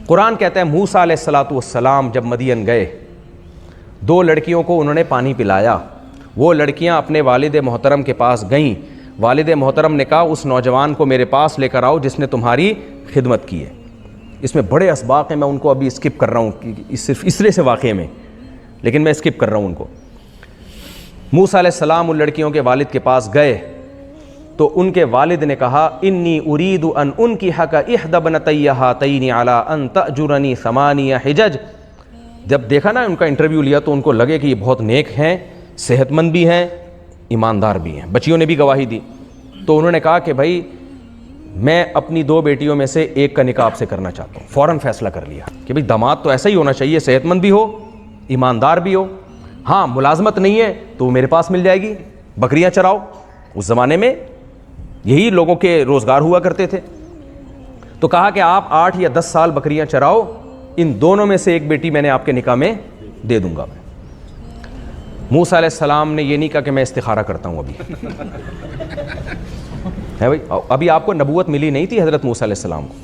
قرآن کہتا ہے موسیٰ علیہ السلام جب مدین گئے, 2 لڑکیوں کو انہوں نے پانی پلایا. وہ لڑکیاں اپنے والد محترم کے پاس گئیں. والد محترم نے کہا اس نوجوان کو میرے پاس لے کر آؤ جس نے تمہاری خدمت کی ہے. اس میں بڑے اسباق ہیں, میں ان کو ابھی اسکپ کر رہا ہوں صرف اس طرح سے واقعے میں, لیکن میں اسکپ کر رہا ہوں ان کو. موسیٰ علیہ السلام ان لڑکیوں کے والد کے پاس گئے تو ان کے والد نے کہا انی ارید ان انکحک احدی ابنتی ہاتین علی ان تأجرنی 8 حجج. جب دیکھا نا ان کا انٹرویو لیا تو ان کو لگے کہ یہ بہت نیک ہیں, صحت مند بھی ہیں, ایماندار بھی ہیں. بچیوں نے بھی گواہی دی. تو انہوں نے کہا کہ بھائی میں اپنی 2 بیٹیوں میں سے ایک کا نکاح آپ سے کرنا چاہتا ہوں. فوراً فیصلہ کر لیا کہ بھائی داماد تو ایسا ہی ہونا چاہیے, صحت مند بھی ہو, ایماندار بھی ہو. ہاں ملازمت نہیں ہے تو وہ میرے پاس مل جائے گی, بکریاں چراؤ. اس زمانے میں یہی لوگوں کے روزگار ہوا کرتے تھے. تو کہا کہ آپ 8 یا 10 سال بکریاں چراؤ, ان دونوں میں سے ایک بیٹی میں نے آپ کے نکاح میں دے دوں گا. موسیٰ علیہ السلام نے یہ نہیں کہا کہ میں استخارہ کرتا ہوں ابھی ہے بھائی, ابھی آپ کو نبوت ملی نہیں تھی حضرت موسیٰ علیہ السلام کو.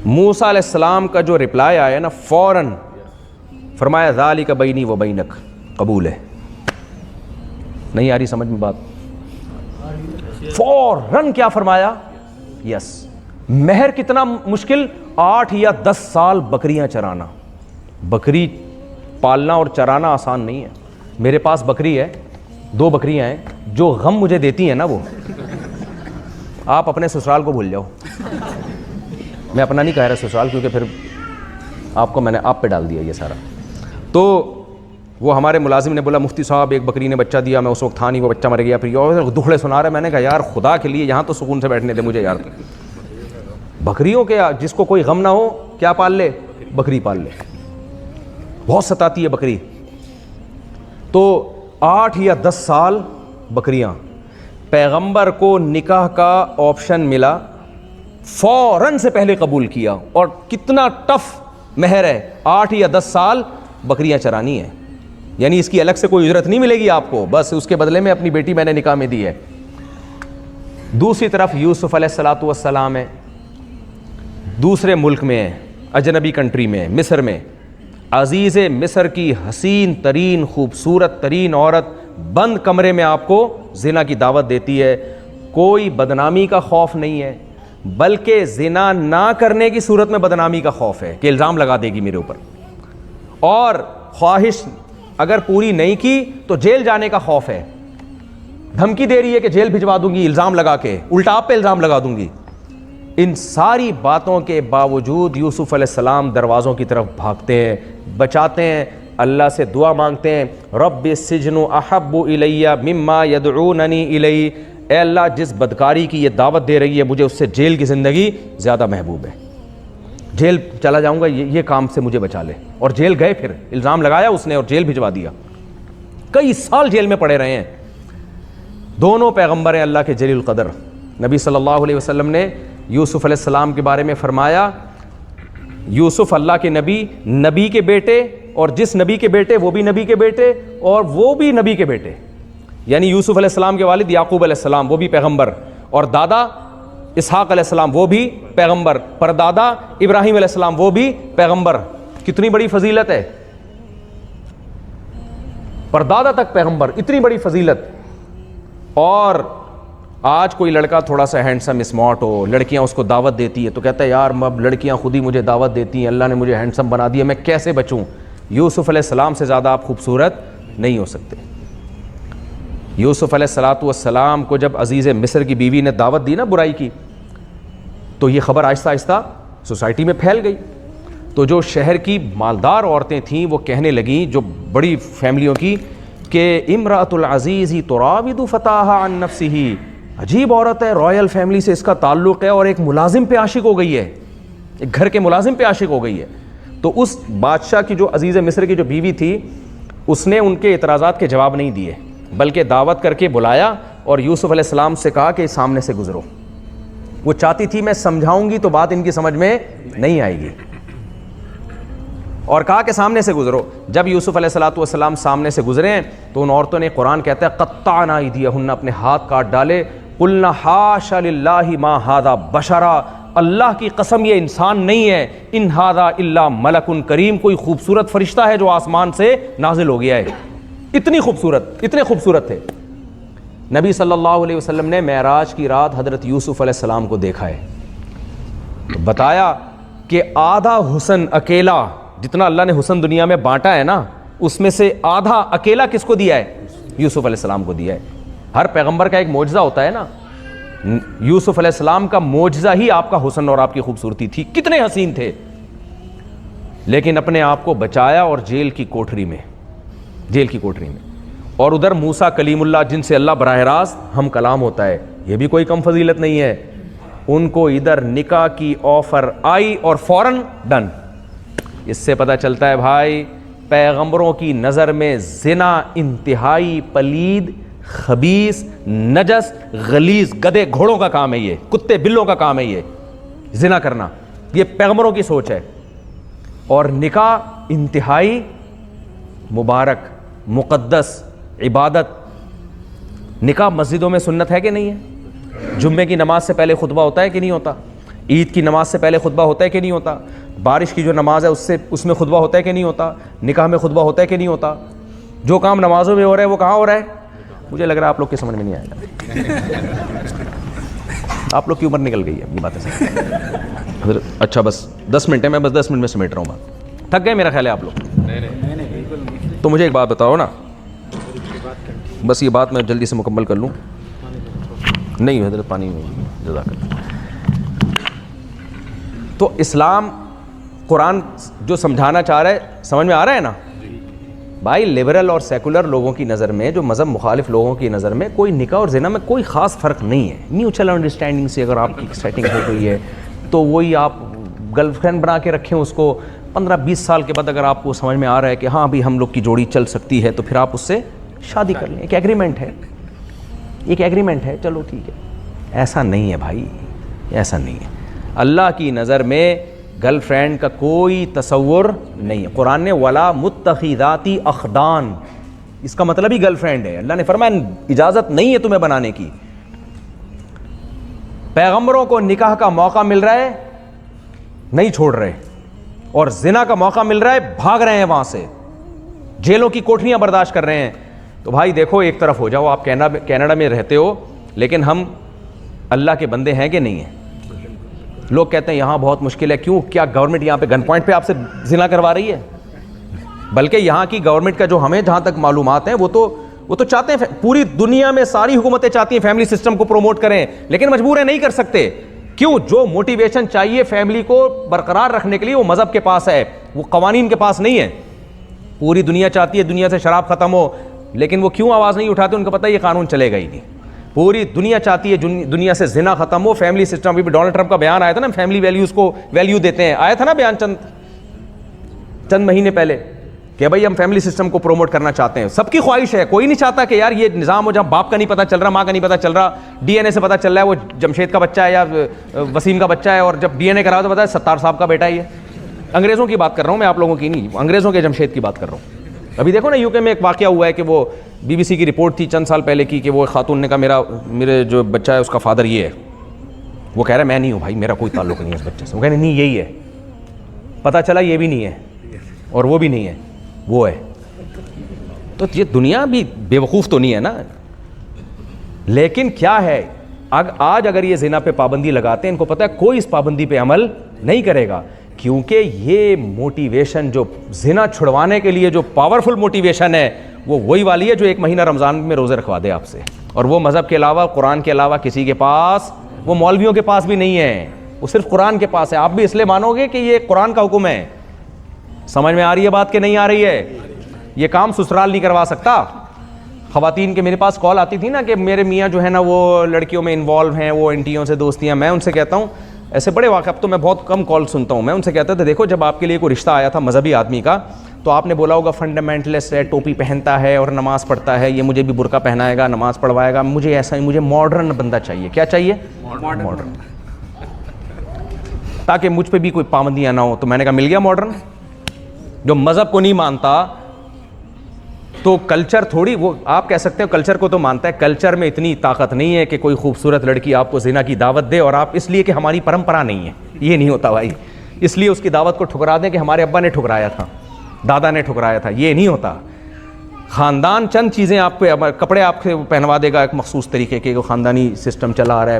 موسیٰ علیہ السلام کا جو رپلائی آیا نا, فوراً فرمایا ذالک بینی و بینک, قبول ہے. نہیں آ رہی سمجھ میں بات؟ فوراً کیا فرمایا؟ یس. مہر کتنا مشکل, 8 یا 10 سال بکریاں چرانا. بکری پالنا اور چرانا آسان نہیں ہے. میرے پاس بکری ہے, 2 بکریاں ہیں, جو غم مجھے دیتی ہیں نا وہ, آپ اپنے سسرال کو بھول جاؤ. میں اپنا نہیں کہہ رہا سسرال, کیونکہ پھر آپ کو میں نے آپ پہ ڈال دیا یہ سارا. تو وہ ہمارے ملازم نے بولا مفتی صاحب ایک بکری نے بچہ دیا, میں اس وقت تھا نہیں, وہ بچہ مر گیا. پھر اور دکھڑے سنا رہا ہے. میں نے کہا یار خدا کے لیے یہاں تو سکون سے بیٹھنے دے مجھے یار. بکریوں کے جس کو کوئی غم نہ ہو کیا پال لے, بکری پال لے. بہت ستاتی ہے بکری. تو 8 یا 10 سال بکریاں. پیغمبر کو نکاح کا آپشن ملا, فوراً سے پہلے قبول کیا. اور کتنا ٹف مہر ہے, 8 یا 10 سال بکریاں چرانی ہے. یعنی اس کی الگ سے کوئی اجرت نہیں ملے گی آپ کو, بس اس کے بدلے میں اپنی بیٹی میں نے نکاح میں دی ہے. دوسری طرف یوسف علیہ الصلاۃ والسلام ہے, دوسرے ملک میں ہے, اجنبی کنٹری میں, مصر میں. عزیز مصر کی حسین ترین خوبصورت ترین عورت بند کمرے میں آپ کو زنا کی دعوت دیتی ہے. کوئی بدنامی کا خوف نہیں ہے, بلکہ زنا نہ کرنے کی صورت میں بدنامی کا خوف ہے کہ الزام لگا دے گی میرے اوپر. اور خواہش اگر پوری نہیں کی تو جیل جانے کا خوف ہے. دھمکی دے رہی ہے کہ جیل بھجوا دوں گی الزام لگا کے, الٹا آپ پہ الزام لگا دوں گی. ان ساری باتوں کے باوجود یوسف علیہ السلام دروازوں کی طرف بھاگتے ہیں, بچاتے ہیں, اللہ سے دعا مانگتے ہیں, رب السجن احب الی مما یدعوننی الی, اے اللہ جس بدکاری کی یہ دعوت دے رہی ہے مجھے اس سے جیل کی زندگی زیادہ محبوب ہے. جیل چلا جاؤں گا, یہ کام سے مجھے بچا لے. اور جیل گئے, پھر الزام لگایا اس نے اور جیل بھجوا دیا. کئی سال جیل میں پڑے رہے ہیں. دونوں پیغمبر ہیں اللہ کے جلیل القدر. نبی صلی اللہ علیہ وسلم نے یوسف علیہ السلام کے بارے میں فرمایا, یوسف اللہ کے نبی, نبی کے بیٹے, اور جس نبی کے بیٹے وہ بھی نبی کے بیٹے, اور وہ بھی نبی کے بیٹے. یعنی یوسف علیہ السلام کے والد یعقوب علیہ السلام وہ بھی پیغمبر, اور دادا اسحاق علیہ السلام وہ بھی پیغمبر, پردادا ابراہیم علیہ السلام وہ بھی پیغمبر. کتنی بڑی فضیلت ہے, پردادا تک پیغمبر, اتنی بڑی فضیلت. اور آج کوئی لڑکا تھوڑا سا ہینڈسم اسمارٹ ہو, لڑکیاں اس کو دعوت دیتی ہے تو کہتا ہے یار اب لڑکیاں خود ہی مجھے دعوت دیتی ہیں, اللہ نے مجھے ہینڈسم بنا دیا, میں کیسے بچوں. یوسف علیہ السلام سے زیادہ آپ خوبصورت نہیں ہو سکتے. یوسف علیہ الصلاۃ والسلام کو جب عزیز مصر کی بیوی نے دعوت دی نا برائی کی, تو یہ خبر آہستہ آہستہ سوسائٹی میں پھیل گئی. تو جو شہر کی مالدار عورتیں تھیں وہ کہنے لگیں, جو بڑی فیملیوں کی, کہ امرأۃ العزیز تراود فتاها عن نفسه, عجیب عورت ہے, رائل فیملی سے اس کا تعلق ہے اور ایک ملازم پہ عاشق ہو گئی ہے, ایک گھر کے ملازم پہ عاشق ہو گئی ہے. تو اس بادشاہ کی جو عزیز مصر کی جو بیوی تھی اس نے ان کے اعتراضات کے جواب نہیں دیے, بلکہ دعوت کر کے بلایا اور یوسف علیہ السلام سے کہا کہ سامنے سے گزرو. وہ چاہتی تھی میں سمجھاؤں گی تو بات ان کی سمجھ میں نہیں آئے گی, اور کہا کہ سامنے سے گزرو. جب یوسف علیہ الصلوۃ والسلام سامنے سے گزرے ہیں تو ان عورتوں نے, قرآن کہتا ہے قطعنا ایدیہن, اپنے ہاتھ کاٹ ڈالے. قلنا حاشا للہ ما ھذا بشرا, اللہ کی قسم یہ انسان نہیں ہے, ان ھذا الا ملک کریم, کوئی خوبصورت فرشتہ ہے جو آسمان سے نازل ہو گیا ہے. اتنی خوبصورت, اتنے خوبصورت تھے. نبی صلی اللہ علیہ وسلم نے معراج کی رات حضرت یوسف علیہ السلام کو دیکھا ہے, بتایا کہ آدھا حسن اکیلا, جتنا اللہ نے حسن دنیا میں بانٹا ہے نا اس میں سے آدھا اکیلا کس کو دیا ہے؟ یوسف علیہ السلام کو دیا ہے. ہر پیغمبر کا ایک معجزہ ہوتا ہے نا, یوسف علیہ السلام کا معجزہ ہی آپ کا حسن اور آپ کی خوبصورتی تھی. کتنے حسین تھے. لیکن اپنے آپ کو بچایا اور جیل کی کوٹری میں اور ادھر موسیٰ کلیم اللہ جن سے اللہ براہ راست ہم کلام ہوتا ہے, یہ بھی کوئی کم فضیلت نہیں ہے, ان کو ادھر نکاح کی آفر آئی اور فوراً ڈن. اس سے پتہ چلتا ہے بھائی پیغمبروں کی نظر میں زنا انتہائی پلید, خبیث, نجس, غلیظ, گدھے گھوڑوں کا کام ہے, یہ کتے بلوں کا کام ہے, یہ زنا کرنا, یہ پیغمبروں کی سوچ ہے. اور نکاح انتہائی مبارک, مقدس, عبادت. نکاح مسجدوں میں سنت ہے کہ نہیں ہے؟ جمعے کی نماز سے پہلے خطبہ ہوتا ہے کہ نہیں ہوتا؟ عید کی نماز سے پہلے خطبہ ہوتا ہے کہ نہیں ہوتا؟ بارش کی جو نماز ہے اس میں خطبہ ہوتا ہے کہ نہیں ہوتا؟ نکاح میں خطبہ ہوتا ہے کہ نہیں ہوتا؟ جو کام نمازوں میں ہو رہا ہے وہ کہاں ہو رہا ہے؟ مجھے لگ رہا ہے آپ لوگ کی سمجھ میں نہیں آئے گا. آپ لوگ کی عمر نکل گئی ہے, یہ باتیں سمجھ. اچھا بس 10 منٹ ہے, میں بس 10 منٹ میں سمیٹ رہا ہوں بات. تھک گئے میرا خیال ہے آپ لوگ؟ تو مجھے ایک بات بتاؤ نا, بس یہ بات میں جلدی سے مکمل کر لوں. نہیں حضرت پانی نہیں, جزاک اللہ. تو اسلام قرآن جو سمجھانا چاہ رہا ہے سمجھ میں آ رہا ہے نا بھائی؟ لبرل اور سیکولر لوگوں کی نظر میں, جو مذہب مخالف لوگوں کی نظر میں, کوئی نکاح اور زنا میں کوئی خاص فرق نہیں ہے. میوچل انڈرسٹینڈنگ سے اگر آپ کی سیٹنگ ہو گئی ہے تو وہی آپ گرل فرینڈ بنا کے رکھیں اس کو. 15-20 سال کے بعد اگر آپ کو سمجھ میں آ رہا ہے کہ ہاں بھی ہم لوگ کی جوڑی چل سکتی ہے تو پھر آپ اس سے شادی کر لیں. ایک ایگریمنٹ ہے, چلو ٹھیک ہے. ایسا نہیں ہے بھائی, ایسا نہیں ہے. اللہ کی نظر میں گرل فرینڈ کا کوئی تصور نہیں ہے. قرآن نے ولا متخذاتی اخدان, اس کا مطلب ہی گرل فرینڈ ہے. اللہ نے فرمایا اجازت نہیں ہے تمہیں بنانے کی. پیغمبروں کو نکاح کا موقع مل رہا ہے, نہیں چھوڑ رہے, اور زنا کا موقع مل رہا ہے, بھاگ رہے ہیں وہاں سے, جیلوں کی کوٹریاں برداشت کر رہے ہیں. تو بھائی دیکھو ایک طرف ہو جاؤ, آپ کینیڈا میں رہتے ہو, لیکن ہم اللہ کے بندے ہیں کہ نہیں ہیں؟ لوگ کہتے ہیں یہاں بہت مشکل ہے. کیوں؟ کیا گورنمنٹ یہاں پہ گن پوائنٹ پہ آپ سے زنا کروا رہی ہے؟ بلکہ یہاں کی گورنمنٹ کا جو ہمیں جہاں تک معلومات ہیں وہ تو چاہتے ہیں, پوری دنیا میں ساری حکومتیں چاہتی ہیں فیملی سسٹم کو پروموٹ کریں, لیکن مجبور ہیں, نہیں کر سکتے. کیوں؟ جو موٹیویشن چاہیے فیملی کو برقرار رکھنے کے لیے وہ مذہب کے پاس ہے, وہ قوانین کے پاس نہیں ہے. پوری دنیا چاہتی ہے دنیا سے شراب ختم ہو, لیکن وہ کیوں آواز نہیں اٹھاتے؟ ان کو پتہ ہے یہ قانون چلے گا ہی نہیں. پوری دنیا چاہتی ہے دنیا سے زنا ختم ہو, فیملی سسٹم. ابھی ڈونلڈ ٹرمپ کا بیان آیا تھا نا, فیملی ویلیوز کو ویلیو دیتے ہیں, آیا تھا نا بیان چند مہینے پہلے کہ بھائی ہم فیملی سسٹم کو پروموٹ کرنا چاہتے ہیں. سب کی خواہش ہے, کوئی نہیں چاہتا کہ یار یہ نظام ہو جہاں باپ کا نہیں پتہ چل رہا, ماں کا نہیں پتہ چل رہا, ڈی این اے سے پتہ چل رہا ہے وہ جمشید کا بچہ ہے یا وسیم کا بچہ ہے, اور جب ڈی این اے کراؤ تو پتہ ہے ستار صاحب کا بیٹا ہی ہے. انگریزوں کی بات کر رہا ہوں میں, آپ لوگوں کی نہیں, انگریزوں کے جمشید کی بات کر رہا ہوں. ابھی دیکھو نا یو کے میں ایک واقعہ ہوا ہے کہ وہ بی بی سی کی رپورٹ تھی چند سال پہلے کی کہ وہ خاتون نے کہا میرے جو بچہ ہے اس کا فادر یہ ہے. وہ کہہ رہا ہے میں نہیں ہوں بھائی, میرا کوئی تعلق نہیں ہے اس بچے سے. وہ کہہ رہے نہیں یہی ہے. پتہ چلا یہ بھی نہیں ہے اور وہ بھی نہیں ہے, وہ ہے. تو یہ دنیا بھی بے وقوف تو نہیں ہے نا. لیکن کیا ہے, آج اگر یہ زنا پہ پابندی لگاتے ہیں, ان کو پتہ ہے کوئی اس پابندی پہ عمل نہیں کرے گا, کیونکہ یہ موٹیویشن جو زنا چھڑوانے کے لیے جو پاورفل موٹیویشن ہے وہ وہی والی ہے جو 1 مہینہ رمضان میں روزے رکھوا دے آپ سے. اور وہ مذہب کے علاوہ, قرآن کے علاوہ کسی کے پاس, وہ مولویوں کے پاس بھی نہیں ہے, وہ صرف قرآن کے پاس ہے. آپ بھی اس لیے مانو گے کہ یہ قرآن کا حکم ہے. سمجھ میں آ رہی ہے بات کہ نہیں آ رہی ہے؟ یہ کام سسرال نہیں کروا سکتا. خواتین کے میرے پاس کال آتی تھی نا کہ میرے میاں جو ہے نا وہ لڑکیوں میں انوالو ہیں, وہ انٹیوں سے دوستیاں. میں ان سے کہتا ہوں, ایسے بڑے واقع, اب تو میں بہت کم کال سنتا ہوں, میں ان سے کہتا تھا دیکھو جب آپ کے لیے کوئی رشتہ آیا تھا مذہبی آدمی کا, تو آپ نے بولا ہوگا فنڈامنٹلسٹ ہے, ٹوپی پہنتا ہے اور نماز پڑھتا ہے, یہ مجھے بھی برقع پہنائے گا, نماز پڑھوائے گا, مجھے ایسا ہی, مجھے ماڈرن بندہ چاہیے. کیا چاہیے؟ ماڈرن, تاکہ مجھ پہ بھی کوئی پابندیاں نہ ہو. تو میں نے کہا مل گیا ماڈرن, جو مذہب کو نہیں مانتا. تو کلچر تھوڑی, وہ آپ کہہ سکتے ہو کلچر کو تو مانتا ہے, کلچر میں اتنی طاقت نہیں ہے کہ کوئی خوبصورت لڑکی آپ کو زنا کی دعوت دے اور آپ اس لیے کہ ہماری پرمپرا نہیں ہے, یہ نہیں ہوتا بھائی, اس لیے اس کی دعوت کو ٹھکرا دیں کہ ہمارے ابا نے ٹھکرایا تھا, دادا نے ٹھکرایا تھا. یہ نہیں ہوتا. خاندان چند چیزیں آپ پہ, کپڑے آپ سے پہنوا دے گا ایک مخصوص طریقے کے, وہ خاندانی سسٹم چلا آ رہا ہے,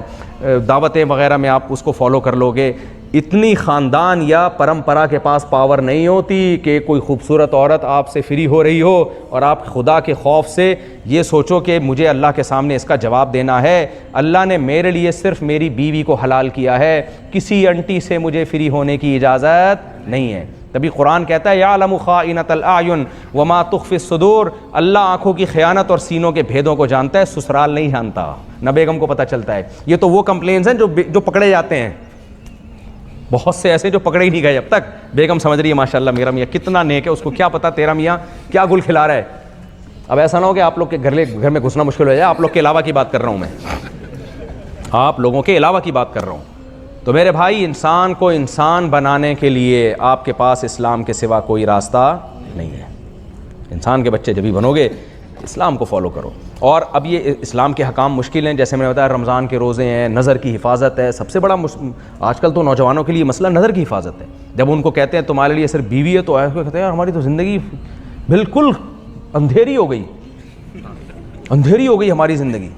دعوتیں وغیرہ میں آپ اس کو فالو کر لو گے. اتنی خاندان یا پرمپرا کے پاس پاور نہیں ہوتی کہ کوئی خوبصورت عورت آپ سے فری ہو رہی ہو اور آپ خدا کے خوف سے یہ سوچو کہ مجھے اللہ کے سامنے اس کا جواب دینا ہے. اللہ نے میرے لیے صرف میری بیوی کو حلال کیا ہے, کسی انٹی سے مجھے فری ہونے کی اجازت نہیں ہے. تبھی قرآن کہتا ہے یعلم خائنۃ الاعین وما تخفی الصدور، اللہ آنکھوں کی خیانت اور سینوں کے بھیدوں کو جانتا ہے، سسرال نہیں جانتا، نہ بیگم کو پتہ چلتا ہے۔ یہ تو وہ کمپلینس ہیں جو پکڑے جاتے ہیں، بہت سے ایسے جو پکڑے ہی نہیں گئے اب تک۔ بیگم سمجھ رہی ہے ماشاءاللہ میرا میاں کتنا نیک ہے، اس کو کیا پتہ تیرا میاں کیا گل کھلا رہا ہے۔ اب ایسا نہ ہو کہ آپ لوگ کے گھر میں گھسنا مشکل ہو جائے، آپ لوگ کے علاوہ کی بات کر رہا ہوں میں، آپ لوگوں کے علاوہ کی بات کر رہا ہوں۔ تو میرے بھائی، انسان کو انسان بنانے کے لیے آپ کے پاس اسلام کے سوا کوئی راستہ نہیں ہے۔ انسان کے بچے جب بھی بنو گے اسلام کو فالو کرو۔ اور اب یہ اسلام کے حکام مشکل ہیں، جیسے میں نے بتایا رمضان کے روزے ہیں، نظر کی حفاظت ہے، سب سے بڑا آج کل تو نوجوانوں کے لیے مسئلہ نظر کی حفاظت ہے۔ جب ان کو کہتے ہیں تمہارے لیے صرف بیوی ہے تو ایسے کہتے ہیں یار ہماری تو زندگی بالکل اندھیری ہو گئی، اندھیری ہو گئی ہماری زندگی،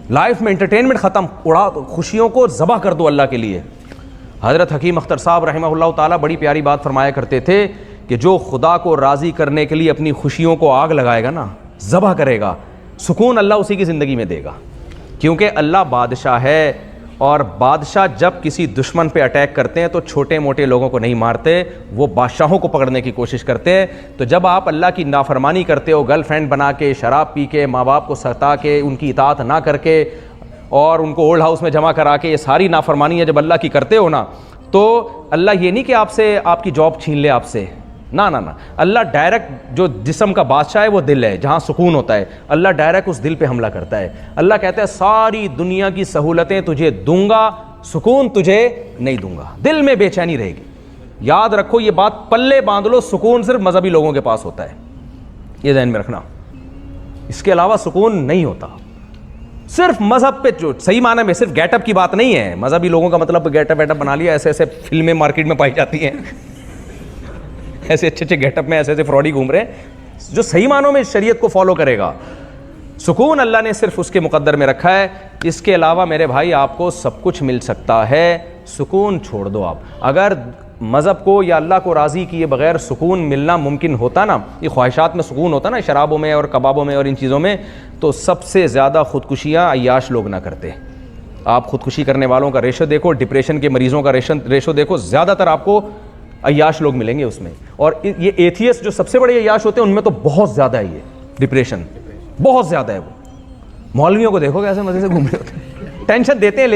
لائف میں انٹرٹینمنٹ ختم، اڑا خوشیوں کو ذبح کر دو اللہ کے لیے۔ حضرت حکیم اختر صاحب رحمہ اللہ تعالیٰ بڑی پیاری بات فرمایا کرتے تھے کہ جو خدا کو راضی کرنے کے لیے اپنی خوشیوں کو آگ لگائے گا نا، ذبح کرے گا، سکون اللہ اسی کی زندگی میں دے گا، کیونکہ اللہ بادشاہ ہے، اور بادشاہ جب کسی دشمن پہ اٹیک کرتے ہیں تو چھوٹے موٹے لوگوں کو نہیں مارتے، وہ بادشاہوں کو پکڑنے کی کوشش کرتے ہیں۔ تو جب آپ اللہ کی نافرمانی کرتے ہو، گرل فرینڈ بنا کے، شراب پی کے، ماں باپ کو ستا کے، ان کی اطاعت نہ کر کے، اور ان کو اولڈ ہاؤس میں جمع کرا کے، یہ ساری نافرمانیاں جب اللہ کی کرتے ہو نا، تو اللہ یہ نہیں کہ آپ سے آپ کی جاب چھین لے آپ سے، نہ نہ نہ، اللہ ڈائریکٹ، جو جسم کا بادشاہ ہے وہ دل ہے، جہاں سکون ہوتا ہے، اللہ ڈائریکٹ اس دل پہ حملہ کرتا ہے۔ اللہ کہتا ہے ساری دنیا کی سہولتیں تجھے دوں گا، سکون تجھے نہیں دوں گا، دل میں بے چینی رہے گی۔ یاد رکھو یہ بات، پلے باندھ لو، سکون صرف مذہبی لوگوں کے پاس ہوتا ہے، یہ ذہن میں رکھنا، اس کے علاوہ سکون نہیں ہوتا۔ صرف مذہب پہ، جو صحیح معنی میں صرف گیٹ اپ کی بات نہیں ہے، مذہبی لوگوں کا مطلب گیٹ اپ بنا لیا، ایسے ایسے فلمیں مارکیٹ میں پائی جاتی ہیں، ایسے اچھے اچھے گیٹ اپ میں ایسے ایسے فراڈی گھوم رہے ہیں۔ جو صحیح معنوں میں شریعت کو فالو کرے گا، سکون اللہ نے صرف اس کے مقدر میں رکھا ہے، اس کے علاوہ میرے بھائی آپ کو سب کچھ مل سکتا ہے، سکون چھوڑ دو آپ۔ اگر مذہب کو یا اللہ کو راضی کیے بغیر سکون ملنا ممکن ہوتا نا، یہ خواہشات میں سکون ہوتا نا، شرابوں میں اور کبابوں میں اور ان چیزوں میں، تو سب سے زیادہ خودکشیاں عیاش لوگ نہ کرتے۔ آپ خودکشی کرنے والوں کا ریشو دیکھو، ڈپریشن کے مریضوں کا ریشو دیکھو، زیادہ تر آپ کو عیاش لوگ ملیں گے اس میں۔ اور یہ ایتھیسٹ جو سب سے بڑے عیاش ہوتے ہیں ان میں تو بہت زیادہ ہے، یہ ڈپریشن بہت زیادہ ہے۔ وہ مولویوں کو دیکھو کیسے مزے سے گھوم رہے ہوتے ہیں، ٹینشن دیتے ہیں